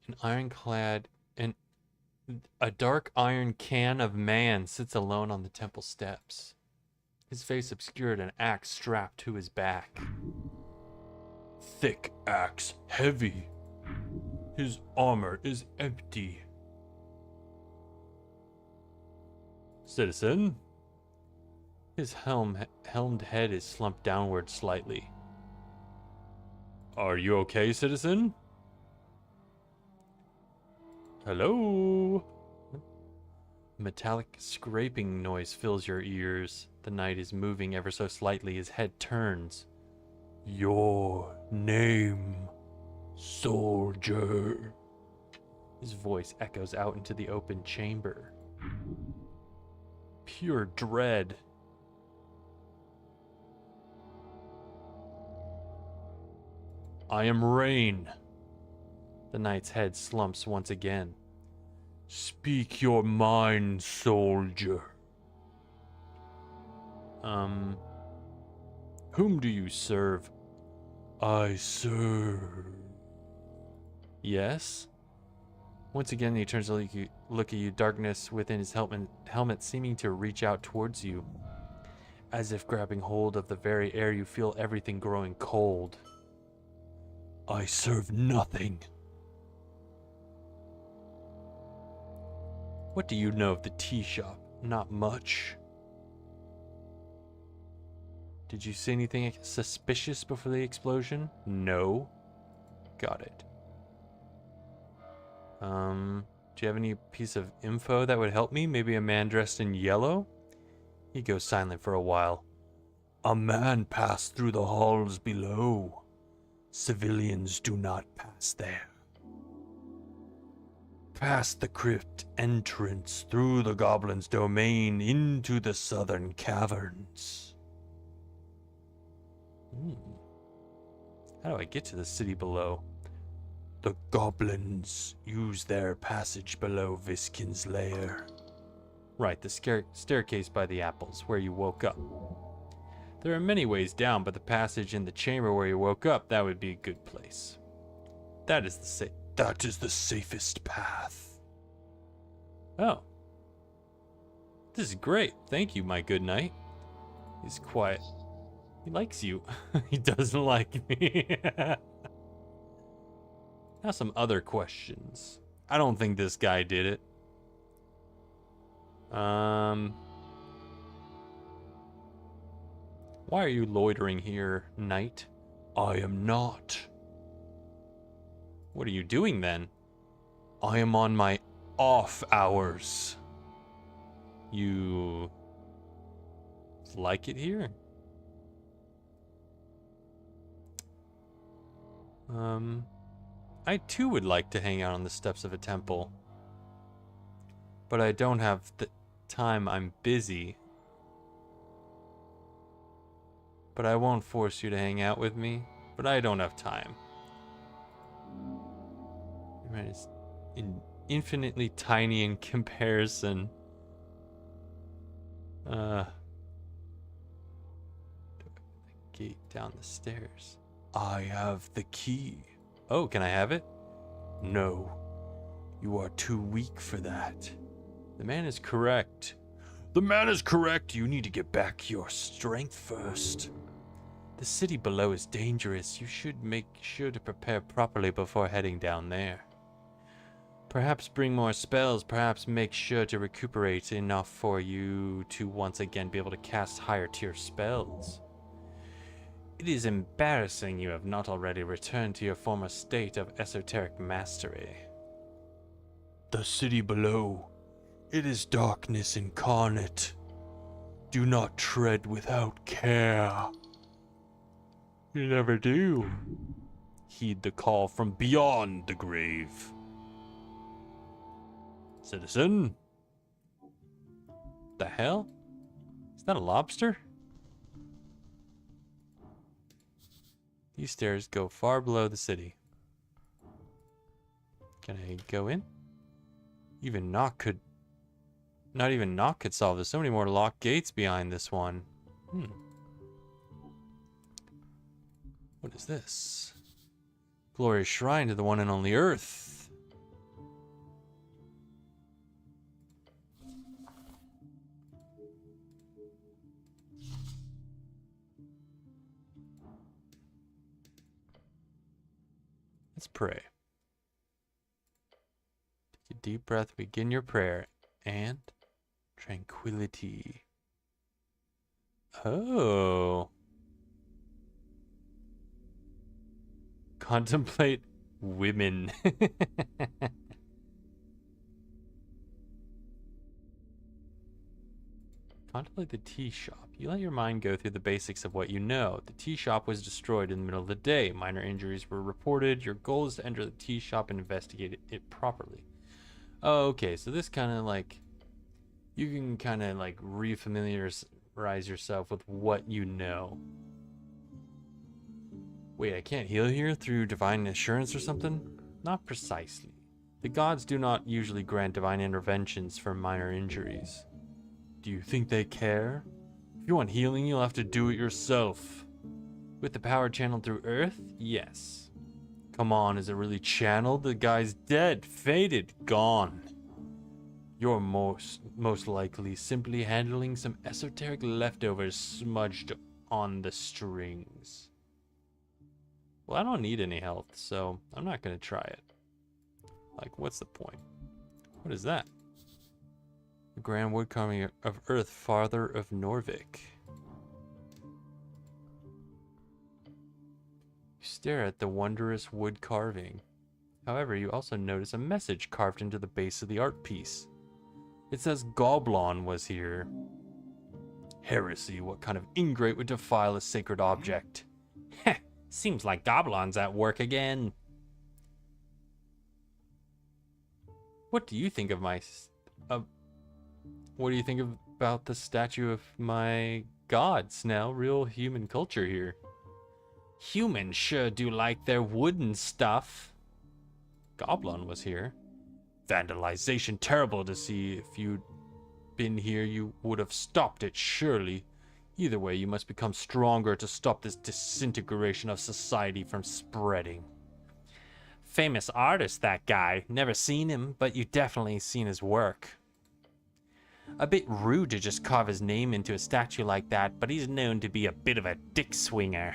An ironclad and a dark iron can of man sits alone on the temple steps. His face obscured, an axe strapped to his back. Thick axe, heavy. His armor is empty. Citizen? His helmed head is slumped downward slightly. Are you okay, citizen? Hello? A metallic scraping noise fills your ears. The knight is moving ever so slightly. His head turns. Your name, soldier. His voice echoes out into the open chamber. Pure dread. I am Rain. The knight's head slumps once again. Speak your mind, soldier. Whom do you serve? I serve. Yes? Once again, he turns to look at you, darkness within his helmet seeming to reach out towards you. As if grabbing hold of the very air, you feel everything growing cold. I serve nothing. What do you know of the tea shop? Not much. Did you see anything suspicious before the explosion? No. Got it. Do you have any piece of info that would help me? Maybe a man dressed in yellow? He goes silent for a while. A man passed through the halls below. Civilians do not pass there. Past the crypt entrance through the goblin's domain into the southern caverns. How do I get to the city below? The goblins use their passage below Viskin's lair. Right, the staircase by the apples, where you woke up. There are many ways down, but the passage in the chamber where you woke up, that would be a good place. That is the safest path. Oh. This is great. Thank you, my good knight. He's quiet. He likes you. He doesn't like me. Now some other questions. I don't think this guy did it. Why are you loitering here, knight? I am not. What are you doing then? I am on my off hours. You like it here? I too would like to hang out on the steps of a temple. But I don't have the time. I'm busy. But I won't force you to hang out with me. But I don't have time. It's infinitely tiny in comparison. Gate down the stairs. I have the key. Oh, can I have it? No. You are too weak for that. The man is correct. The man is correct. You need to get back your strength first. The city below is dangerous. You should make sure to prepare properly before heading down there. Perhaps bring more spells. Perhaps make sure to recuperate enough for you to once again be able to cast higher tier spells. It is embarrassing you have not already returned to your former state of esoteric mastery. The city below. It is darkness incarnate. Do not tread without care. You never do. Heed the call from beyond the grave. Citizen? The hell? Is that a lobster? These stairs go far below the city. Can I go in? Even knock could... Not even knock could solve this. So many more locked gates behind this one. What is this? Glorious shrine to the one and only Earth. Let's pray. Take a deep breath, begin your prayer, and tranquility. Oh. Contemplate women. Contemplate the tea shop. You let your mind go through the basics of what you know. The tea shop was destroyed in the middle of the day. Minor injuries were reported. Your goal is to enter the tea shop and investigate it properly. Oh, okay, so this kind of like... You can kind of like refamiliarize yourself with what you know. Wait, I can't heal here through divine assurance or something? Not precisely. The gods do not usually grant divine interventions for minor injuries. Do you think they care? If you want healing, you'll have to do it yourself. With the power channeled through Earth? Yes. Come on, is it really channeled? The guy's dead, faded, gone. You're most likely simply handling some esoteric leftovers smudged on the strings. Well, I don't need any health, so I'm not going to try it. Like, what's the point? What is that? The grand wood carving of Earth, father of Norvik. You stare at the wondrous wood carving. However, you also notice a message carved into the base of the art piece. It says Goblin was here. Heresy, what kind of ingrate would defile a sacred object? Heh, seems like Goblin's at work again. What do you think of my... what do you think about the statue of my god, Snell? Real human culture here. Humans sure do like their wooden stuff. Goblin was here. Vandalization, terrible to see. If you'd been here, you would have stopped it, surely. Either way, you must become stronger to stop this disintegration of society from spreading. Famous artist, that guy. Never seen him, but you definitely seen his work. A bit rude to just carve his name into a statue like that, but he's known to be a bit of a dick swinger.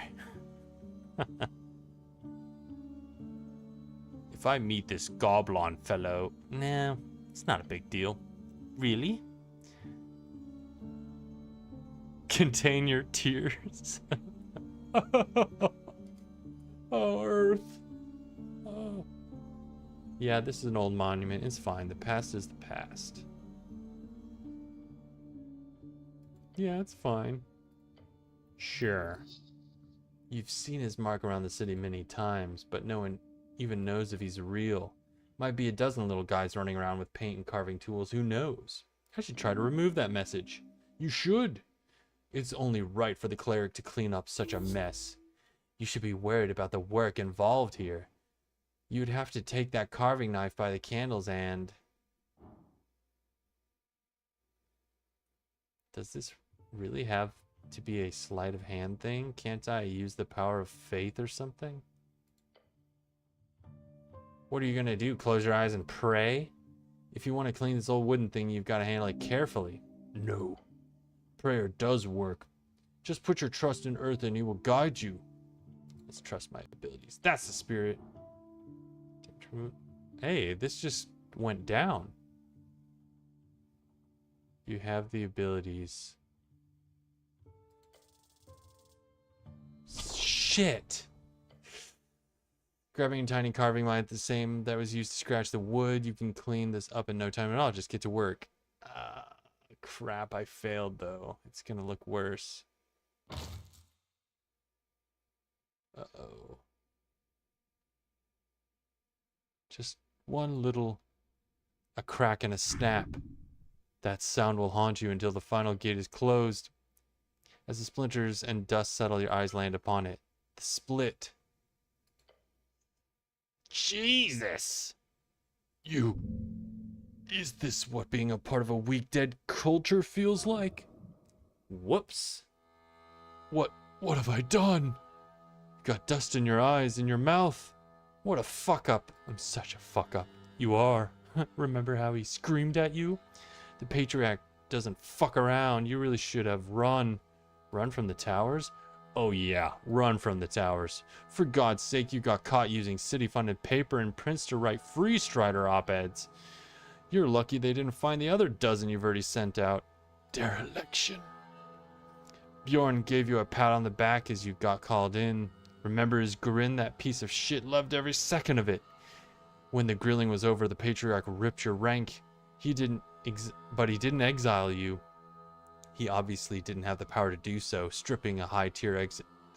If I meet this Goblin fellow... No, it's not a big deal. Really? Contain your tears. Oh, Earth. Oh. Yeah, this is an old monument. It's fine. The past is the past. Yeah, it's fine. Sure. You've seen his mark around the city many times, but no one even knows if he's real. Might be a dozen little guys running around with paint and carving tools. Who knows? I should try to remove that message. You should. It's only right for the cleric to clean up such a mess. You should be worried about the work involved here. You'd have to take that carving knife by the candles and... Does this really have to be a sleight of hand thing? Can't I use the power of faith or something? What are you gonna do? Close your eyes and pray? If you want to clean this old wooden thing, you've got to handle it carefully. No. Prayer does work. Just put your trust in Earth and he will guide you. Let's trust my abilities. That's the spirit. Hey, this just went down. You have the abilities. Shit. Grabbing a tiny carving line the same that was used to scratch the wood. You can clean this up in no time at all. Just get to work. Crap, I failed though. It's gonna look worse. Uh-oh. Just one little A crack and a snap. That sound will haunt you until the final gate is closed. As the splinters and dust settle, your eyes land upon it. The split. Jesus! You... Is this what being a part of a weak dead culture feels like? Whoops. What have I done? You got dust in your eyes, in your mouth. What a fuck up. I'm such a fuck up. You are. Remember how he screamed at you? The Patriarch doesn't fuck around. You really should have run. Run from the towers? Oh yeah, run from the towers. For God's sake, you got caught using city-funded paper and prints to write Free Strider op-eds. You're lucky they didn't find the other dozen you've already sent out. Dereliction. Bjorn gave you a pat on the back as you got called in. Remember his grin? That piece of shit loved every second of it. When the grilling was over, the Patriarch ripped your rank. But he didn't exile you. He obviously didn't have the power to do so. Stripping a high-tier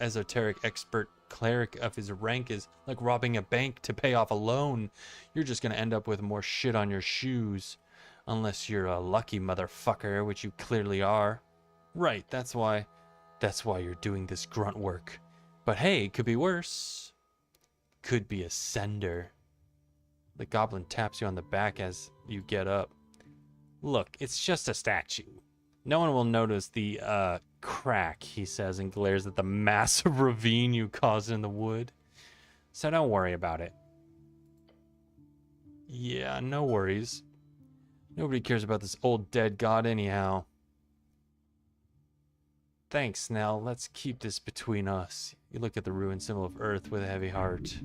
esoteric expert cleric of his rank is like robbing a bank to pay off a loan. You're just gonna end up with more shit on your shoes. Unless you're a lucky motherfucker, which you clearly are. Right, that's why you're doing this grunt work. But hey, it could be worse. Could be a sender. The goblin taps you on the back as you get up. Look, it's just a statue. No one will notice the, crack, he says, and glares at the massive ravine you caused in the wood. So don't worry about it. Yeah, no worries. Nobody cares about this old dead god anyhow. Thanks, Nell. Let's keep this between us. You look at the ruined symbol of Earth with a heavy heart.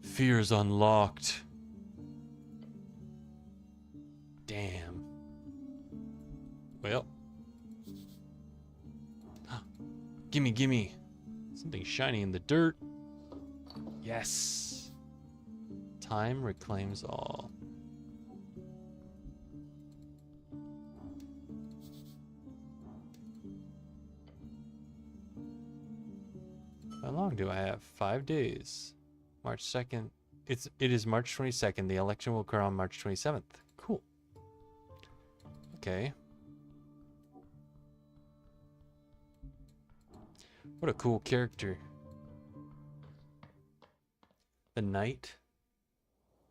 Fear's unlocked. Damn. Well. Gimme. Something shiny in the dirt. Yes. Time reclaims all. How long do I have? 5 days. March 2nd. It is March 22nd. The election will occur on March 27th. Cool. Okay. What a cool character. The knight.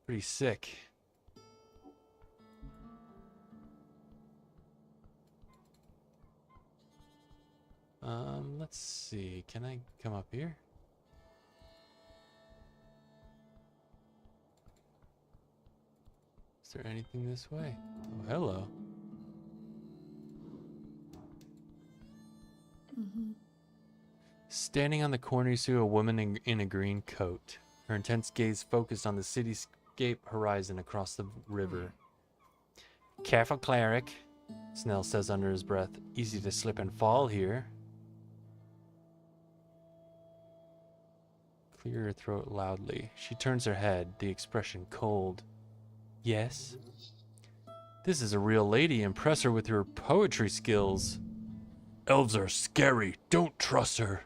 Pretty sick. Let's see. Can I come up here? Is there anything this way? Oh, hello. Standing on the corner, you see a woman in a green coat. Her intense gaze focused on the cityscape horizon across the river. Careful, cleric, Snell says under his breath. Easy to slip and fall here. Clear her throat loudly. She turns her head, the expression cold. Yes? This is a real lady. Impress her with your poetry skills. Elves are scary. Don't trust her.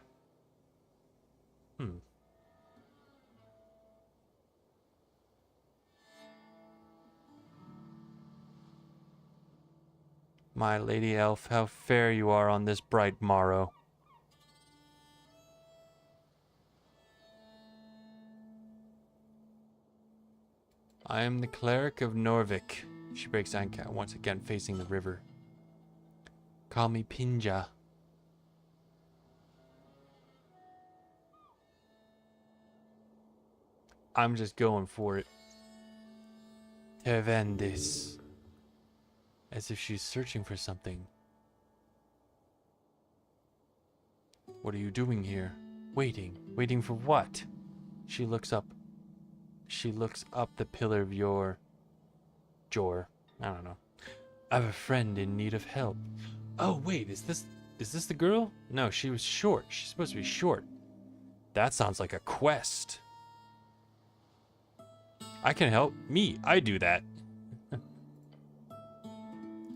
My lady elf, how fair you are on this bright morrow. I am the cleric of Norvik. She breaks anchor, once again facing the river. Call me Pinja. I'm just going for it. Tervendis. As if she's searching for something. What are you doing here? Waiting. Waiting for what? She looks up. She looks up the pillar of Jor. I don't know. I have a friend in need of help. Oh wait, is this the girl? No, she was short. She's supposed to be short. That sounds like a quest. I can help. Me, I do that.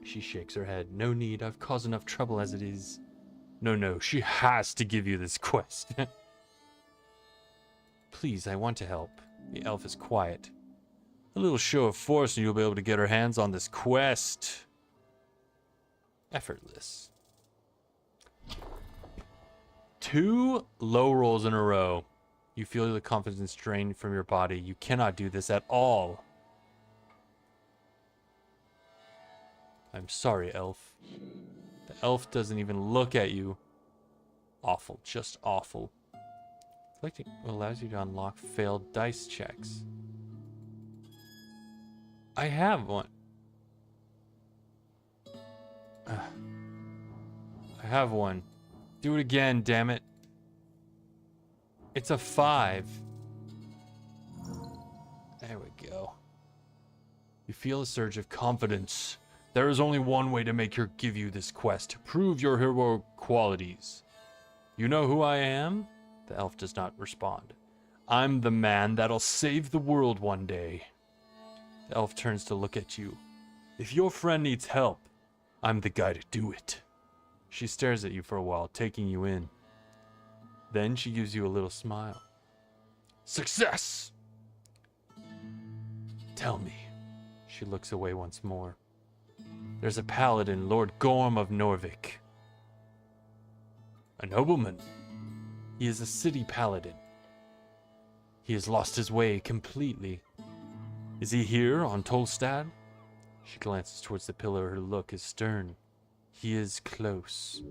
She shakes her head. No need. I've caused enough trouble as it is. No. She has to give you this quest. Please, I want to help. The elf is quiet. A little show of force and you'll be able to get our hands on this quest. Effortless. 2 low rolls in a row. You feel the confidence drained from your body. You cannot do this at all. I'm sorry, elf. The elf doesn't even look at you. Awful, just awful. Collecting allows you to unlock failed dice checks. I have one. I have one. Do it again, damn it. It's a 5. There we go. You feel a surge of confidence. There is only one way to give you this quest. Prove your heroic qualities. You know who I am? The elf does not respond. I'm the man that'll save the world one day. The elf turns to look at you. If your friend needs help, I'm the guy to do it. She stares at you for a while, taking you in. Then she gives you a little smile. Success! Tell me. She looks away once more. There's a paladin, Lord Gorm of Norvik. A nobleman. He is a city paladin. He has lost his way completely. Is he here on Tolstad? She glances towards the pillar. Her look is stern. He is close.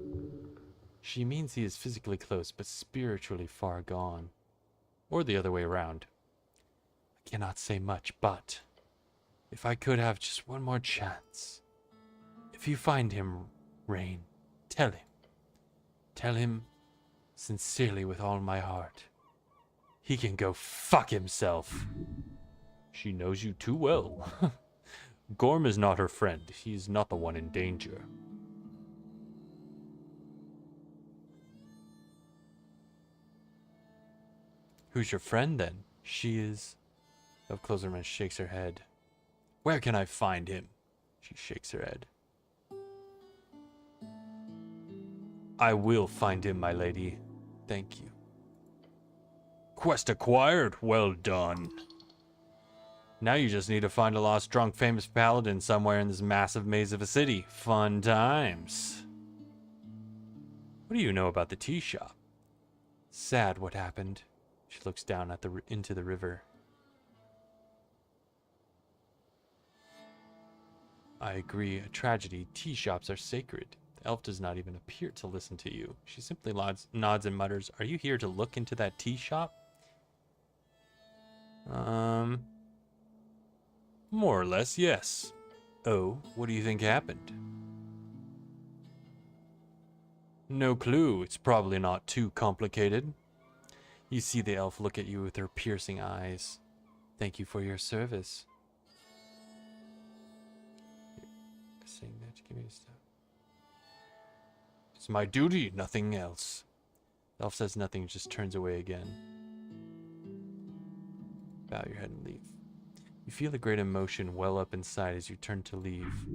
She means he is physically close, but spiritually far gone. Or the other way around. I cannot say much, but if I could have just one more chance. If you find him, Rain, tell him. Tell him sincerely with all my heart. He can go fuck himself. She knows you too well. Gorm is not her friend. He's not the one in danger. Who's your friend then? She is... Elf Closerman shakes her head. Where can I find him? She shakes her head. I will find him, my lady. Thank you. Quest acquired. Well done. Now you just need to find a lost, drunk, famous paladin somewhere in this massive maze of a city. Fun times. What do you know about the tea shop? Sad what happened. She looks down at into the river. I agree. A tragedy. Tea shops are sacred. The elf does not even appear to listen to you. She simply nods and mutters, Are you here to look into that tea shop? More or less, yes. Oh, what do you think happened? No clue. It's probably not too complicated. You see the elf look at you with her piercing eyes. Thank you for your service. Saying that to give me stuff. It's my duty, nothing else. The elf says nothing, just turns away again. Bow your head and leave. You feel a great emotion well up inside as you turn to leave.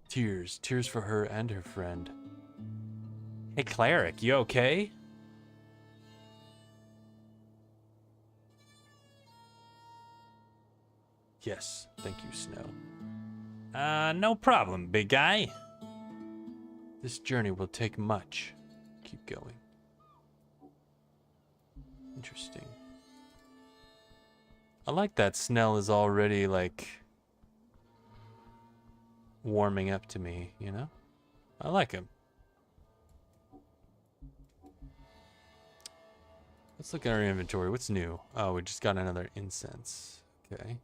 Tears. Tears for her and her friend. Hey, cleric, you okay? Yes, thank you, Snow. No problem, big guy. This journey will take much. Keep going. Interesting. I like that Snell is already, like, warming up to me, you know? I like him. Let's look at our inventory. What's new? Oh, we just got another incense. Okay.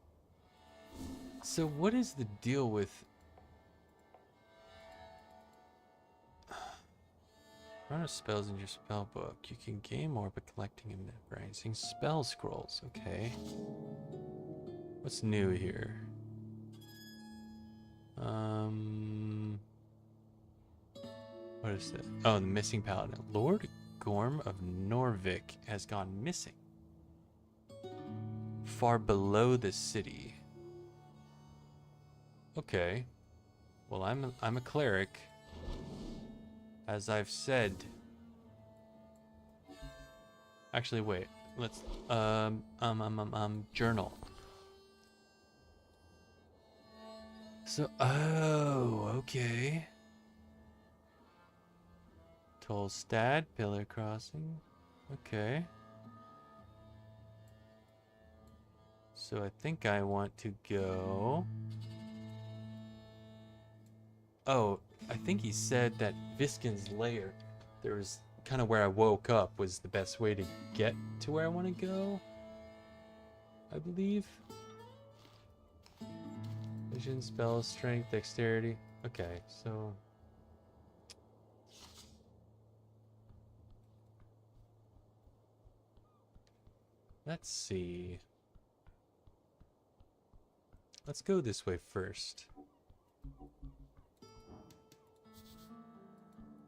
So what is the deal with... Run of spells in your spell book. You can gain more by collecting and memorizing spell scrolls. Okay. What's new here? What is it? Oh, the missing paladin. Lord Gorm of Norvik has gone missing. Far below the city. Okay. Well, I'm a cleric. As I've said. Actually, wait. Let's journal. So, oh, okay. Tolstad, Pillar Crossing. Okay. So I think I want to go... Oh, I think he said that Viskin's lair, there was kind of where I woke up, was the best way to get to where I want to go, I believe. Vision, spell, strength, dexterity. Okay, so... Let's see. Let's go this way first.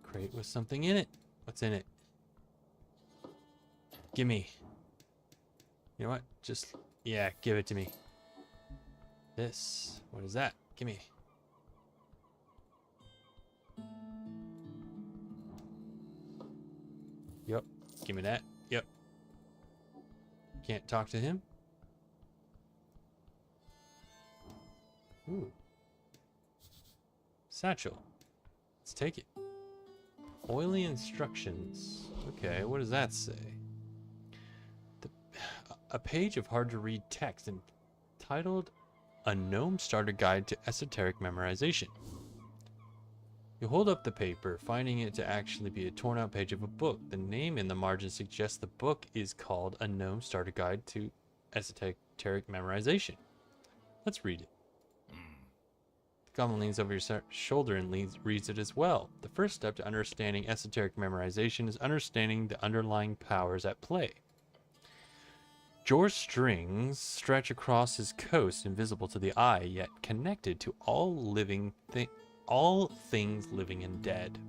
Crate with something in it. What's in it? Gimme. You know what? Just, yeah, give it to me. This. What is that? Gimme. Yep. Gimme that. Yep. Can't talk to him. Ooh. Satchel. Let's take it. Oily instructions. Okay, what does that say? A page of hard-to-read text entitled A Gnome Starter Guide to Esoteric Memorization. You hold up the paper, finding it to actually be a torn-out page of a book. The name in the margin suggests the book is called A Gnome Starter Guide to Esoteric Memorization. Let's read it. The goblin leans over your shoulder and reads it as well. The first step to understanding esoteric memorization is understanding the underlying powers at play. Jor's strings stretch across his coast, invisible to the eye, yet connected to all things living and dead.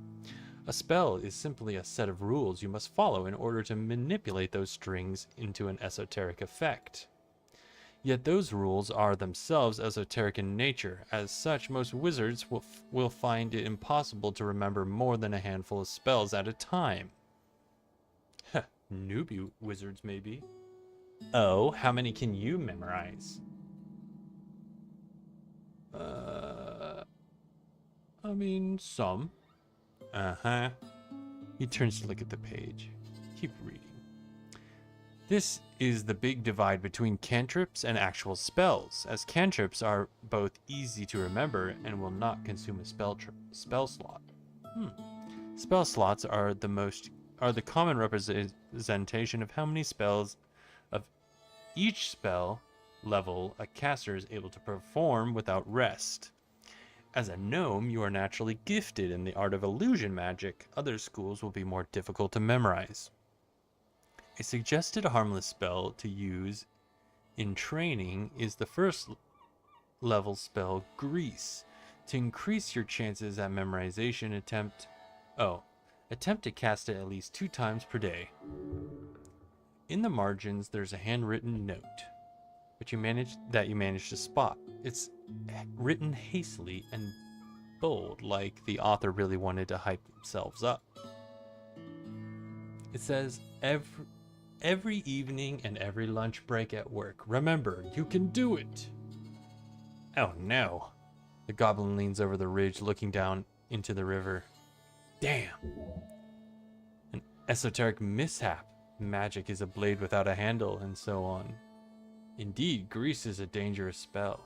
A spell is simply a set of rules you must follow in order to manipulate those strings into an esoteric effect. Yet those rules are themselves esoteric in nature. As such, most wizards will find it impossible to remember more than a handful of spells at a time. Heh, newbie wizards maybe. Oh, how many can you memorize? I mean, some. Uh-huh. He turns to look at the page. Keep reading. This is the big divide between cantrips and actual spells, as cantrips are both easy to remember and will not consume a spell slot. Spell slots are the common representation of how many spells of each spell level a caster is able to perform without rest. As a gnome, you are naturally gifted in the art of illusion magic. Other schools will be more difficult to memorize. A suggested harmless spell to use in training is the first level spell, Grease. To increase your chances at memorization, attempt to cast it at least 2 times per day. In the margins, there's a handwritten note, but you manage to spot. It's written hastily and bold, like the author really wanted to hype themselves up. It says, Every evening and every lunch break at work, remember, you can do it. Oh no. The goblin leans over the ridge, looking down into the river. Damn. An esoteric mishap. Magic is a blade without a handle, and so on. Indeed, grease is a dangerous spell.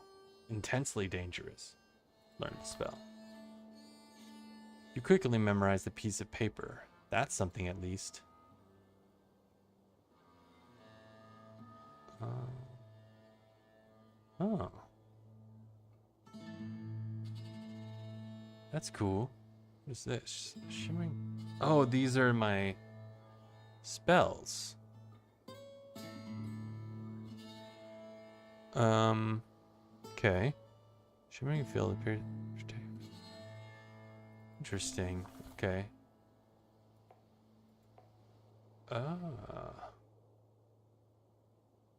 Intensely dangerous. Learn the spell. You quickly memorize the piece of paper. That's something at least. Oh. That's cool. What is this? Shimmering. Oh, these are my spells. Okay. Shimmering field appears. Interesting. Okay.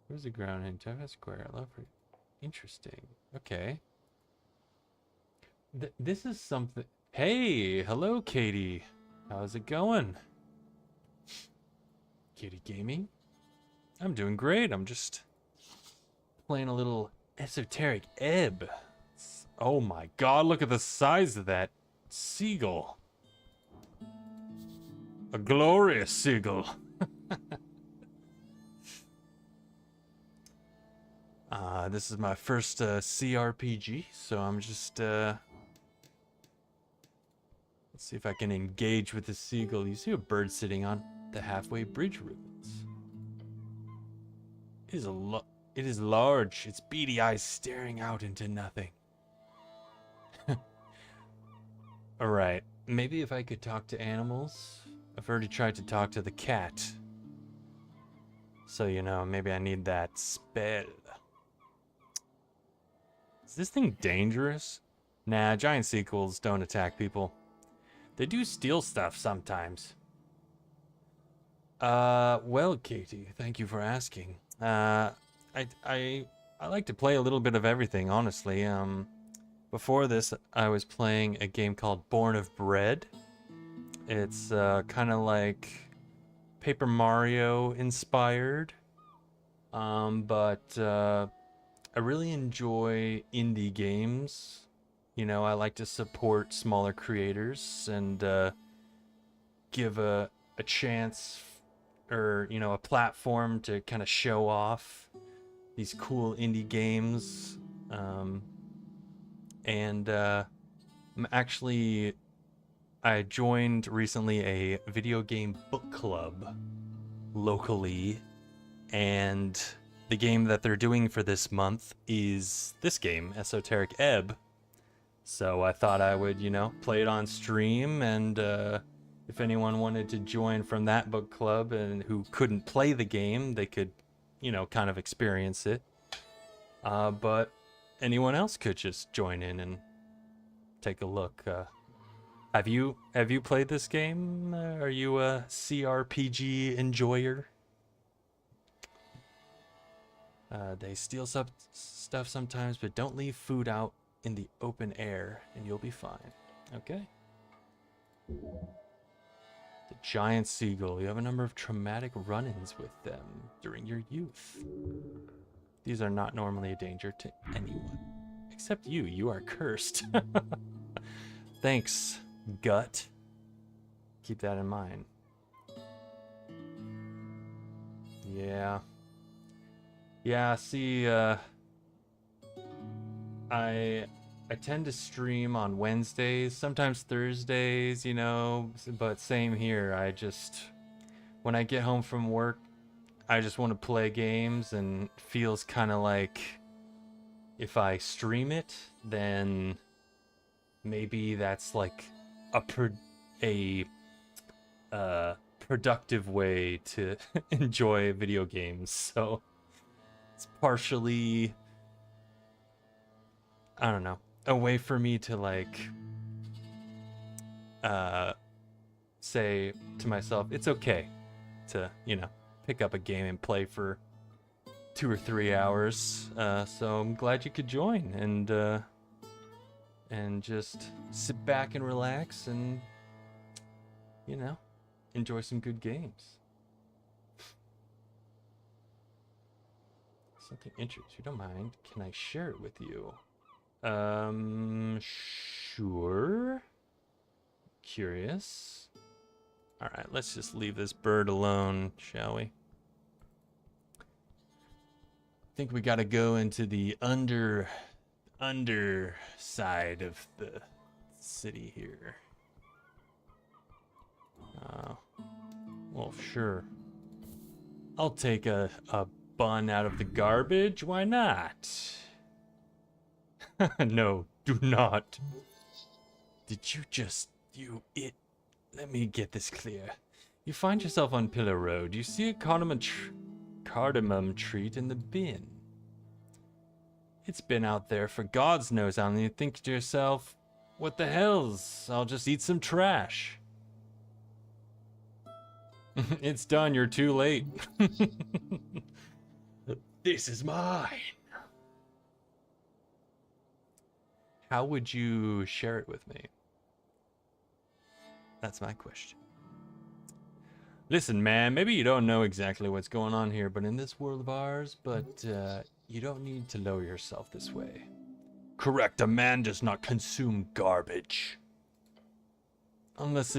Where's the ground hint? Have a square. I love it. Interesting. Okay. This is something. Hey, hello, Katie. How's it going? Katie Gaming? I'm doing great. I'm just playing a little Esoteric Ebb. It's Oh my god, look at the size of that seagull. A glorious seagull. This is my first CRPG, so I'm just let's see if I can engage with the seagull. You see a bird sitting on the halfway bridge ruins. It is large, its beady eyes staring out into nothing. Alright, maybe if I could talk to animals. I've already tried to talk to the cat. So, you know, maybe I need that spell. Is this thing dangerous? Nah, giant sequels don't attack people. They do steal stuff sometimes. Well, Katie, thank you for asking. I like to play a little bit of everything, honestly. Before this, I was playing a game called Born of Bread. It's kind of like Paper Mario inspired. But I really enjoy indie games. You know, I like to support smaller creators and give a chance or, you know, a platform to kind of show off these cool indie games. And I joined recently a video game book club locally, and the game that they're doing for this month is this game, Esoteric Ebb. So I thought I would, you know, play it on stream, and if anyone wanted to join from that book club and who couldn't play the game, they could, you know, kind of experience it. But anyone else could just join in and take a look. Have you played this game? Are you a CRPG enjoyer? They steal stuff sometimes, but don't leave food out in the open air, and you'll be fine. Okay? The giant seagull. You have a number of traumatic run-ins with them during your youth. These are not normally a danger to anyone. Except you. You are cursed. Thanks, Gut. Keep that in mind. Yeah. Yeah, see, I tend to stream on Wednesdays, sometimes Thursdays, you know, but same here. When I get home from work, I just want to play games, and it feels kind of like if I stream it, then maybe that's like a productive way to enjoy video games. So it's partially, I don't know, a way for me to like say to myself, it's okay to, you know, pick up a game and play for 2 or 3 hours. So I'm glad you could join and just sit back and relax and, you know, enjoy some good games. Something interesting. If you don't mind, can I share it with you? Sure. Curious. All right, let's just leave this bird alone, shall we? I think we got to go into the underside of the city here. Well, sure. I'll take a bun out of the garbage. Why not? No, do not. Did you just... Let me get this clear. You find yourself on Pillar Road. You see a cardamom treat in the bin. It's been out there for God's knows how long. You think to yourself, what the hell's? I'll just eat some trash. It's done. You're too late. This is mine. How would you share it with me? That's my question. Listen, man, maybe you don't know exactly what's going on here, but in this world of ours, you don't need to lower yourself this way. Correct, a man does not consume garbage. Unless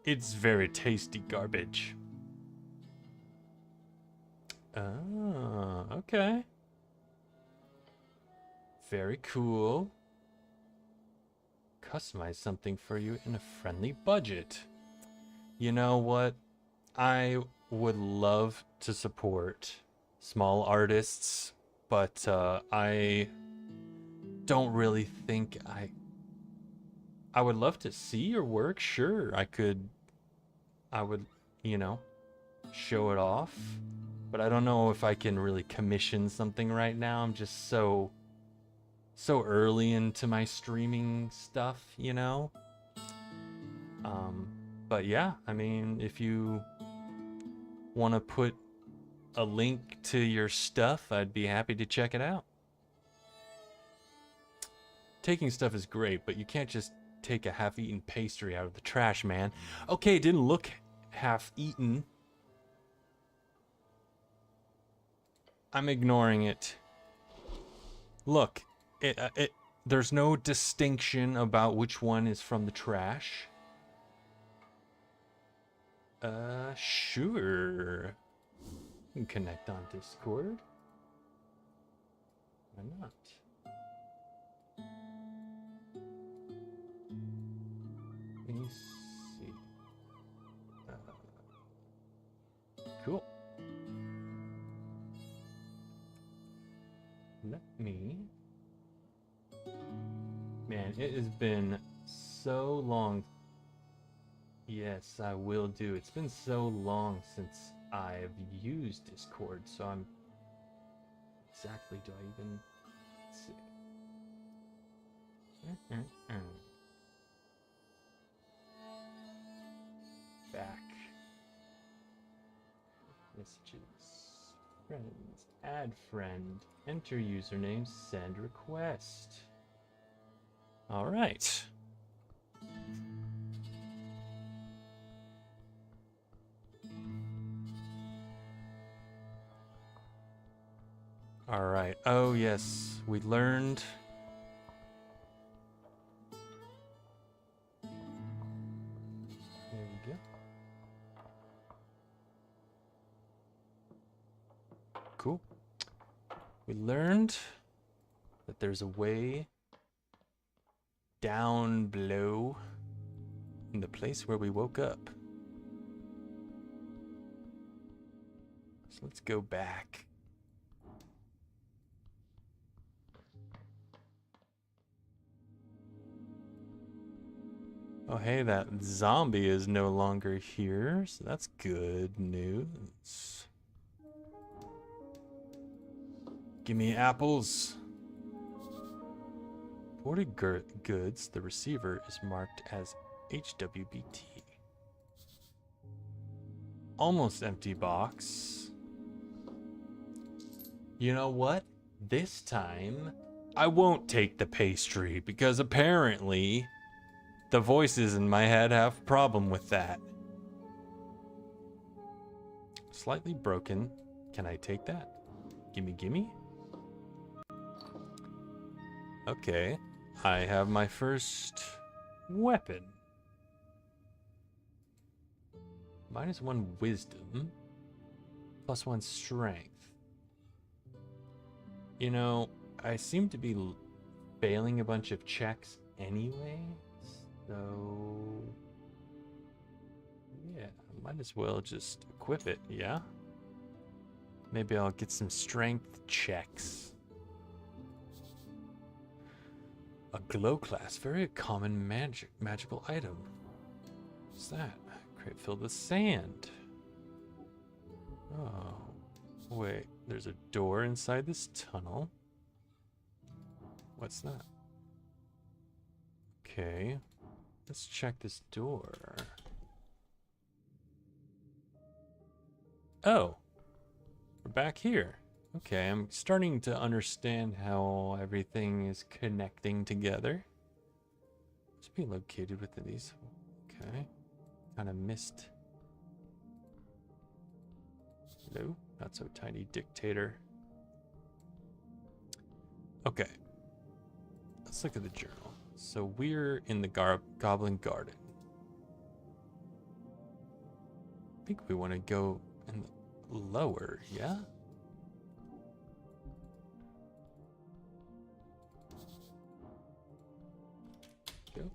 it's very tasty garbage. Ah, okay. Very cool. Customize something for you in a friendly budget. You know what? I would love to support small artists, but I don't really think I would love to see your work. Sure, I would, you know, show it off, but I don't know if I can really commission something right now. I'm just so early into my streaming stuff, you know? But yeah, I mean, if you want to put a link to your stuff, I'd be happy to check it out. Taking stuff is great, but you can't just take a half-eaten pastry out of the trash, man. Okay, it didn't look half-eaten. I'm ignoring it. Look, there's no distinction about which one is from the trash. Sure. We can connect on Discord. Why not? Let me see. Cool. Let me... Man, it has been so long. Yes, I will do. It's been so long since I've used Discord, so I'm... Exactly, do I even... Let's see. Back. Messages. Friends. Add friend. Enter username. Send request. Alright. Alright. Oh, yes. We learned... There we go. Cool. We learned that there's a way down below in the place where we woke up. So let's go back. Oh, hey, that zombie is no longer here, so that's good news. Give me apples. Reported goods, the receiver is marked as HWBT. Almost empty box. You know what? This time, I won't take the pastry because apparently the voices in my head have a problem with that. Slightly broken. Can I take that? Gimme, gimme. Okay. I have my first weapon. -1 wisdom. +1 strength. You know, I seem to be failing a bunch of checks anyway. So, yeah, might as well just equip it, yeah? Maybe I'll get some strength checks. A glow class, very common magical item. What's that? Crate filled with sand. Oh, wait, there's a door inside this tunnel. What's that? Okay. Let's check this door. Oh, we're back here. Okay, I'm starting to understand how everything is connecting together. Must be located within these. Okay, kind of missed. Hello, not so tiny dictator. Okay. Let's look at the journal. So we're in the Goblin Garden. I think we want to go in the lower, yeah? Go.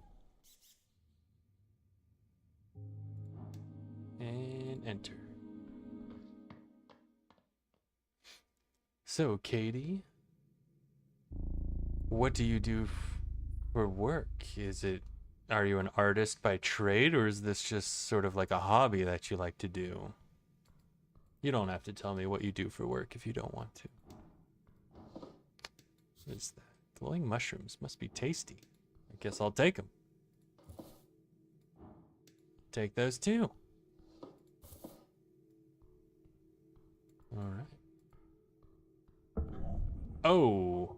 And enter. So, Katie, what do you do for work? Are you an artist by trade, or is this just sort of like a hobby that you like to do? You don't have to tell me what you do for work if you don't want to. What is that? Glowing mushrooms must be tasty. I guess I'll take them. Take those too. All right. Oh,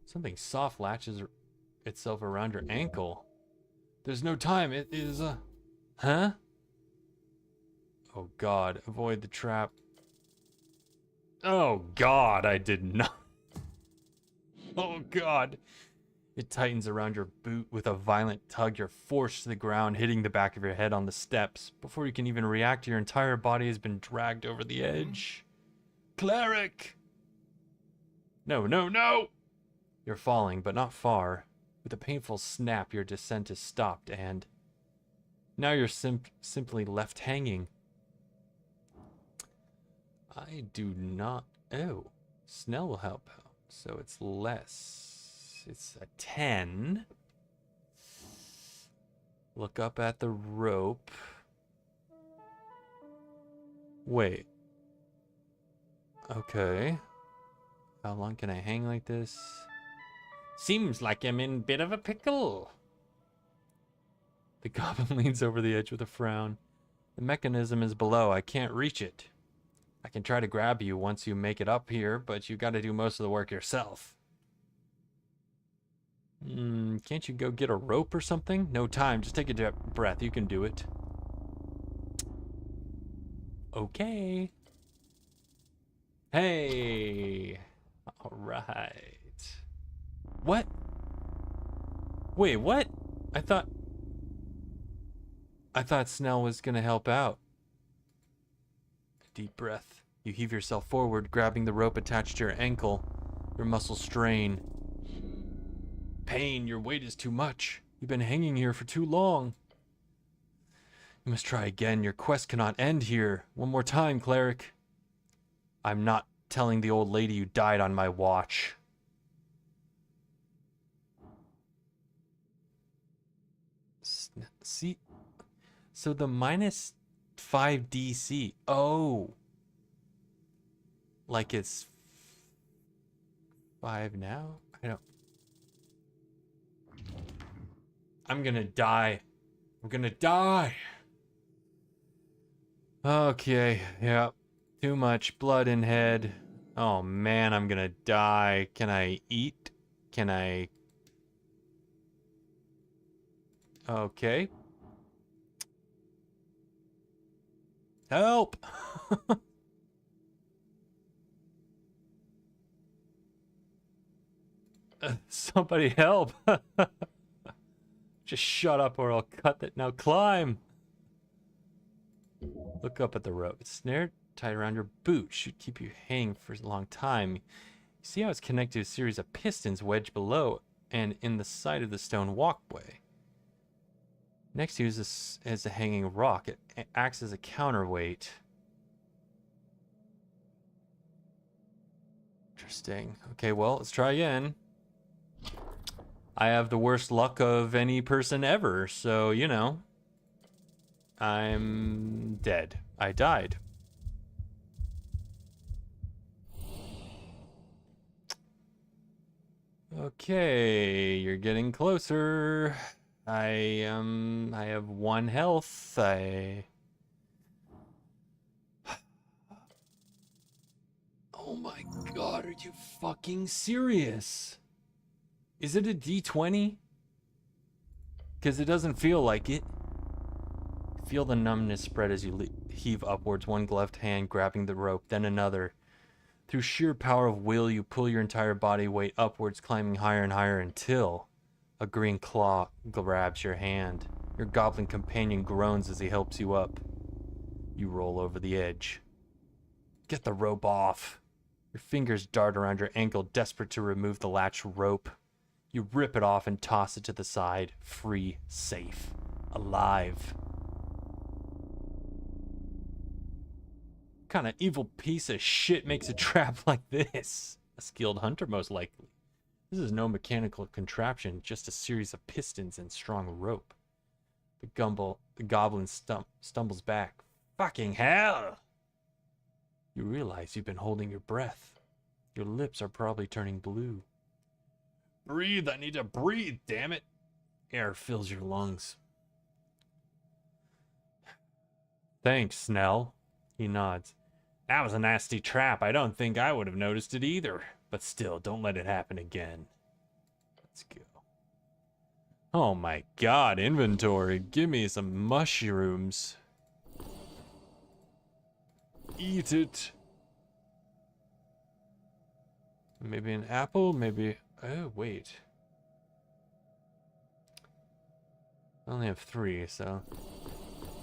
something soft latches itself around your ankle. There's no time. It is a... Huh? Oh God, avoid the trap. Oh God, I did not. Oh God. It tightens around your boot with a violent tug. You're forced to the ground, hitting the back of your head on the steps. Before you can even react, your entire body has been dragged over the edge. Cleric! No, no, no! You're falling, but not far. With a painful snap, your descent is stopped, and now you're simply left hanging. I do not... Oh, Snell will help out, so it's less. It's a 10. Look up at the rope. Wait. Okay. How long can I hang like this? Seems like I'm in a bit of a pickle. The goblin leans over the edge with a frown. The mechanism is below. I can't reach it. I can try to grab you once you make it up here, but you gotta do most of the work yourself. Can't you go get a rope or something? No time. Just take a deep breath. You can do it. Okay. Hey. All right. What? Wait, what? I thought Snell was gonna help out. Deep breath. You heave yourself forward, grabbing the rope attached to your ankle. Your muscles strain. Pain, your weight is too much. You've been hanging here for too long. You must try again. Your quest cannot end here. One more time, cleric. I'm not telling the old lady you died on my watch. See? So the minus 5 DC. Oh. Like it's 5 now? I don't. I'm gonna die. I'm gonna die. Okay, yeah. Too much blood in head. Oh man, I'm gonna die. Can I eat? Can I... Okay. Help! Somebody help! Just shut up or I'll cut it. Now climb! Look up at the rope. It's snared tied around your boot. Should keep you hanging for a long time. You see how it's connected to a series of pistons wedged below and in the side of the stone walkway. Next to you is a hanging rock. It acts as a counterweight. Interesting. Okay, well, let's try again. I have the worst luck of any person ever, so, you know. I'm dead. I died. Okay, you're getting closer. I have 1 health. Oh my god, are you fucking serious? Is it a D20? Because it doesn't feel like it. Feel the numbness spread as you heave upwards, one gloved hand grabbing the rope, then another. Through sheer power of will, you pull your entire body weight upwards, climbing higher and higher until a green claw grabs your hand. Your goblin companion groans as he helps you up. You roll over the edge. Get the rope off. Your fingers dart around your ankle, desperate to remove the latch rope. You rip it off and toss it to the side. Free, safe, alive. What kind of evil piece of shit makes a trap like this? A skilled hunter, most likely. This is no mechanical contraption, just a series of pistons and strong rope. The goblin stumbles back. Fucking hell! You realize you've been holding your breath. Your lips are probably turning blue. Breathe, I need to breathe, damn it. Air fills your lungs. Thanks, Snell. He nods. That was a nasty trap. I don't think I would have noticed it either. But still, don't let it happen again. Let's go. Oh my god, inventory. Give me some mushrooms. Eat it. Maybe an apple, maybe... Oh, wait. I only have 3, so...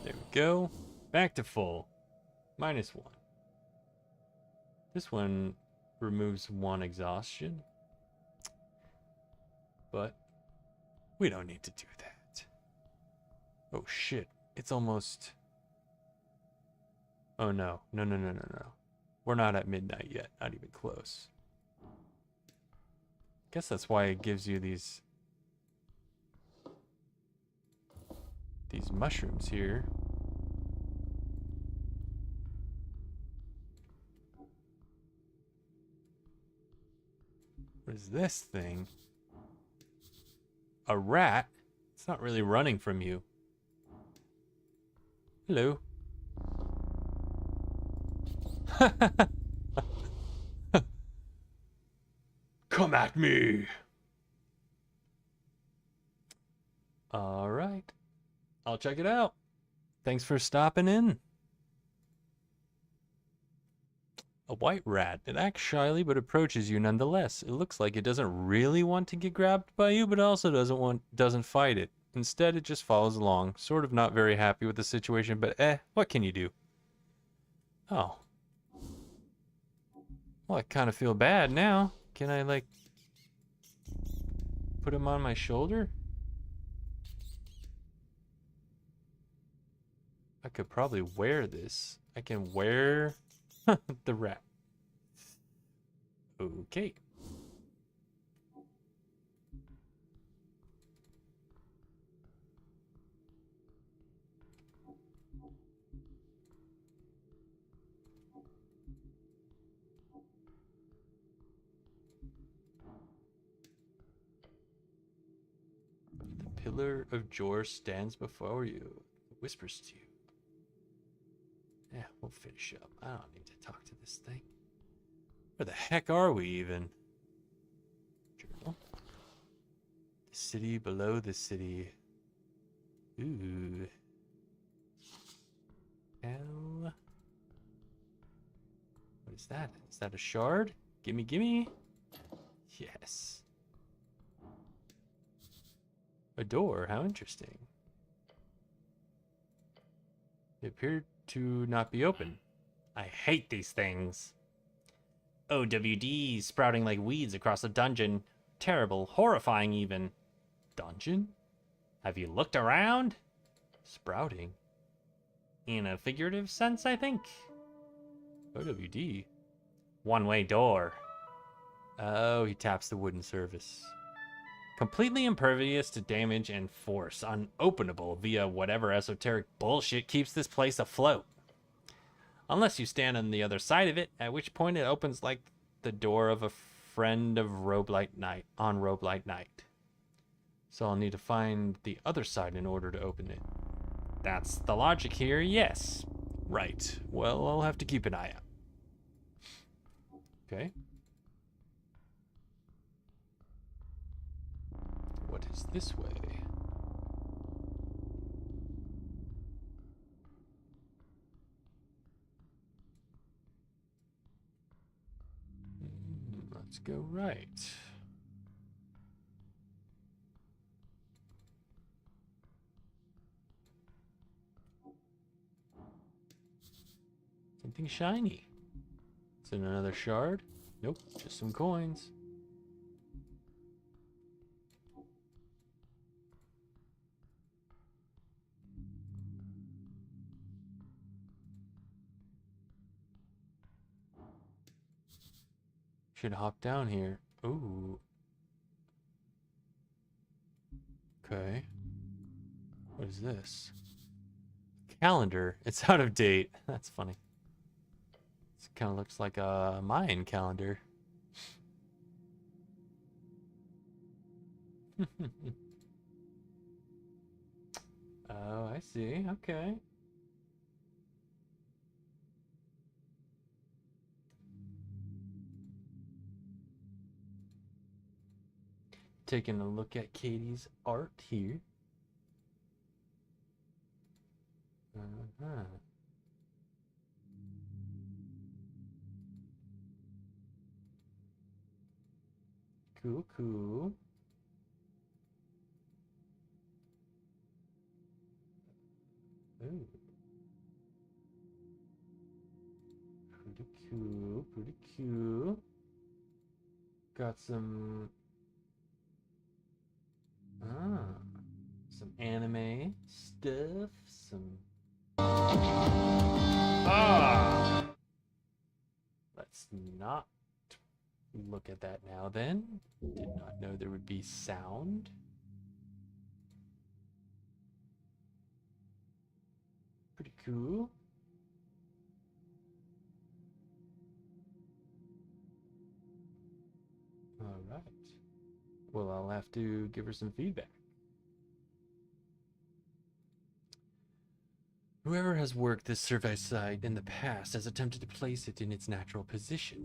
There we go. Back to full. -1. This one removes 1 exhaustion. But we don't need to do that. Oh shit. It's almost... Oh no. No. We're not at midnight yet. Not even close. Guess that's why it gives you these mushrooms here. What is this thing? A rat? It's not really running from you. Hello. Come at me. All right. I'll check it out. Thanks for stopping in. A white rat. It acts shyly but approaches you nonetheless. It looks like it doesn't really want to get grabbed by you, but also doesn't fight it. Instead, it just follows along, sort of not very happy with the situation, but what can you do? Oh. Well, I kind of feel bad now. Can I, like, put him on my shoulder? I could probably wear this. I can wear the rat. Okay. The pillar of Jor stands before you. It whispers to you. Yeah, we'll finish up. I don't need to talk to this thing. Where the heck are we even? Journal. The city below the city. Ooh. Hell. What is that? Is that a shard? Gimme, gimme. Yes. A door. How interesting. It appeared to not be open. I hate these things. OWDs sprouting like weeds across the dungeon. Terrible, horrifying even. Dungeon? Have you looked around? Sprouting? In a figurative sense, I think. OWD? One-way door. Oh, he taps the wooden surface. Completely impervious to damage and force. Unopenable via whatever esoteric bullshit keeps this place afloat. Unless you stand on the other side of it, at which point it opens like the door of a friend of Roguelite Night on Roguelite Night. So I'll need to find the other side in order to open it. That's the logic here, yes. Right. Well, I'll have to keep an eye out. Okay. What is this way? Let's go right. Something shiny. Is it another shard? Nope, just some coins. Should hop down here. Ooh. Okay. What is this? Calendar. It's out of date. That's funny. It kind of looks like a Mayan calendar. Oh, I see. Okay. Taking a look at Katie's art here. Uh-huh. Cool, cool. Ooh. Pretty cool, pretty cool. Got some some anime stuff, some let's not look at that now then. Did not know there would be sound. Pretty cool. All right. Well, I'll have to give her some feedback. Whoever has worked this survey site in the past has attempted to place it in its natural position.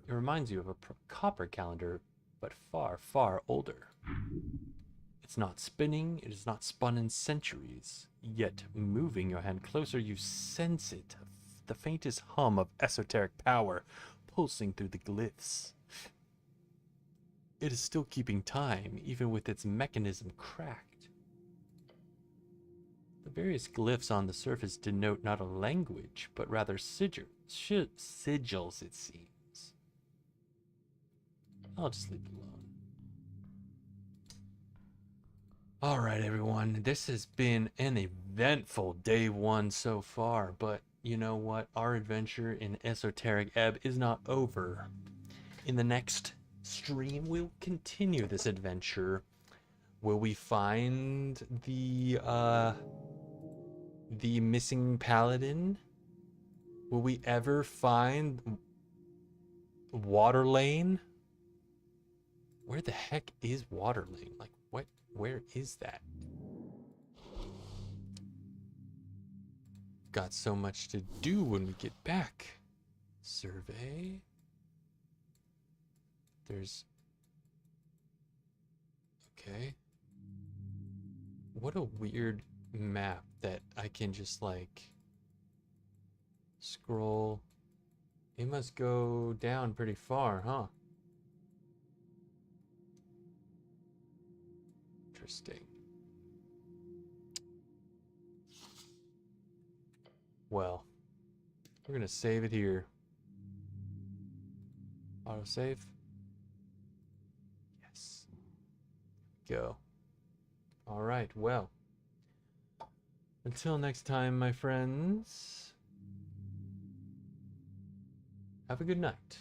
It reminds you of a copper calendar, but far, far older. It's not spinning, it is not spun in centuries. Yet, moving your hand closer, you sense it, the faintest hum of esoteric power pulsing through the glyphs. It is still keeping time, even with its mechanism cracked. The various glyphs on the surface denote not a language, but rather sigils, it seems. I'll just leave it alone. All right, everyone. This has been an eventful day one so far, but you know what? Our adventure in Esoteric Ebb is not over. In the next stream, we'll continue this adventure. Will we find the missing paladin? Will we ever find Water Lane? Where the heck is Water Lane? Like, what? Where is that? Got so much to do when we get back. Survey. There's... Okay. What a weird map that I can just, like, scroll. It must go down pretty far, huh? Interesting. Well, we're gonna save it here. Autosave. Yes. Go. All right, well. Until next time, my friends. Have a good night.